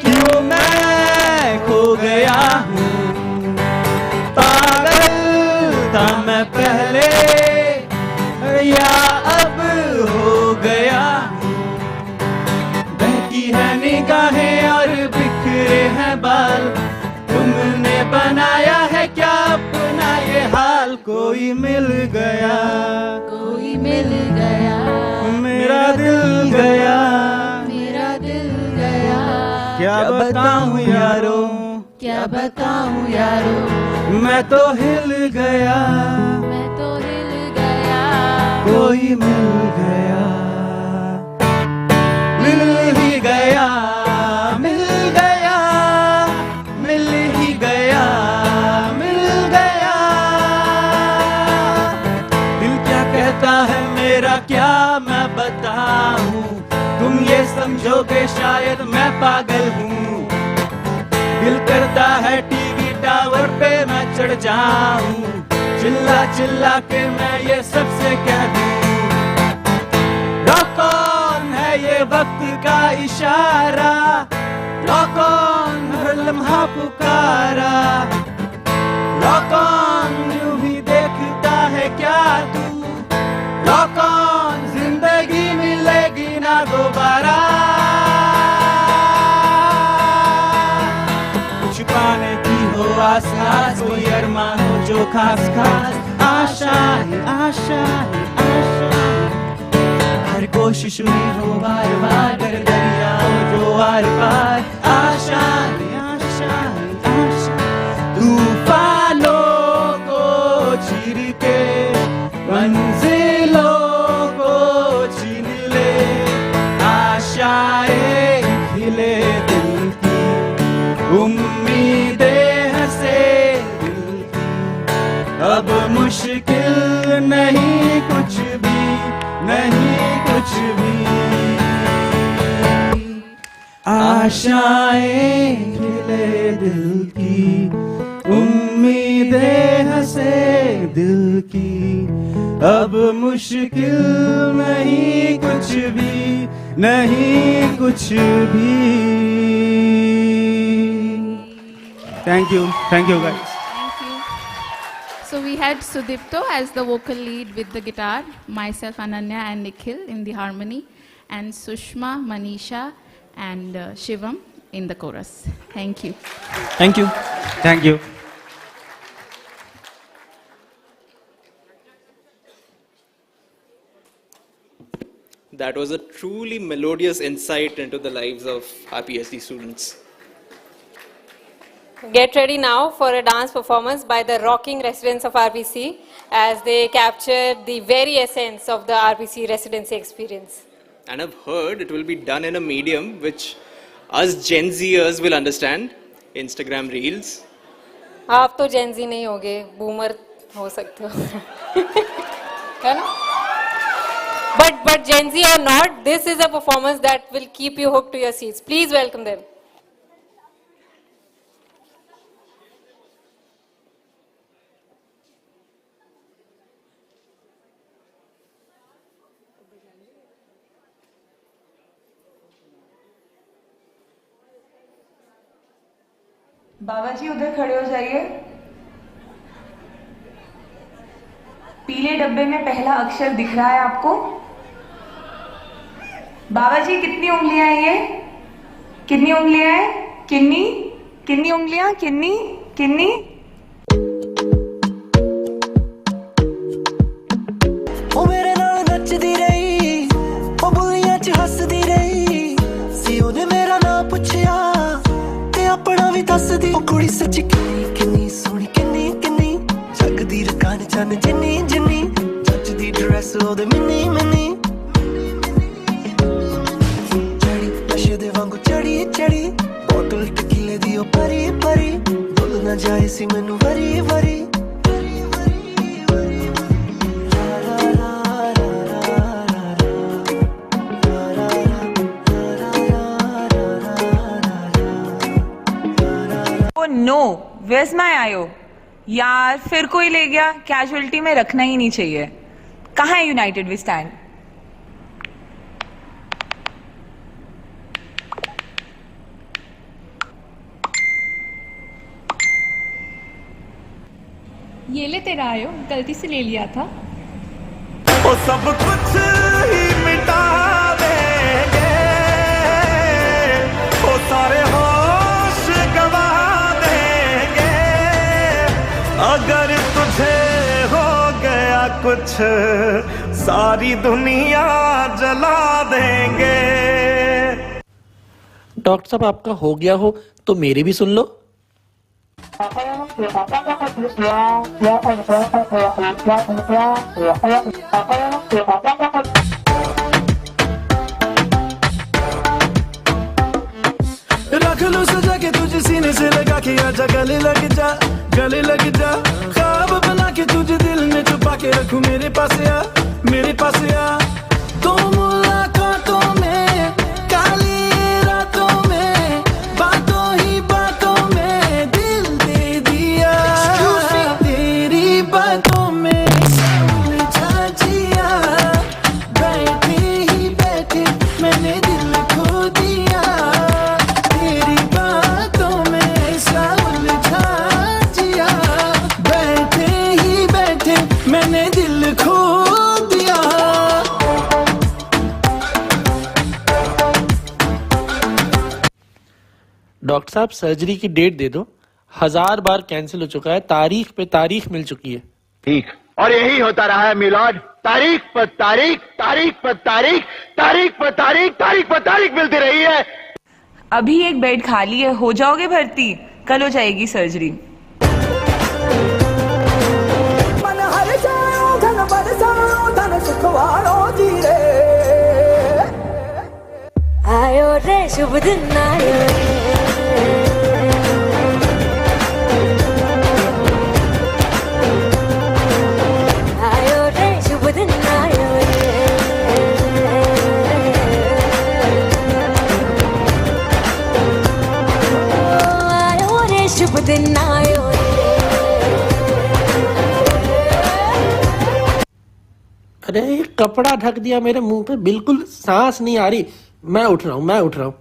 Speaker 11: क्यों मैं खो गया हूँ। पागल था मैं पहले या अब हो गया हूँ। बहकी है निगाहें और बिखरे हैं बाल, तुमने बनाया है क्या अपना ये हाल। कोई मिल गया, कोई मिल गया, मेरा दिल गया, मेरा दिल गया। क्या बताऊं यारो, क्या बताऊं यारो, मैं तो हिल गया, मैं तो हिल गया। कोई मिल गया, मिल ही गया, मिल गया, मिल ही गया, मिल गया। दिल क्या कहता है मेरा क्या मैं बताऊं, तुम ये समझोगे शायद मैं पागल हूँ। दिल करता है टीवी टावर पे मैं चढ़ जाऊं, चिल्ला चिल्ला के मैं ये सबसे कह दूं। रॉक ऑन है ये वक्त का इशारा, रॉक ऑन हर लम्हा पुकारा। रॉक ऑन यूं ही देखता है क्या तू, रॉक ऑन जिंदगी मिलेगी ना दोबारा। कुछ पाने की हो आस आस, कोई अरमान हो जो खास खास। आशा है, आशा है, आशा है, हर कोशिश में हो बार बार, कर दरिया हो जो आर पार। आशा है, आशा है, आशा, तूफानों को चीर के मंजिलों को छीन ले। आशाएं खिले दिल की, उम्मीदें हंसे दिल की। अब मुश्किल नहीं कुछ भी, नहीं कुछ भी। आशाएं खिले दिल की, उम्मीदें हंसे दिल की। अब मुश्किल नहीं कुछ भी, नहीं कुछ भी। Thank you guys.
Speaker 16: Thank you. So we had Sudipto as the vocal lead with the guitar, myself Ananya and Nikhil in the harmony, and Sushma, Manisha and Shivam in the chorus. Thank you.
Speaker 11: Thank you. Thank you.
Speaker 9: That was a truly melodious insight into the lives of our PhD students.
Speaker 10: Get ready now for a dance performance by the rocking residents of RPC as they capture the very essence of the RPC residency experience.
Speaker 9: And I've heard it will be done in a medium which us Gen Zers will understand, Instagram Reels.
Speaker 10: आप तो Gen Z नहीं होगे, boomer हो सकते हो, है ना? But Gen Z or not, this is a performance that will keep you hooked to your seats. Please welcome them.
Speaker 17: बाबा जी उधर खड़े हो जाइए। पीले डब्बे में पहला अक्षर दिख रहा है आपको? बाबा जी कितनी उंगलियां हैं ये? कितनी उंगलियां हैं? किन्नी? कितनी उंगलियां? किन्नी? किन्नी?
Speaker 13: ਕੁੜੀ ਸੱਚੀ ਕਿੰਨੀ ਕਿੰਨੀ ਸੋਹਣੀ ਕਿੰਨੀ ਕਿੰਨੀ ਜਗਦੀ ਰਕਾਨ ਚੰਨ ਜਿੰਨੀ ਜਿੰਨੀ ਜੱਜ ਦੀ ਡਰੈਸ ਉਹਦੇ ਮਿੰਨੀ ਮਿੰਨੀ ਚੜੀ ਨਸ਼ੇ ਦੇ ਵਾਂਗੂ ਚੜੀ ਚੜੀ ਬੋਤਲ ਟਕੀਲੇ ਦੀ ਉਹ ਭਰੀ ਭਰੀ ਭੁੱਲ ਨਾ ਜਾਏ ਸੀ ਮੈਨੂੰ ਵਰੀ ਵਰੀ
Speaker 17: नो वेयर्स माय आयो यार, फिर कोई ले गया। कैजुअलिटी में रखना ही नहीं चाहिए। कहाँ है यूनाइटेड वी स्टैंड?
Speaker 12: ये ले तेरा आयो, गलती से ले लिया था।
Speaker 13: वो सब कुछ ही मिटा देंगे, वो सारे होश गवा देंगे, अगर तुझे हो गया कुछ सारी दुनिया जला देंगे।
Speaker 18: डॉक्टर साहब आपका हो गया हो तो मेरी भी सुन लो।
Speaker 13: रख लो सजा के तुझे सीने से लगा के आजा गले लग जा, गले लग जा। ख्वाब बना के तुझे दिल में छुपा के रखूं मेरे पास आ, मेरे पास आ। तो मुलाकातों में काली रातों में बातों ही बातों में दिल दे दिया, तेरी बातों में समझा जिया। बैठे ही बैठे मैंने दिल खो दिया, तेरी बातों में समझा जिया। बैठे ही बैठे मैंने दिल खो दिया।
Speaker 18: डॉक्टर साहब सर्जरी की डेट दे दो, 1000 बार कैंसिल हो चुका है, तारीख पे तारीख मिल चुकी है।
Speaker 19: ठीक, और यही होता रहा है मिलाद, तारीख पर तारीख, तारीख पर तारीख, तारीख पर तारीख, तारीख पर तारीख मिलती रही है।
Speaker 17: अभी एक बेड खाली है, हो जाओगे भर्ती, कल हो जाएगी सर्जरी।
Speaker 14: आयो रे शुभ दिन आयो रे, आयो रे शुभ दिन आयो रे, आयो रे शुभ दिन आयो रे।
Speaker 18: अरे कपड़ा ढक दिया मेरे मुंह पे, बिल्कुल सांस नहीं आ रही। मैं उठ रहा हूँ, मैं उठ रहा हूँ।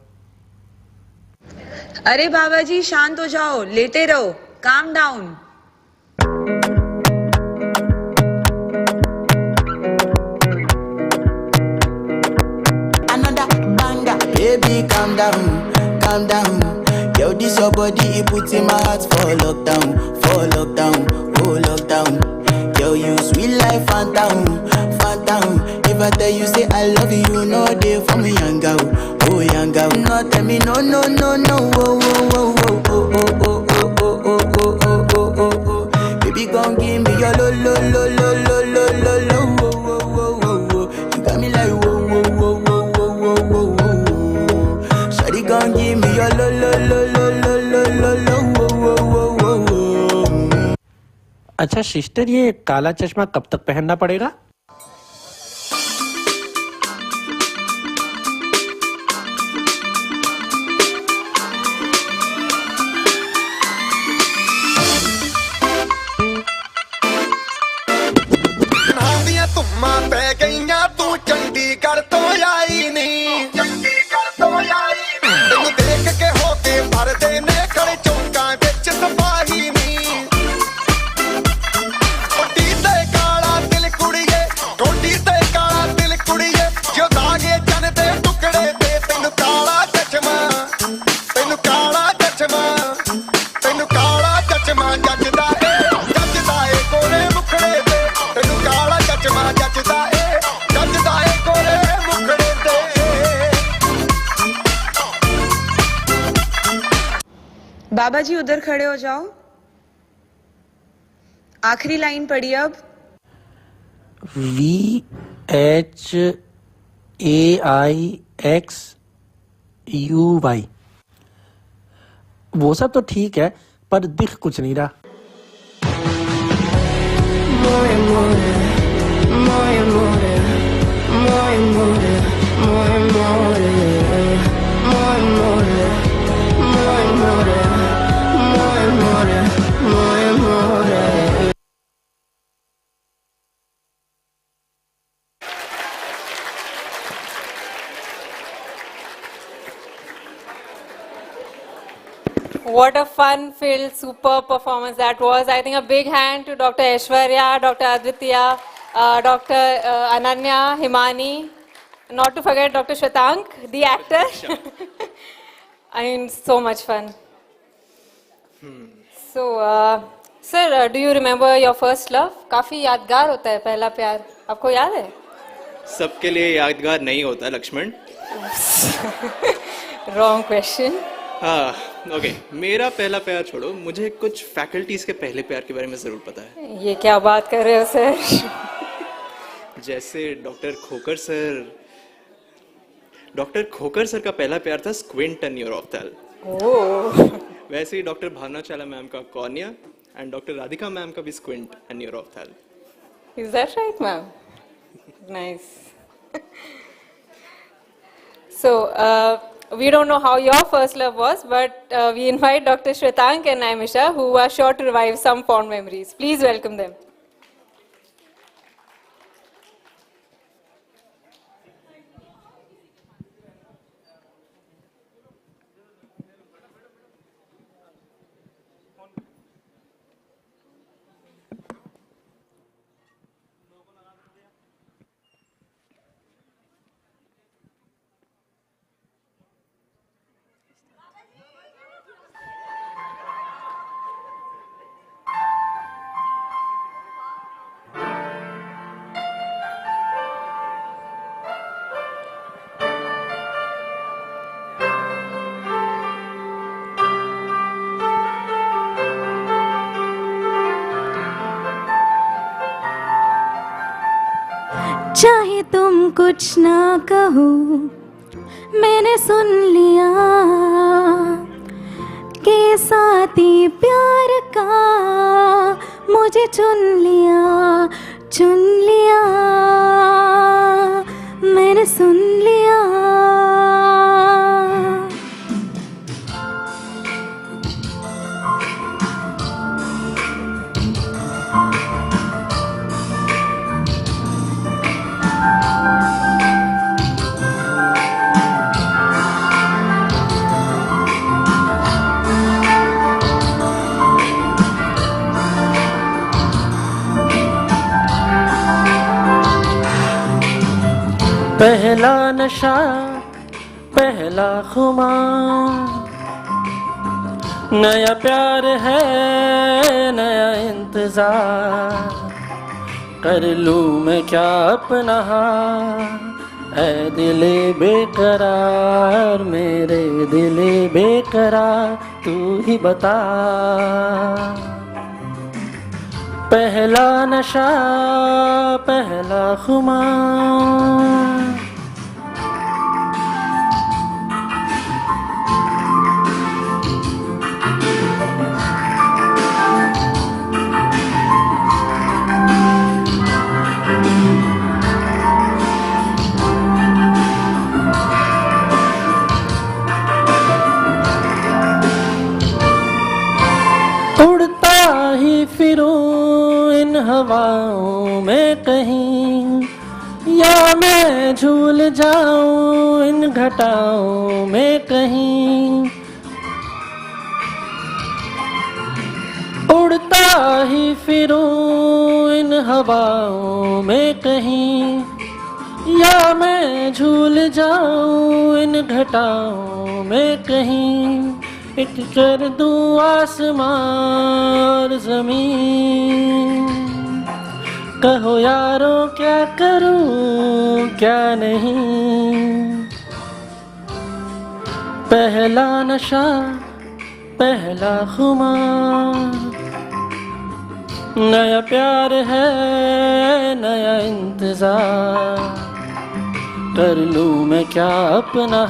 Speaker 17: अरे बाबा जी शांत हो जाओ, लेटे रहो, calm down.
Speaker 20: Another banger, baby calm down, calm down. Yo, this your body, it puts in my heart for lockdown, oh lockdown. Yo, you sweet life, phantom, phantom. If I tell you say I love you, you know they for me young girl, oh young girl. No tell me no, no, no, no, oh, oh, oh, oh, oh, oh, oh, oh, oh, oh, oh, oh, oh, oh. Baby, gon' give me your lo, lo, lo, lo, lo, lo, lo, lo, oh, oh, oh, oh, oh. You got me like whoa, whoa, whoa, whoa, whoa, whoa, whoa, whoa. Shawty gon' give me your lo, lo, lo, lo, lo, lo, lo, lo, oh, oh, oh, oh, oh.
Speaker 18: अच्छा sister, ये काला चश्मा कब तक पहनना पड़ेगा?
Speaker 13: चंडीगढ़ तो आई नहीं, चंडीगढ़ तो आई नहीं। तेनू देख के होके भरदे ने खड़े चौंका विच सिपाही नहीं। पट्टी ते काला दिल कुड़िए
Speaker 17: बाबा जी उधर खड़े हो जाओ, आखिरी लाइन पढ़िए अब।
Speaker 18: VHAIXUY। वो सब तो ठीक है, पर दिख कुछ नहीं रहा।
Speaker 10: What a fun-filled, superb performance that was. I think a big hand to Dr. Aishwarya, Dr. Aditya, Dr. Ananya, Himani, not to forget Dr. Shwetank, the actor. I mean, so much fun. So, sir, do you remember your first love? काफी यादगार होता है पहला प्यार, आपको याद है?
Speaker 9: सबके लिए यादगार नहीं होता लक्ष्मण।
Speaker 10: Wrong question.
Speaker 9: हाँ, ओके, मेरा पहला प्यार छोड़ो, मुझे कुछ फैकल्टीज के पहले प्यार के बारे में जरूर पता है।
Speaker 10: ये क्या बात कर रहे हो सर?
Speaker 9: जैसे डॉक्टर खोकर सर का पहला प्यार था स्क्विंट एंड न्यूरोफ्थेल। वैसे ही डॉक्टर भावनाचाला मैम का cornea and doctor Radhika ma'am का भी squint and neuroophthal.
Speaker 10: Is that right, ma'am? Nice. So, we don't know how your first love was, but we invite Dr. Shwetank and Naimisha, who are sure to revive some fond memories. Please welcome them.
Speaker 14: चाहे तुम कुछ ना कहो, मैंने सुन लिया के साथी प्यार का मुझे चुन लिया, मैंने सुन लिया।
Speaker 18: पहला नशा, पहला खुमार, नया प्यार है, नया इंतजार, कर लूं मैं क्या अपना हाल, ऐ दिले बेकरार, मेरे दिले बेकरार, तू ही बता। पहला नशा, पहला खुमार, फिरूं इन हवाओं में कहीं, या मैं झूल जाऊं इन घटाओं में कहीं, उड़ता ही फिरूं इन हवाओं में कहीं, या मैं झूल जाऊं इन घटाओं में कहीं, एक कर दूं आसमां और ज़मीन, कहो यारों क्या करूं क्या नहीं। पहला नशा, पहला खुमार, नया प्यार है नया इंतजार, कर लूं मैं क्या अपना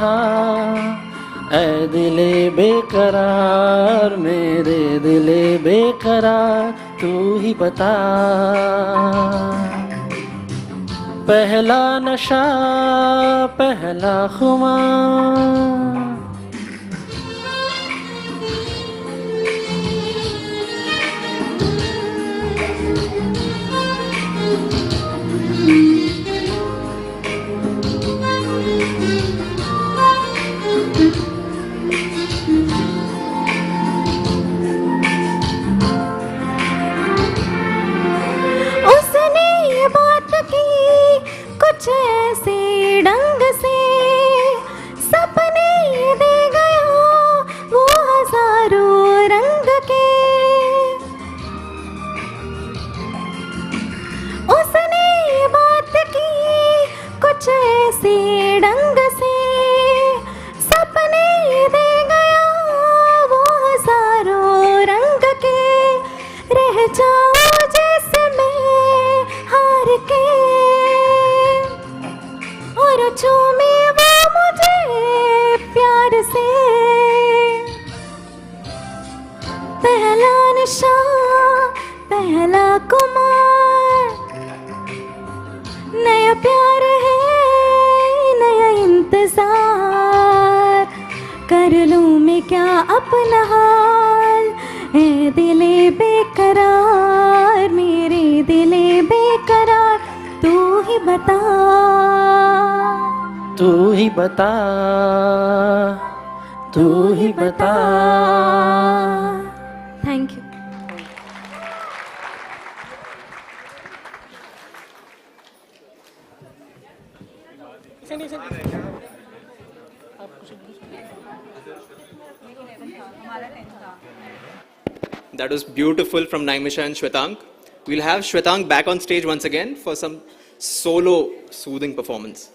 Speaker 18: ऐ दिले बेकरार, मेरे दिले बेकरार, तू ही बता। पहला नशा पहला खुमार,
Speaker 14: कुछ ऐसे ढंग से सपने दे गया वो हजारों रंग के, उसने बात की कुछ ऐसे ढंग से सपने दे गया वो हजारों रंग के, रह जाऊं जैसे मैं हार के और चूमे वो मुझे प्यार से। पहला नशा पहला कुमार, नया प्यार है नया इंतजार, कर लूं मैं क्या अपना हाल ऐ दिले बेकरार, मेरे दिले बेकरार, तू ही बता।
Speaker 18: तू ही बता, तू ही बता।
Speaker 14: Thank you.
Speaker 9: That was beautiful from Naimisha and Shwetank. We'll have Shwetank back on stage once again for some solo soothing performance.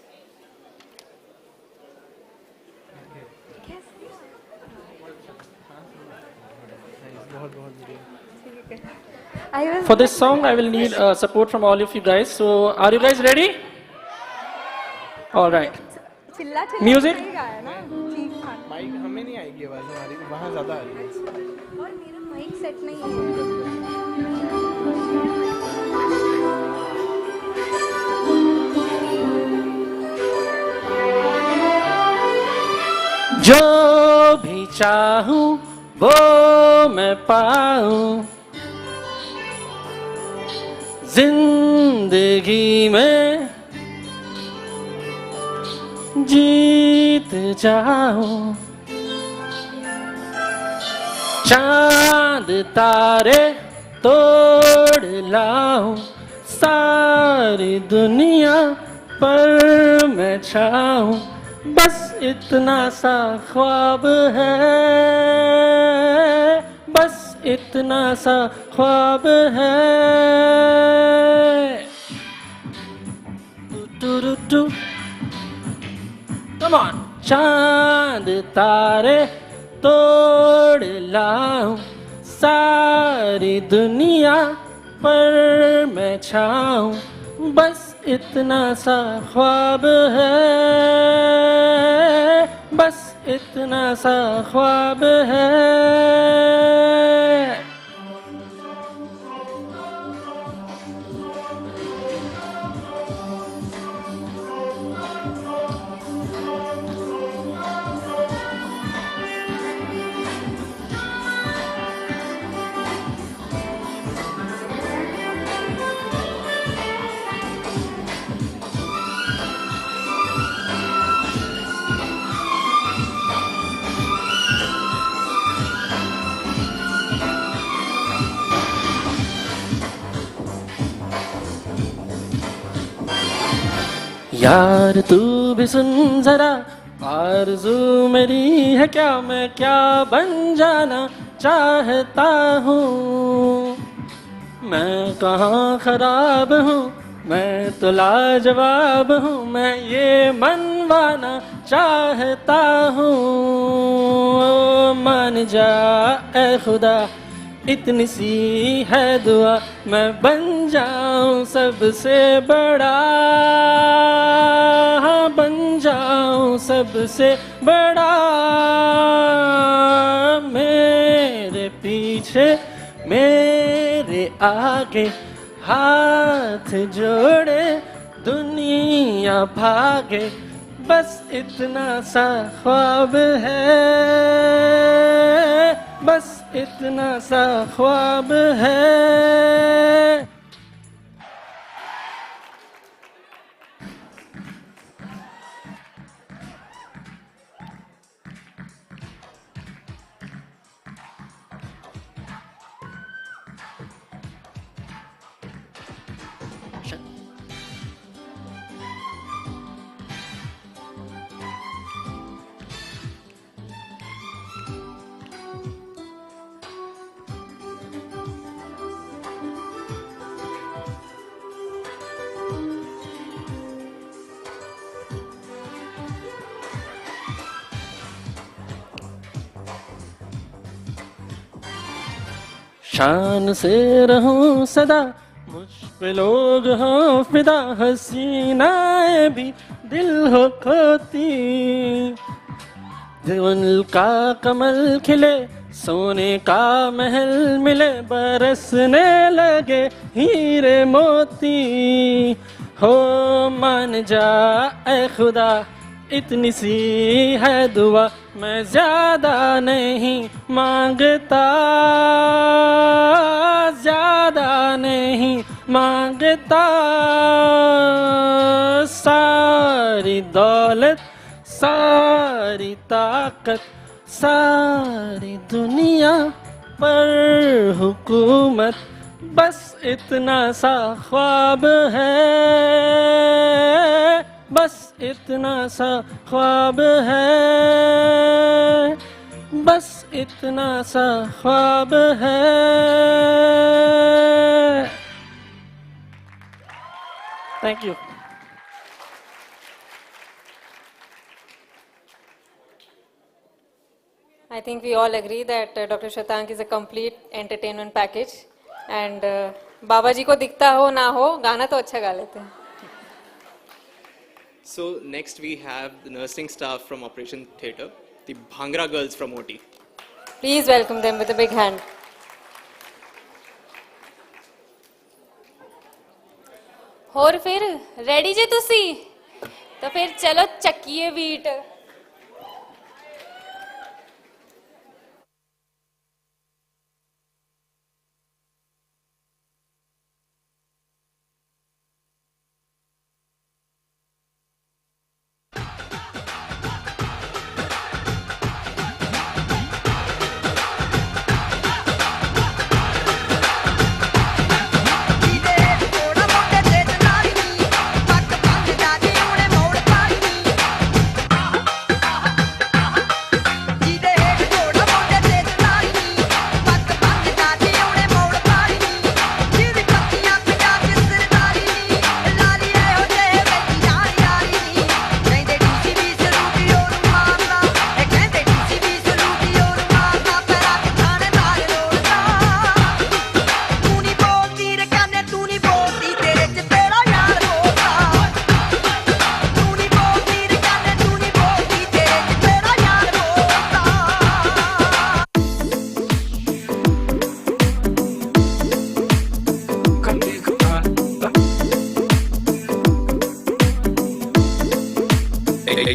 Speaker 18: For this song, I will need support from all of you guys. So, are you guys ready? All right. Music.
Speaker 11: Mic हमें नहीं आएगी आवाज हमारी, वहाँ ज़्यादा आ रही है
Speaker 14: और मेरा माइक सेट नहीं है।
Speaker 18: जो भी चाहूं वो मैं पाऊं, जिंदगी में जीत जाऊं, चांद तारे तोड़ लाऊं, सारी दुनिया पर मैं छाऊं, बस इतना सा ख्वाब है, बस इतना सा ख्वाब है। Come on. चांद तारे तोड़ लाऊं, सारी दुनिया पर मैं छाऊं, बस इतना सा ख्वाब है, बस इतना सा ख्वाब है। यार तू भी सुन जरा, आरज़ू मेरी है क्या, मैं क्या बन जाना चाहता हूँ, मैं कहाँ खराब हूँ मैं तो लाजवाब हूँ, मैं ये मनवाना चाहता हूँ। मान जा ऐ खुदा, इतनी सी है दुआ, मैं बन जाऊँ सबसे बड़ा, बन जाऊँ सबसे बड़ा। मेरे पीछे मेरे आगे हाथ जोड़े दुनिया भागे, बस इतना सा ख्वाब है, बस इतना सा ख्वाब है। शान से रहूं सदा, मुझ पे लोग हों फिदा, हसीनाएं भी दिल हो खोती। दिल का कमल खिले, सोने का महल मिले, बरसने लगे हीरे मोती। हो मान जा ऐ खुदा, इतनी सी है दुआ, मैं ज्यादा नहीं मांगता, ज्यादा नहीं मांगता। सारी दौलत, सारी ताकत, सारी दुनिया पर हुकूमत, बस इतना सा ख्वाब है, बस इतना सा ख्वाब है, बस इतना सा ख्वाब है। Thank you.
Speaker 10: I think we all agree that Dr. Shatank is a complete entertainment package and बाबा जी को दिखता हो ना हो, गाना तो अच्छा गा लेते हैं।
Speaker 9: So next we have the nursing staff from Operation Theatre, the Bhangra girls from OT.
Speaker 10: Please welcome them with a big hand. ਹੋਰ ਫਿਰ ਰੈਡੀ ਜੇ ਤੁਸੀਂ? ਤਾਂ ਫਿਰ ਚਲੋ ਚੱਕੀਏ ਬੀਟ।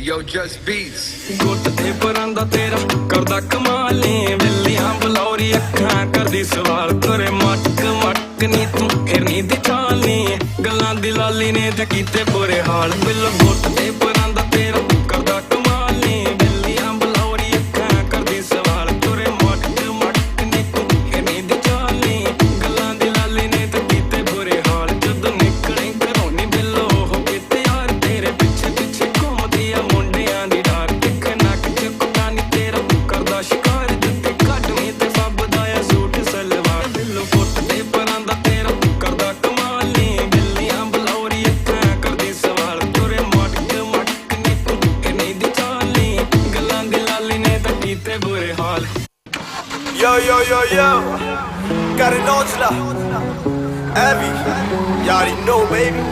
Speaker 21: Yo, just beats. ਗੁੱਟ ਤੇ ਪਰਾਂਦਾ ਤੇਰਾ ਕਰਦਾ ਕਮਾਲੇ, ਬਿੱਲੀਆਂ ਬਲੌਰੀ ਅੱਖਾਂ ਕਰਦੀ ਸਵਾਲ, ਤੇਰੇ ਮਟਕ ਮਟਕ ਨੀ ਤੂੰ ਹਿਰਨੀ ਦੀ ਚਾਲੀ, ਗੱਲਾਂ ਦੀ ਲਾਲੀ ਨੇ ਤੇ ਕੀਤੇ ਬੁਰੇ ਹਾਲ। ਬਿੱਲ ਗੁੱਟ ਤੇ ਪਰਾਂਦਾ ਤੇਰਾ ਕਰਦਾ ਕਮਾਲੇ, ਬਿੱਲੀਆਂ ਬਲੌਰੀ ਅੱਖਾਂ ਕਰਦੀ ਸਵਾਲ, ਤੇਰੇ ਮਟਕ ਮਟਕ ਨੀ ਤੂੰ ਹਿਰਨੀ ਦੀ ਚਾਲੀ, ਗੱਲਾਂ ਦੀ ਲਾਲੀ ਨੇ ਤੇ ਕੀਤੇ ਬੁਰੇ ਹਾਲ। ਜਦੋਂ ਨਿਕਲੇ ਘਰੋਂ ਨੀ ਬਿੱਲੋ ਹੋ ਕੇ ਤਿਆਰ, ਤੇਰੇ ਪਿੱਛੇ ਪਿੱਛੇ ਘੁੰਮਦੀ ਆ ਮੁੰਡਿਆਂ ਦੀ ਡਾਰ, ਇੱਕ ਨੱਕ ਚ ਕੁੱਤਾ ਨੀ ਤੇਰਾ ਕਰਦਾ ਸ਼ਿਕਾਰ, ਜੁੱਤੀ ਕੱਢਵੀਂ ਤੇ ਫੱਬਦਾ ਆ ਸੂਟ ਸਲਵਾਰ। ਬਿੱਲੋ ਗੁੱਟ ਤੇ ਪਰਾਂਦਾ ਤੇਰਾ ਕਰਦਾ ਕਮਾਲ ਨੀ, ਬਿੱਲੀਆਂ ਬਲੌਰੀ
Speaker 3: Yo, yo, yo, yo. Got an Ojla. Abby. You already know, baby.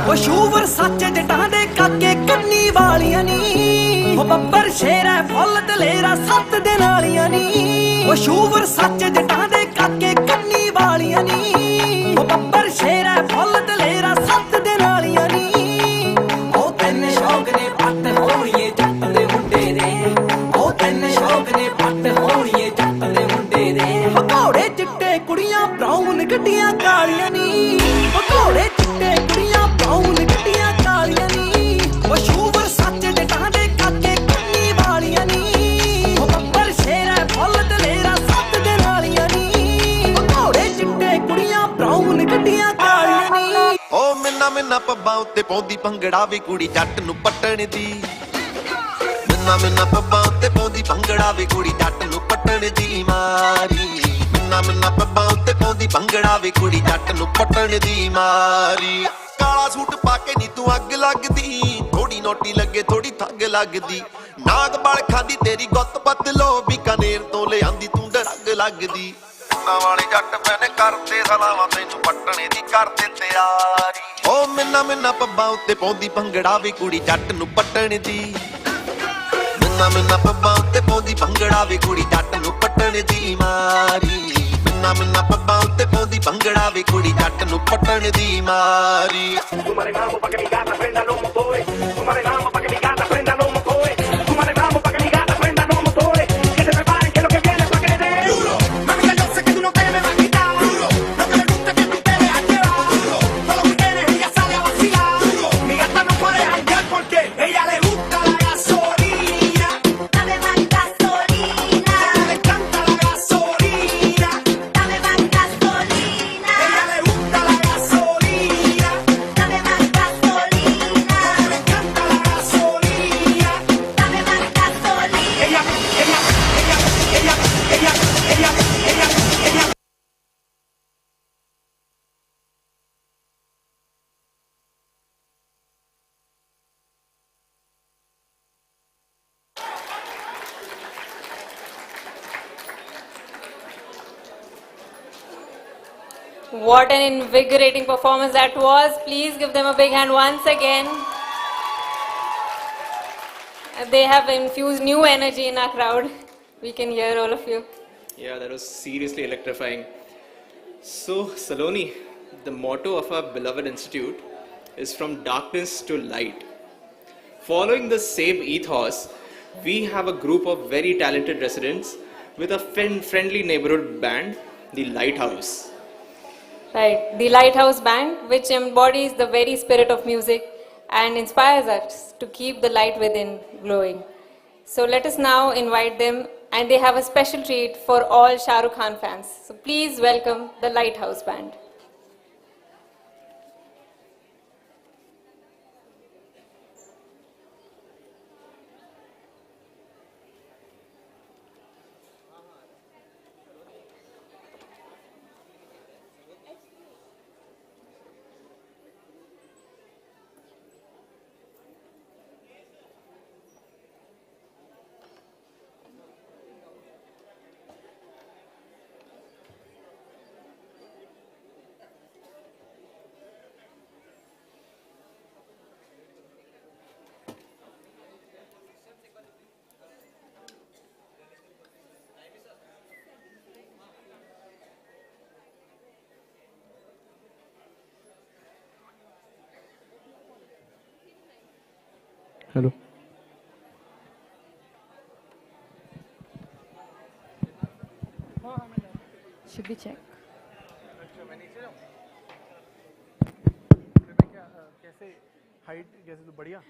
Speaker 13: ਉਹ ਸ਼ੂਵਰ ਸੱਚ ਜਟਾਂ ਦੇ ਕਾਕੇ ਕੰਨੀ ਵਾਲੀਆਂ ਨੀ ਉਹ ਬੱਬਰ ਸ਼ੇਰਾ ਫੁੱਲ ਦਲੇਰਾ ਸੱਤ ਦੇ ਨਾਲੀਆਂ ਨੀ ਉਹ ਸ਼ੂਵਰ ਸੱਚ ਜਟਾਂ ਦੇ ਕਾਕੇ ਕੰਨੀ ਵਾਲੀਆਂ ਨੀ ਉਹ ਬੱਬਰ ਸ਼ੇਰਾ ਫੁੱਲ ਦਲੇਰਾ ਸੱਤ ਦੇ ਨਾਲੀਆਂ ਨੀ ਉਹ ਤੈਨੂੰ ਸ਼ੌਕ ਨੇ ਪੱਟ ਹੋਣੀਏ ਜੱਟ ਦੇ ਮੁੰਡੇ ਦੇ ਉਹ ਤੈਨੂੰ ਸ਼ੌਕ ਨੇ ਪੱਟ ਹੋਣੀਏ ਜੱਟ ਦੇ ਮੁੰਡੇ ਦੇ ਘੋੜੇ ਚਿੱਟੇ ਕੁੜੀਆਂ ਬਰਾਊਨ ਗੱਡੀਆਂ ਕਾਲੀਆਂ ਨੀ ਘੋੜੇ ਚਿੱਟੇ ਕੁੜੀਆਂ ਬਰਾਊਨ ਗੱਡੀਆਂ ਕਾਲੀਆਂ ਨੀ ਉਹ ਸ਼ੂਵਰ ਸੱਚ ਜਟਾਂ ਦੇ ਕਾਕੇ ਕੰਨੀ ਵਾਲੀਆਂ ਨੀ ਉਹ ਬੱਬਰ ਸ਼ੇਰਾ ਫੁੱਲ ਦਲੇਰਾ ਸੱਤ ਦੇ ਨਾਲੀਆਂ ਨੀ ਉਹ ਘੋੜੇ ਚਿੱਟੇ ਕੁੜੀਆਂ ਬਰਾਊਨ ਗੱਡੀਆਂ ਕਾਲੀਆਂ ਨੀ
Speaker 22: ਓ ਮਿੰਨਾ ਮਿੰਨਾ ਪੱਬਾਂ ਉੱਤੇ ਪਾਉਂਦੀ ਭੰਗੜਾ ਵੀ ਕੁੜੀ ਜੱਟ ਨੂੰ ਪੱਟਣ ਦੀ ਮਿੰਨਾ ਮਿੰਨਾ ਪੱਬਾਂ ਉੱਤੇ ਪਾਉਂਦੀ ਭੰਗੜਾ ਵੀ ਕੁੜੀ ਜੱਟ ਨੂੰ ਪੱਟਣ ਦੀ ਮਾਰੀ ਮਿੰਨਾ ਮਿੰਨਾ ਪੱਬਾਂ ਉੱਤੇ ਪਾਉਂਦੀ ਭੰਗੜਾ ਵੀ ਕੁੜੀ ਜੱਟ ਨੂੰ ਪੱਟਣ ਦੀ ਮਾਰੀ ਕਾਲਾ ਸੂਟ ਪਾ ਕੇ ਨੀ ਤੂੰ ਅੱਗ ਲੱਗਦੀ ਥੋੜੀ ਨੋਟੀ ਲੱਗੇ ਥੋੜੀ ਥੱਗ ਲੱਗਦੀ ਨਾਗ ਬਲ ਖਾਂਦੀ ਤੇਰੀ ਗੁੱਤ ਬਦਲੋ ਬੀਕਾਨੇਰ ਤੋਂ ਲਿਆਂਦੀ ਤੂੰ ਡਰੱਗ ਲੱਗਦੀ ਪਿੰਡਾਂ ਵਾਲੇ ਜੱਟ ਮੈਨੇ ਕਰਦੇ ਸਲਾਵਾਂ ਤੈਨੂੰ ਪੱਟਣੇ ਦੀ ਕਰਦੇ ਤਿਆਰੀ ਓ ਮਿੰਨਾ ਮਿੰਨਾ ਪੱਬਾਂ ਉੱਤੇ ਪਾਉਂਦੀ ਭੰਗੜਾ ਵੀ ਕੁੜੀ ਜੱਟ ਨੂੰ ਪੱਟਣ ਦੀ ਮਿੰਨਾ ਮਿੰਨਾ ਪੱਬਾਂ ਉੱਤੇ ਪਾਉਂਦੀ ਭੰਗੜਾ ਵੀ ਕੁੜੀ ਜੱਟ ਨੂੰ ਪੱਟਣ ਦੀ ਮਾਰੀ ਮਿੰਨਾ ਮਿੰਨਾ ਪੱਬਾਂ ਉੱਤੇ ਪਾਉਂਦੀ ਭੰਗੜਾ ਵੀ ਕੁੜੀ ਜੱਟ ਨੂੰ ਪੱਟਣ ਦੀ ਮਾਰੀ
Speaker 10: What an invigorating performance that was. Please give them a big hand once again. They have infused new energy in our crowd. We can hear all of you.
Speaker 9: Yeah, that was seriously electrifying. So, Saloni, the motto of our beloved institute is from darkness to light. Following the same ethos, we have a group of very talented residents with a friendly neighborhood band, the Lighthouse.
Speaker 10: Right, the Lighthouse Band, which embodies the very spirit of music and inspires us to keep the light within glowing. So let us now invite them, and they have a special treat for all Shah Rukh Khan fans. So please welcome the Lighthouse Band.
Speaker 11: Hello.
Speaker 16: Should we check?
Speaker 11: कैसे height कैसे तो बढ़िया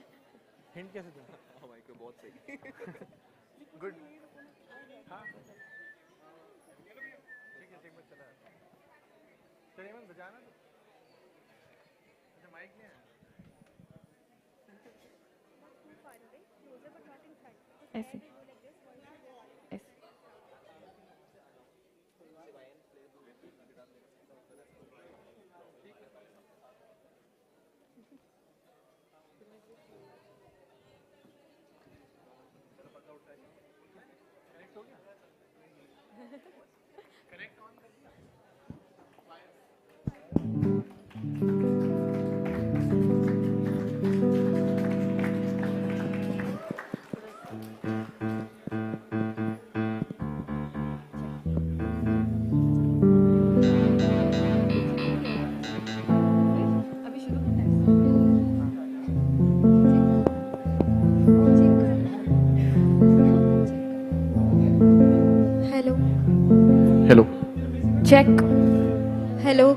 Speaker 11: hint कैसे दूँ mic बहुत सही good हाँ ठीक है चला चलिए मन बजाना तो अच्छा माइक नहीं है
Speaker 16: ऐसे ऐसे
Speaker 11: कनेक्ट हो गया
Speaker 4: hello
Speaker 11: hello
Speaker 4: check hello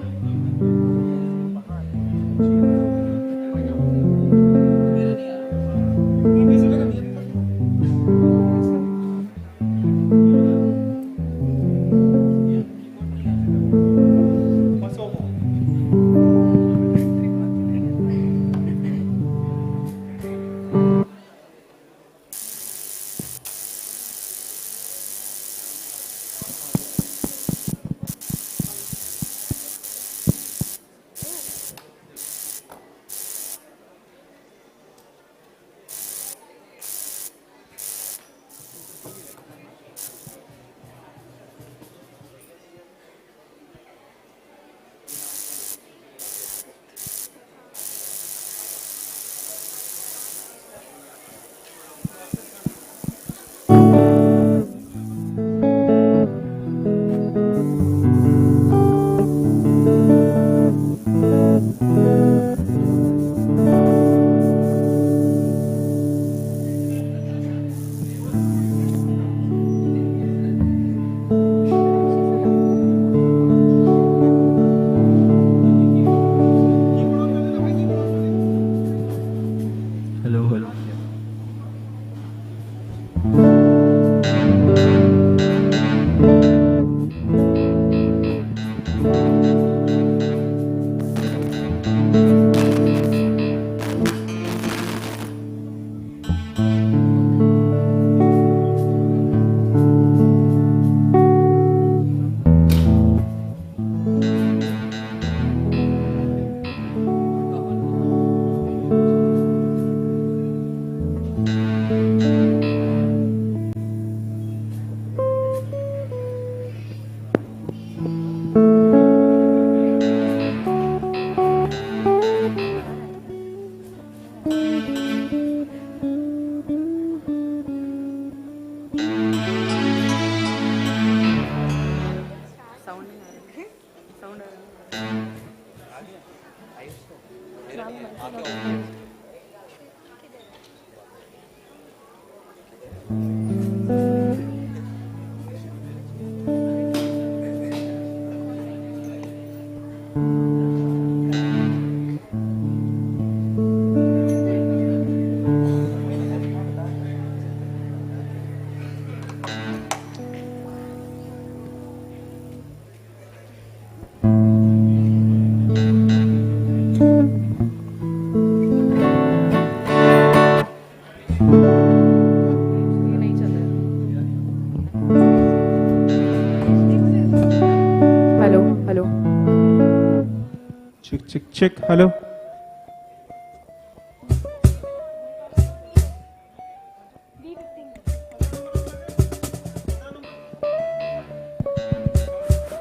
Speaker 11: check hello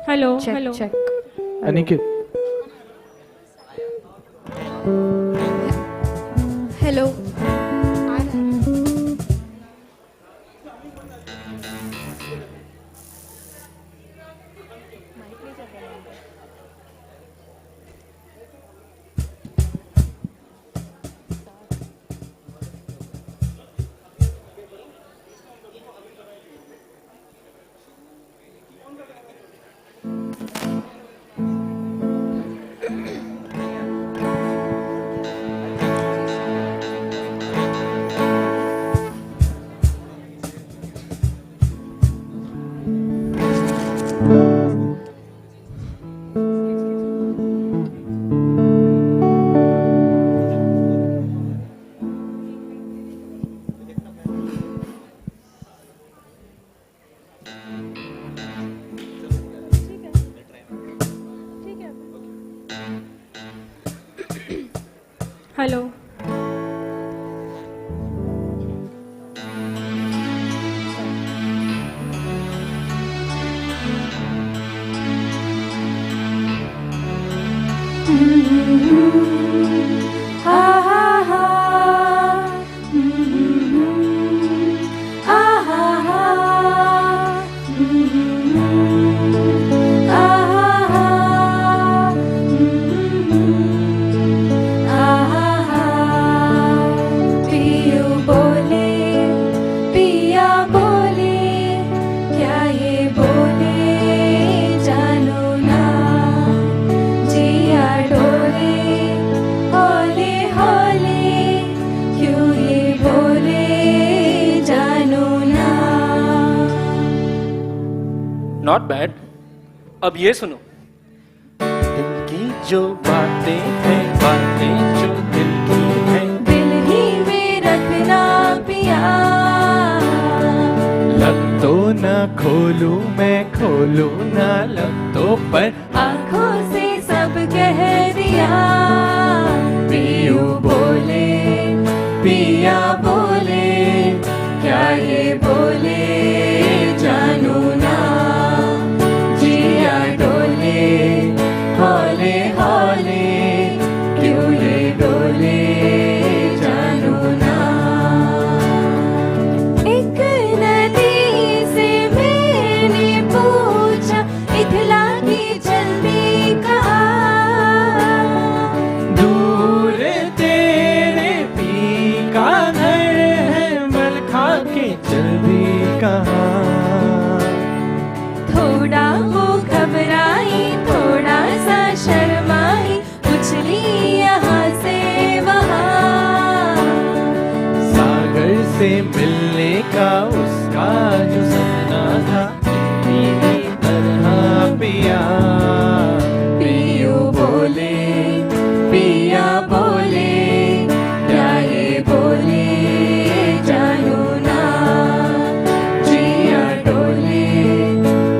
Speaker 12: hello
Speaker 4: check
Speaker 12: hello
Speaker 4: check
Speaker 11: Aniket
Speaker 4: hello
Speaker 12: hello
Speaker 18: not bad. अब ये सुनो। दिल की जो बातें हैं, बातें जो दिल की हैं,
Speaker 14: दिल ही में रखना पिया।
Speaker 11: लब तो ना खोलूं मैं, खोलूं ना लब तो पर
Speaker 14: आंखों से सब कह दिया। पियू बोले, पिया बोले, क्या ये बोले जानू ना। जिया डोले हौले हौले, क्यों ये डोले जानू ना। एक नदी से मैंने पूछा, इथला की जल्दी कहा।
Speaker 11: दूर तेरे पी का घर है, मल खा के जल्दी कहा।
Speaker 14: थोड़ा वो घबराई, थोड़ा सा शर्माई, उछली यहाँ से वहाँ।
Speaker 11: सागर से मिलने का उसका जो सपना था, तेरी तरह पिया।
Speaker 14: पियू बोले, पिया बोले, क्या ये बोले जानू ना। जिया डोले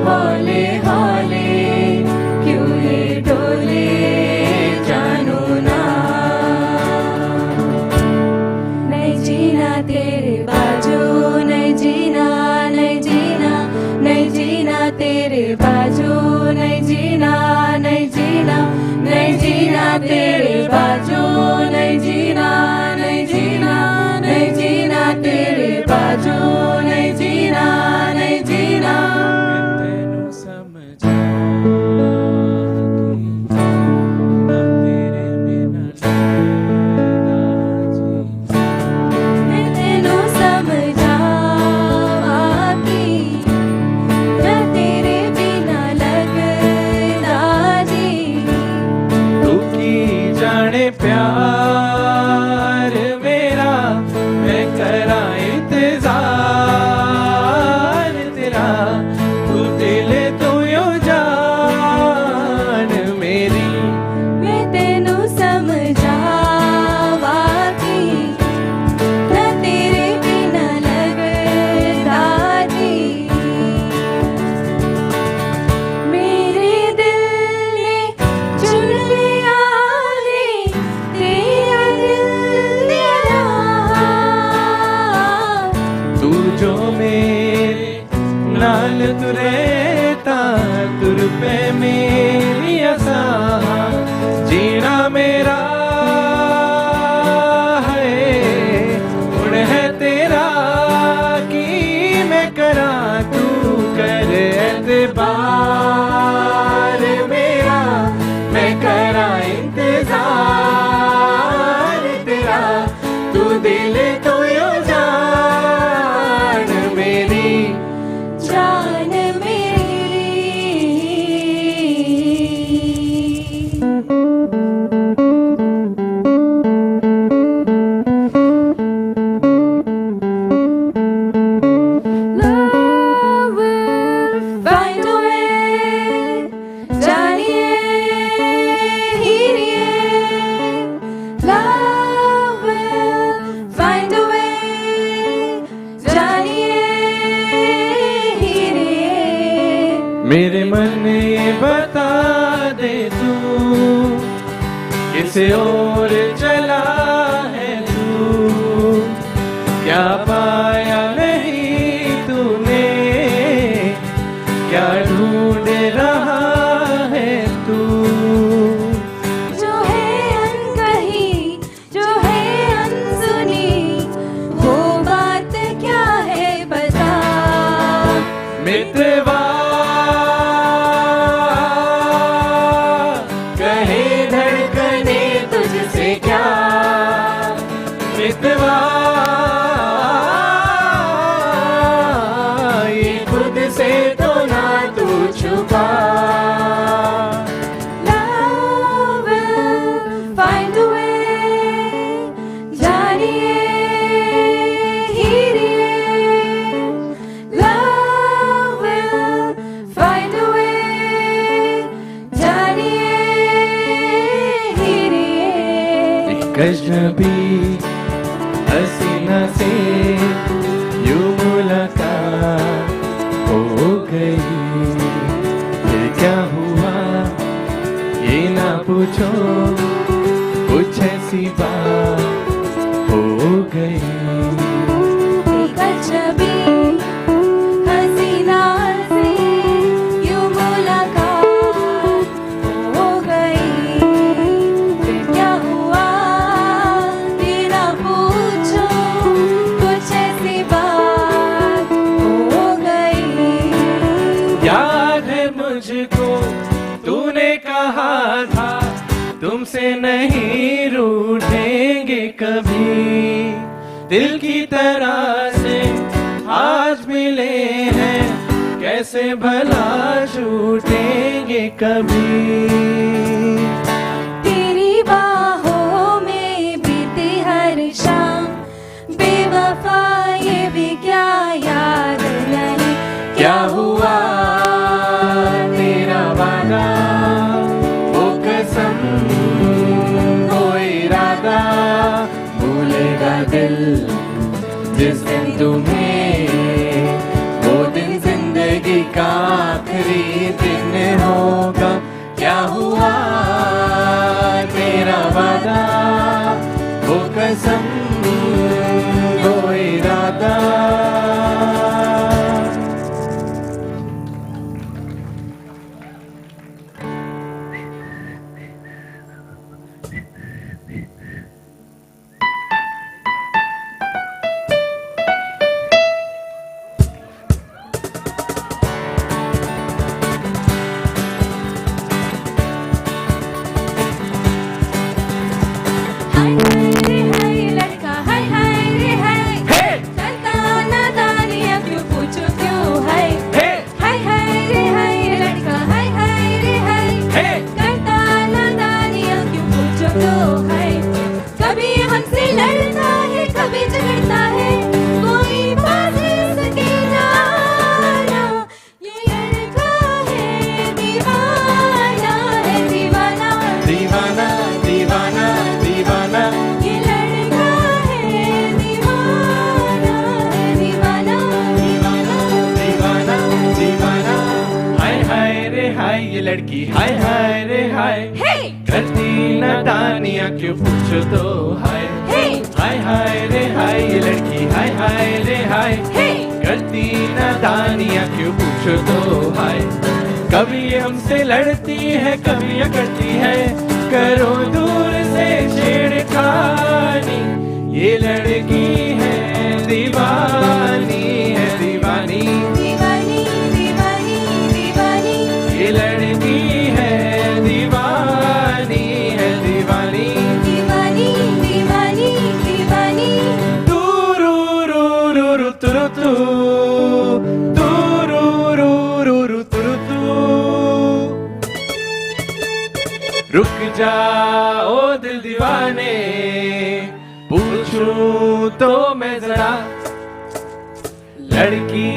Speaker 14: हौले हौले, क्यों ये डोले जानू ना। नहीं जीना तेरे बाजू, नहीं जीना, नहीं जीना, नहीं जीना तेरे बाजू, नहीं जीना, नहीं जीना, नहीं जीना तेरे बाजू, नहीं जीना, नहीं जीना, नहीं जीना तेरे बाजू, नहीं जीना, नहीं जीना। मैं तेनू समझावा कि ना तेरे बिना लगदा जी।
Speaker 11: तू की जाने प्यार मेरा, मैं करा इंतजार तेरा। तू दिल तो यो जान मेरी।
Speaker 14: मैं तेनू समझावा कि ना तेरे बिना लगदा जी। मेरे दिल ने चुन लिया रे तेरा दिल तेरा।
Speaker 11: तू जो मेरे नाल तुरेता, तुर पे मेरी आसा। जीना मेरा है उड़ है तेरा, की मैं करा तू कर एतबार मेरा। मैं करा इंतजार तेरा, तू दिल तो यो जान मेरी।
Speaker 14: जान मेरी। Love will find a way, जानिए हीरिए। Love will find a way, जानिए हीरिए।
Speaker 11: मेरे मन ये बता दे तू, किसे और चला है तू। क्या पाया नहीं तूने, क्या ढूंढ रहा है तू।
Speaker 14: जो है अनकही, जो है अनसुनी, वो बात क्या है बता।
Speaker 11: मित्रवा कहे धड़कने तुझसे क्या। मित्रवा ये खुद से तो ना तू छुपा।
Speaker 14: Love will find a way, जानिए हीरिए। Love will find
Speaker 11: अजनबी हसीना से यूं मुलाकात हो गई। फिर क्या हुआ ये ना पूछो, कुछ ऐसी बात हो गई।
Speaker 14: अजनबी हसीना से यूं मुलाकात हो गई। फिर क्या हुआ ये ना पूछो, कुछ ऐसी बात हो गई।
Speaker 11: याद है मुझको तूने कहा था तुमसे नहीं रूठेंगे कभी। दिल की तरह से आज मिले हैं, कैसे भला छूटेंगे कभी।
Speaker 14: तेरी बाहों में बीती हर शाम, बेवफा ये भी क्या याद नहीं।
Speaker 11: क्या हुआ तेरा वादा, वो कसम वो इरादा, भूलेगा दिल जिस दिन तुम्हें, वो दिन जिंदगी का आखिरी दिन होगा। क्या हुआ तेरा वादा, वो कसम वो इरादा।
Speaker 14: लड़का हाय हाय रे हाय, करता नादानियाँ क्यों पूछो क्यों है। हाय हाय रे हाय लड़का हाय हाय रे हाय, करता नादानियाँ क्यों पूछो क्यों है। कभी हमसे लड़ता है कभी झगड़ता है, कोई पास सके ना। ये लड़का है दीवाना है दीवाना,
Speaker 11: दीवाना दीवाना दीवाना।
Speaker 14: ये लड़का है दीवाना है दीवाना, दीवाना
Speaker 11: दीवाना दीवाना। हाय हाय रे हाय ये लड़की हाय हाय रे हाय, करती नादानियाँ क्यों पूछो तो हाय। हाय हाय रे हाय ये लड़की हाय हाय रे हाय, करती नादानियाँ क्यों पूछो तो हाय। कभी ये हमसे लड़ती है कभी ये करती है, करो दूर से छेड़खानी। ये लड़की है दीवानी है दीवानी,
Speaker 14: दीवानी दीवानी दीवानी।
Speaker 11: ये लड़की है दीवानी है दीवानी,
Speaker 14: दीवानी दीवानी दीवानी।
Speaker 11: तुरु रु रु रु तुरु तु, तुरु रु रु रु तुरु तु। रुक जाओ दिल दीवाने, पूछूं तो मैं जरा, लड़की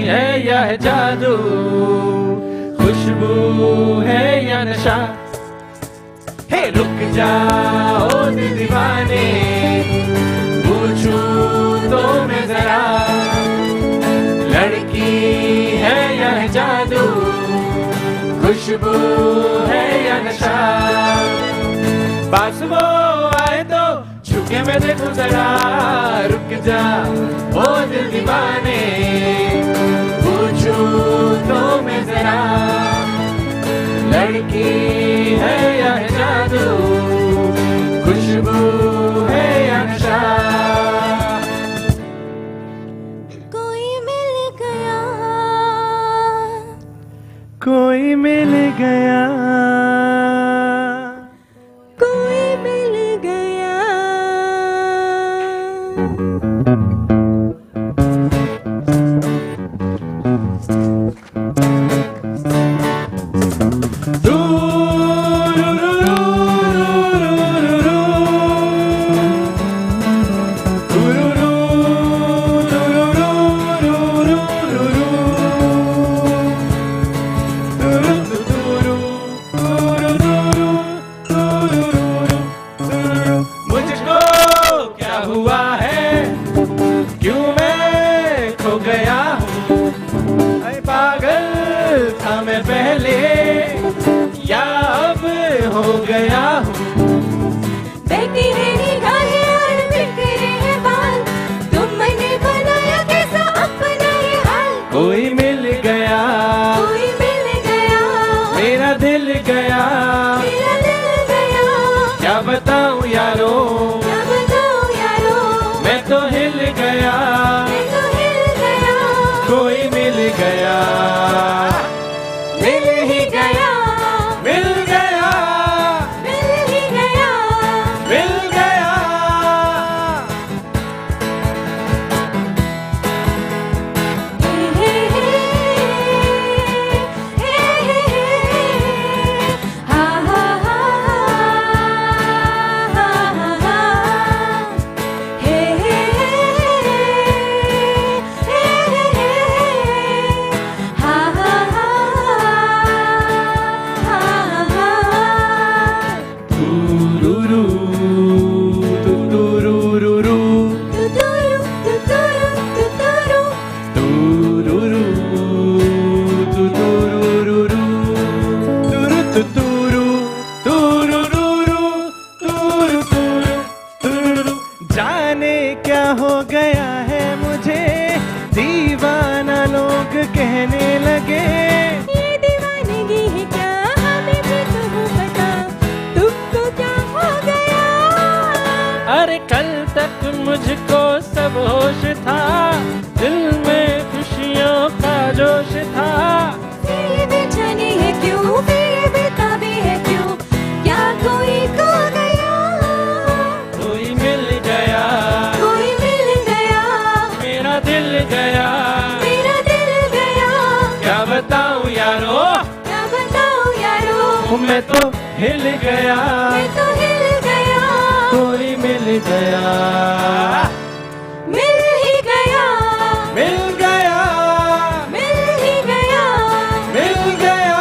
Speaker 11: है या है जादू, खुशबू है या नशा। हे रुक जाओ दिल दीवाने, पूछूं तो मैं जरा, लड़की है या है जादू, खुशबू है या नशा। पास वो आए तो छुके मैं देखूं जरा, रुक जा ओ दिल दीवाने, पूछूं तो मैं जरा, लड़की है या है जादू, खुशबू है या नशा।
Speaker 14: कोई मिल गया,
Speaker 11: कोई मिल गया,
Speaker 14: कोई मिल गया।
Speaker 11: मुझे
Speaker 18: तो हिल गया, कोई मिल गया, मिल ही गया, मिल गया, मिल ही गया, मिल गया। जाने क्या हो गया है मुझे, दीवाना लोग कहने लगे।
Speaker 12: ये दीवानगी है क्या, हमें भी तो हो पता, तुमको क्या हो गया?
Speaker 18: अरे कल तक मुझको सब होश था, दिल में खुशियों का जोश था।
Speaker 12: ये बेचैनी है क्यों, ये बेताबी है क्यों, क्या कोई खो गया?
Speaker 18: कोई मिल गया,
Speaker 12: कोई मिल गया,
Speaker 18: मेरा दिल गया,
Speaker 12: मेरा दिल गया।
Speaker 18: क्या बताऊं यारो,
Speaker 12: क्या बताऊं यारो,
Speaker 18: मैं तो हिल गया,
Speaker 12: मैं तो हिल गया,
Speaker 18: कोई मिल गया,
Speaker 12: मिल ही गया,
Speaker 18: मिल गया,
Speaker 12: मिल ही गया,
Speaker 18: मिल गया,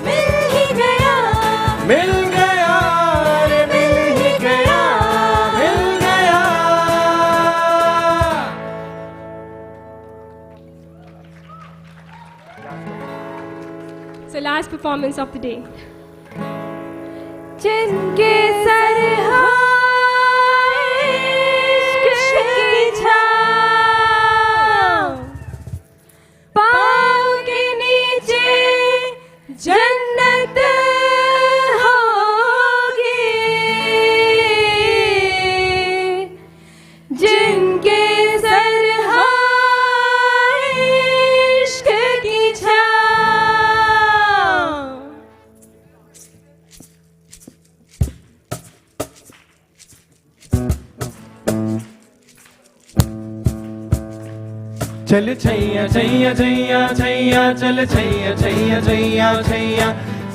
Speaker 12: मिल ही गया,
Speaker 18: मिल गया, अरे मिल ही गया, मिल गया।
Speaker 12: So last performance of the day. जिनके सर इश्क की छाँव, पाँव के नीचे जन्नत होगी, जिनके सर इश्क की छाँव।
Speaker 18: चल छैया छैया छैया छैया, चल छैया छैया छैया छैया,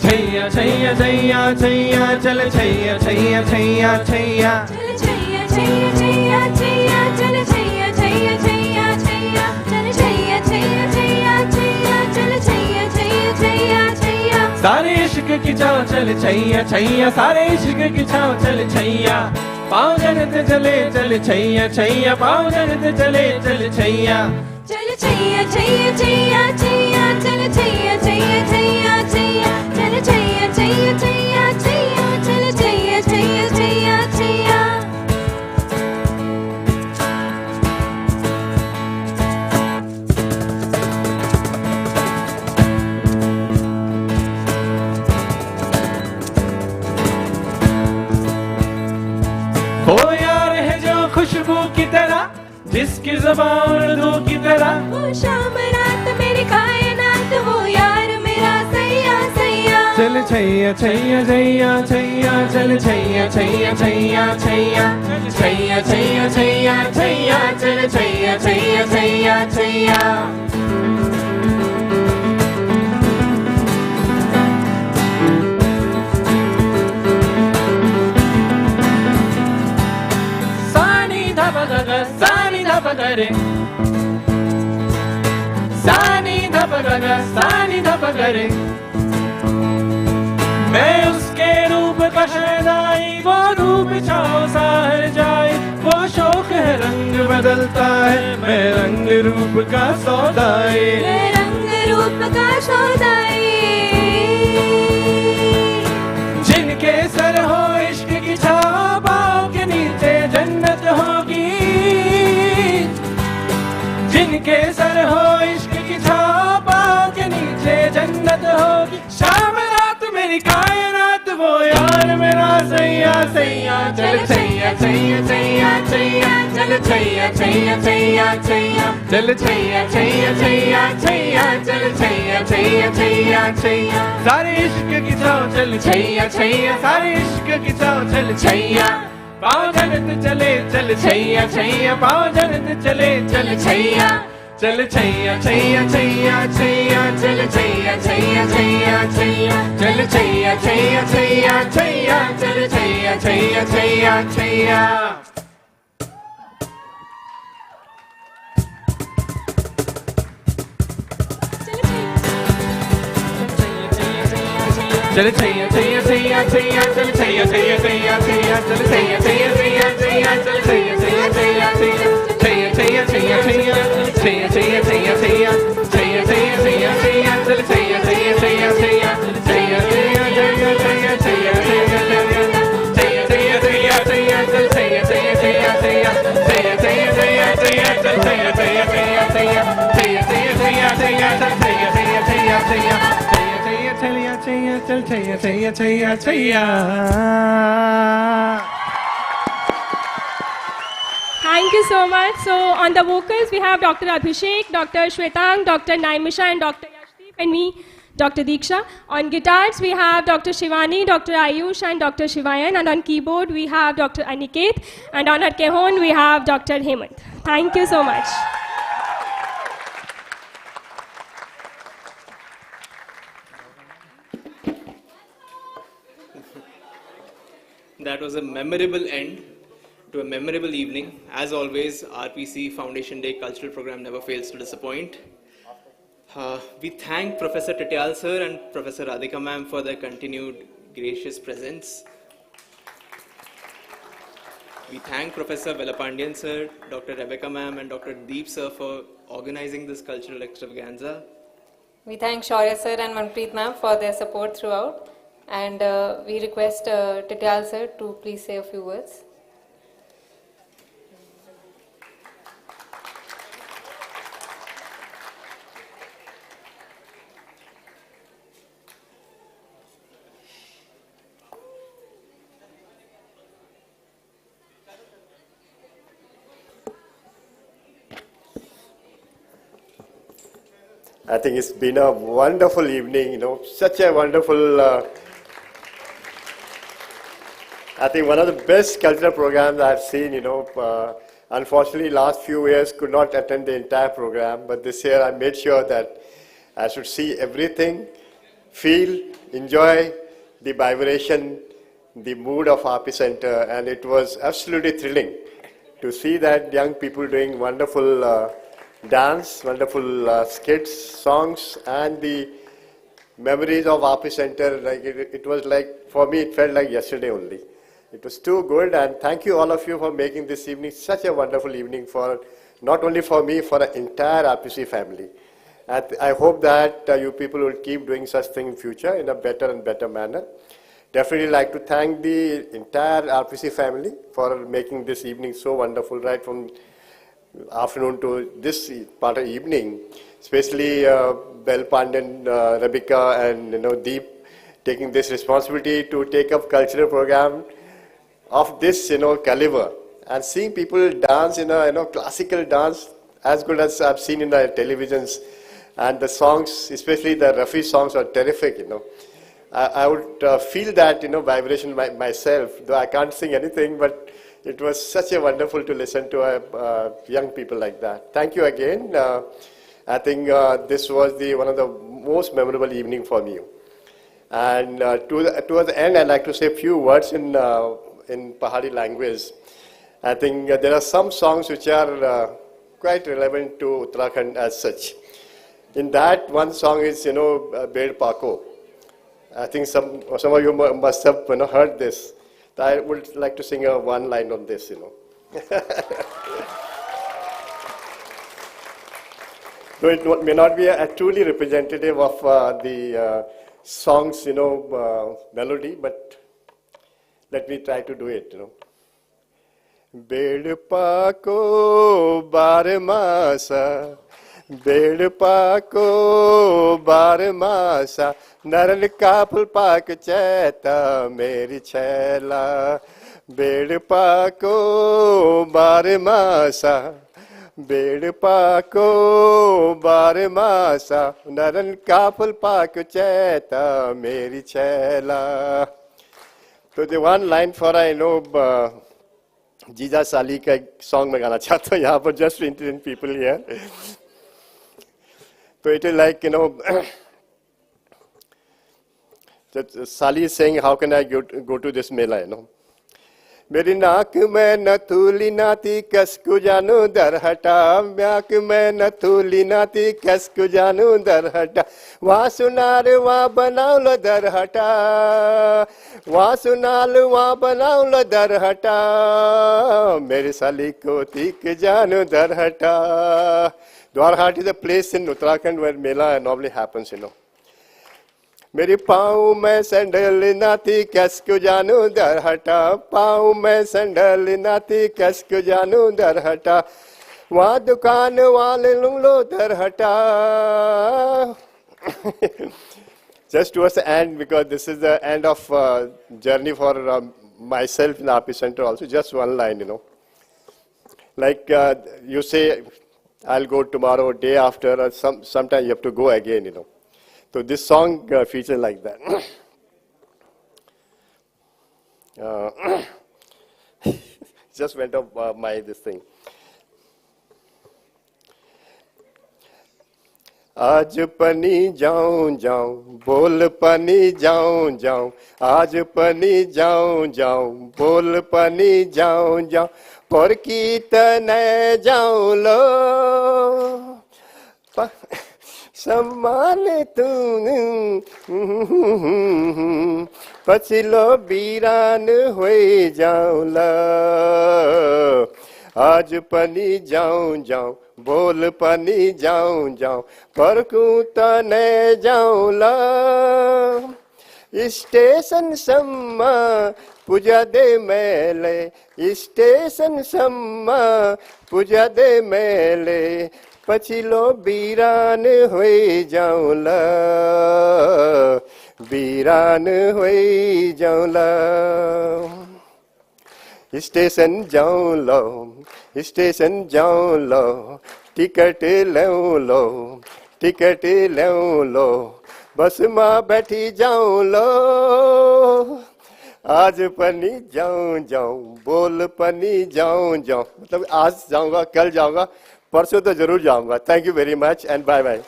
Speaker 18: छैया छैया छैया छैया, चल छैया छैया छैया छैया।
Speaker 12: चल छैया छैया छैया छैया, चल छैया छैया छैया छैया, चल छैया छैया छैया छैया, चल छैया छैया छैया छैया।
Speaker 18: सारे इश्क की छाँव चल छैया छैया, सारे इश्क की छाँव चल छैया। पाँव जन्नत चले चल छैया छैया, पाँव जन्नत चले चल छैया।
Speaker 12: चल छैया छैया छैया छैया, चल छैया छैया छैया छैया, चल छैया छैया छैया छैया, चल छैया छैया छैया छैया।
Speaker 18: वो यार है जो खुशबू की तरह, जिसकी ज़बान उर्दू की तरह।
Speaker 12: वो शाम रात मेरी कायनात, वो यार मेरा सैया सैया।
Speaker 18: चल छैया छैया छैया छैया, चल छैया छैया छैया छैया, छैया छैया छैया छैया, चल छैया छैया छैया छैया। सानी धप करे, सानी धप गगा, सानी धप करे। मैं उसके रूप का शहनाई, वो रूप छाओ साहर जाए। वो शौक है रंग बदलता है, मैं रंग रूप का सौदाई,
Speaker 12: मैं रंग रूप का सौदाई।
Speaker 18: जिनके सर हो इश्क की छाओ, पाँव के नीचे जन्नत होगी। जिनके सर हो इश्क की छाओ, पाँव के नीचे जन्नत होगी। शाम रात मेरी कायनात, वो यार मेरा सैया सैया चल छैया छैया छैया छैया चल छैया छैया छैया छैया चल छैया छैया छैया छैया चल छैया छैया छैया छैया सारे इश्क की छाव चल छैया छैया सारे इश्क की छाव चल छैया पाँव झलत चले चल छैया छैया पाँव झलत चले चल छैया चल छैया छैया छैया छैया चल छैया छैया छैया छैया चल छैया छैया छैया छैया चल छैया छैया छैया छैया चल छैया छैया छैया छैया चल छैया छैया छैया छैया चल छैया छैया छैया छैया चल छैया छैया छैया छैया छैया छैया छैया छैया छैया छैया छैया छैया छैया छैया छैया छैया चल छैया छैया छैया छैया छैया छैया छैया छैया छैया छैया छैया छैया छैया छैया चल छैया छैया छैया छैया छैया छैया छैया छैया चल छैया छैया छैया छैया छैया छैया छैया छैया चल छैया छैया छैया छैया छैया छैया चल Chaiyya Chaiyya Chaiyya Chaiyya
Speaker 12: Thank you so much. So on the vocals we have Dr. Abhishek, Dr. Shwetang, Dr. Naimisha and Dr. Yashdeep and me, Dr. Diksha. On guitars we have Dr. Shivani, Dr. Ayush and Dr. Shivayan, and on keyboard we have Dr. Aniket, and on our cajon we have Dr. Hemant. Thank you so much.
Speaker 9: That was a memorable end to a memorable evening. As always, RPC Foundation Day cultural program never fails to disappoint. We thank Professor Tityal sir and Professor Radhika ma'am for their continued gracious presence. We thank Professor Velapandian sir, Dr. Rebecca ma'am and Dr. Deep sir for organizing this cultural extravaganza.
Speaker 10: We thank Shaurya sir and Manpreet ma'am for their support throughout. And we request Tityal sir to please say a few words.
Speaker 5: I think it's been a wonderful evening, such a wonderful, I think one of the best cultural programs I've seen, unfortunately last few years could not attend the entire program, but this year I made sure that I should see everything, feel, enjoy the vibration, the mood of RP Center, and it was absolutely thrilling to see that young people doing wonderful dance, wonderful skits, songs, and the memories of RP Center. Like it was like, for me, it felt like yesterday only. It was too good, and thank you all of you for making this evening such a wonderful evening for, not only for me, for the entire RPC family. And I hope that you people will keep doing such things in future in a better and better manner. Definitely like to thank the entire RPC family for making this evening so wonderful, right from afternoon to this part of evening, especially Bel Pandan, Rebecca and Deep taking this responsibility to take up cultural program of this caliber, and seeing people dance in a classical dance as good as I've seen in the televisions, and the songs, especially the Rafi songs, are terrific. I would feel that vibration myself, though I can't sing anything, but it was such a wonderful to listen to young people like that. Thank you again. I think this was one of the most memorable evening for me. And towards the end, I'd like to say a few words in Pahari language. I think there are some songs which are quite relevant to Uttarakhand as such. In that, one song is, Bed Pako. I think some of you must have heard this. I would like to sing one line on this, Though it may not be a truly representative of the song's, melody, but let me try to do it, Bed Pako Bare Masa बेड़ पाको बार मासा नरन काफल पाक चैता मेरी छैला बेड़ पाको बार मासा बेड़ पाको बार मासा नरन काफल पाक चैता मेरी छैला. तो the one line for I know जीजा साली का एक सॉन्ग में गाना चाहता हूँ यहाँ पर just for Indian people here. So it is like, you know, that Sali is saying, how can I go to this mela, you know. मेरी नाक में नथुली नाती कसको जानू दर हटा नाक में नथुली नाती कसको जानू दर हटा वहाँ सुनार वहाँ बनाओ लो दर हटा वहाँ सुनाल वहाँ बनाओ लो दर हटा मेरी साली को तीक जानू दर हटा. Dwarhat is a place in Uttarakhand where mela normally happens, you know. मेरी पाँव में सैंडल नाती कसको जानू दर हटा पाँव में सैंडल नाती कसको जानू दर हटा वहाँ दुकान वाले लुंगलो दर हटा. Just towards the end, because this is the end of journey for myself in RP Center also, just one line, you know. Like you say, I'll go tomorrow, day after, or sometime you have to go again, you know. So this song features like that. Just went off this thing. आज पनी जाऊं जाऊं बोल पनी जाऊं जाऊं आज पनी जाऊं जाऊं बोल पनी जाऊं जाऊं पर कीर्तने जाऊं लो सम्मान तू पछिलो बीरान हुई जाऊं लो आज पनी जाऊं जाऊं बोल पनी जाऊं जाऊं पर कूतने जाऊं ला स्टेशन सम्मा पूजा दे मेले स्टेशन सम्मा पूजा दे मेले पछिलो बीरान हुई जाऊं ला बीरान हुई जाऊं ला स्टेशन जाऊं लो स्टेशन जाऊं लो टिकट लूं लो टिकट लूं लो बस माँ बैठी जाऊं लो आज पनी जाऊं जाऊं बोल पनी जाऊं जाऊं मतलब आज जाऊंगा कल जाऊंगा परसों तो जरूर जाऊंगा. Thank you very much and bye bye.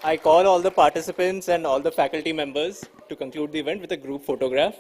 Speaker 9: I call all the participants and all the faculty members to conclude the event with a group photograph.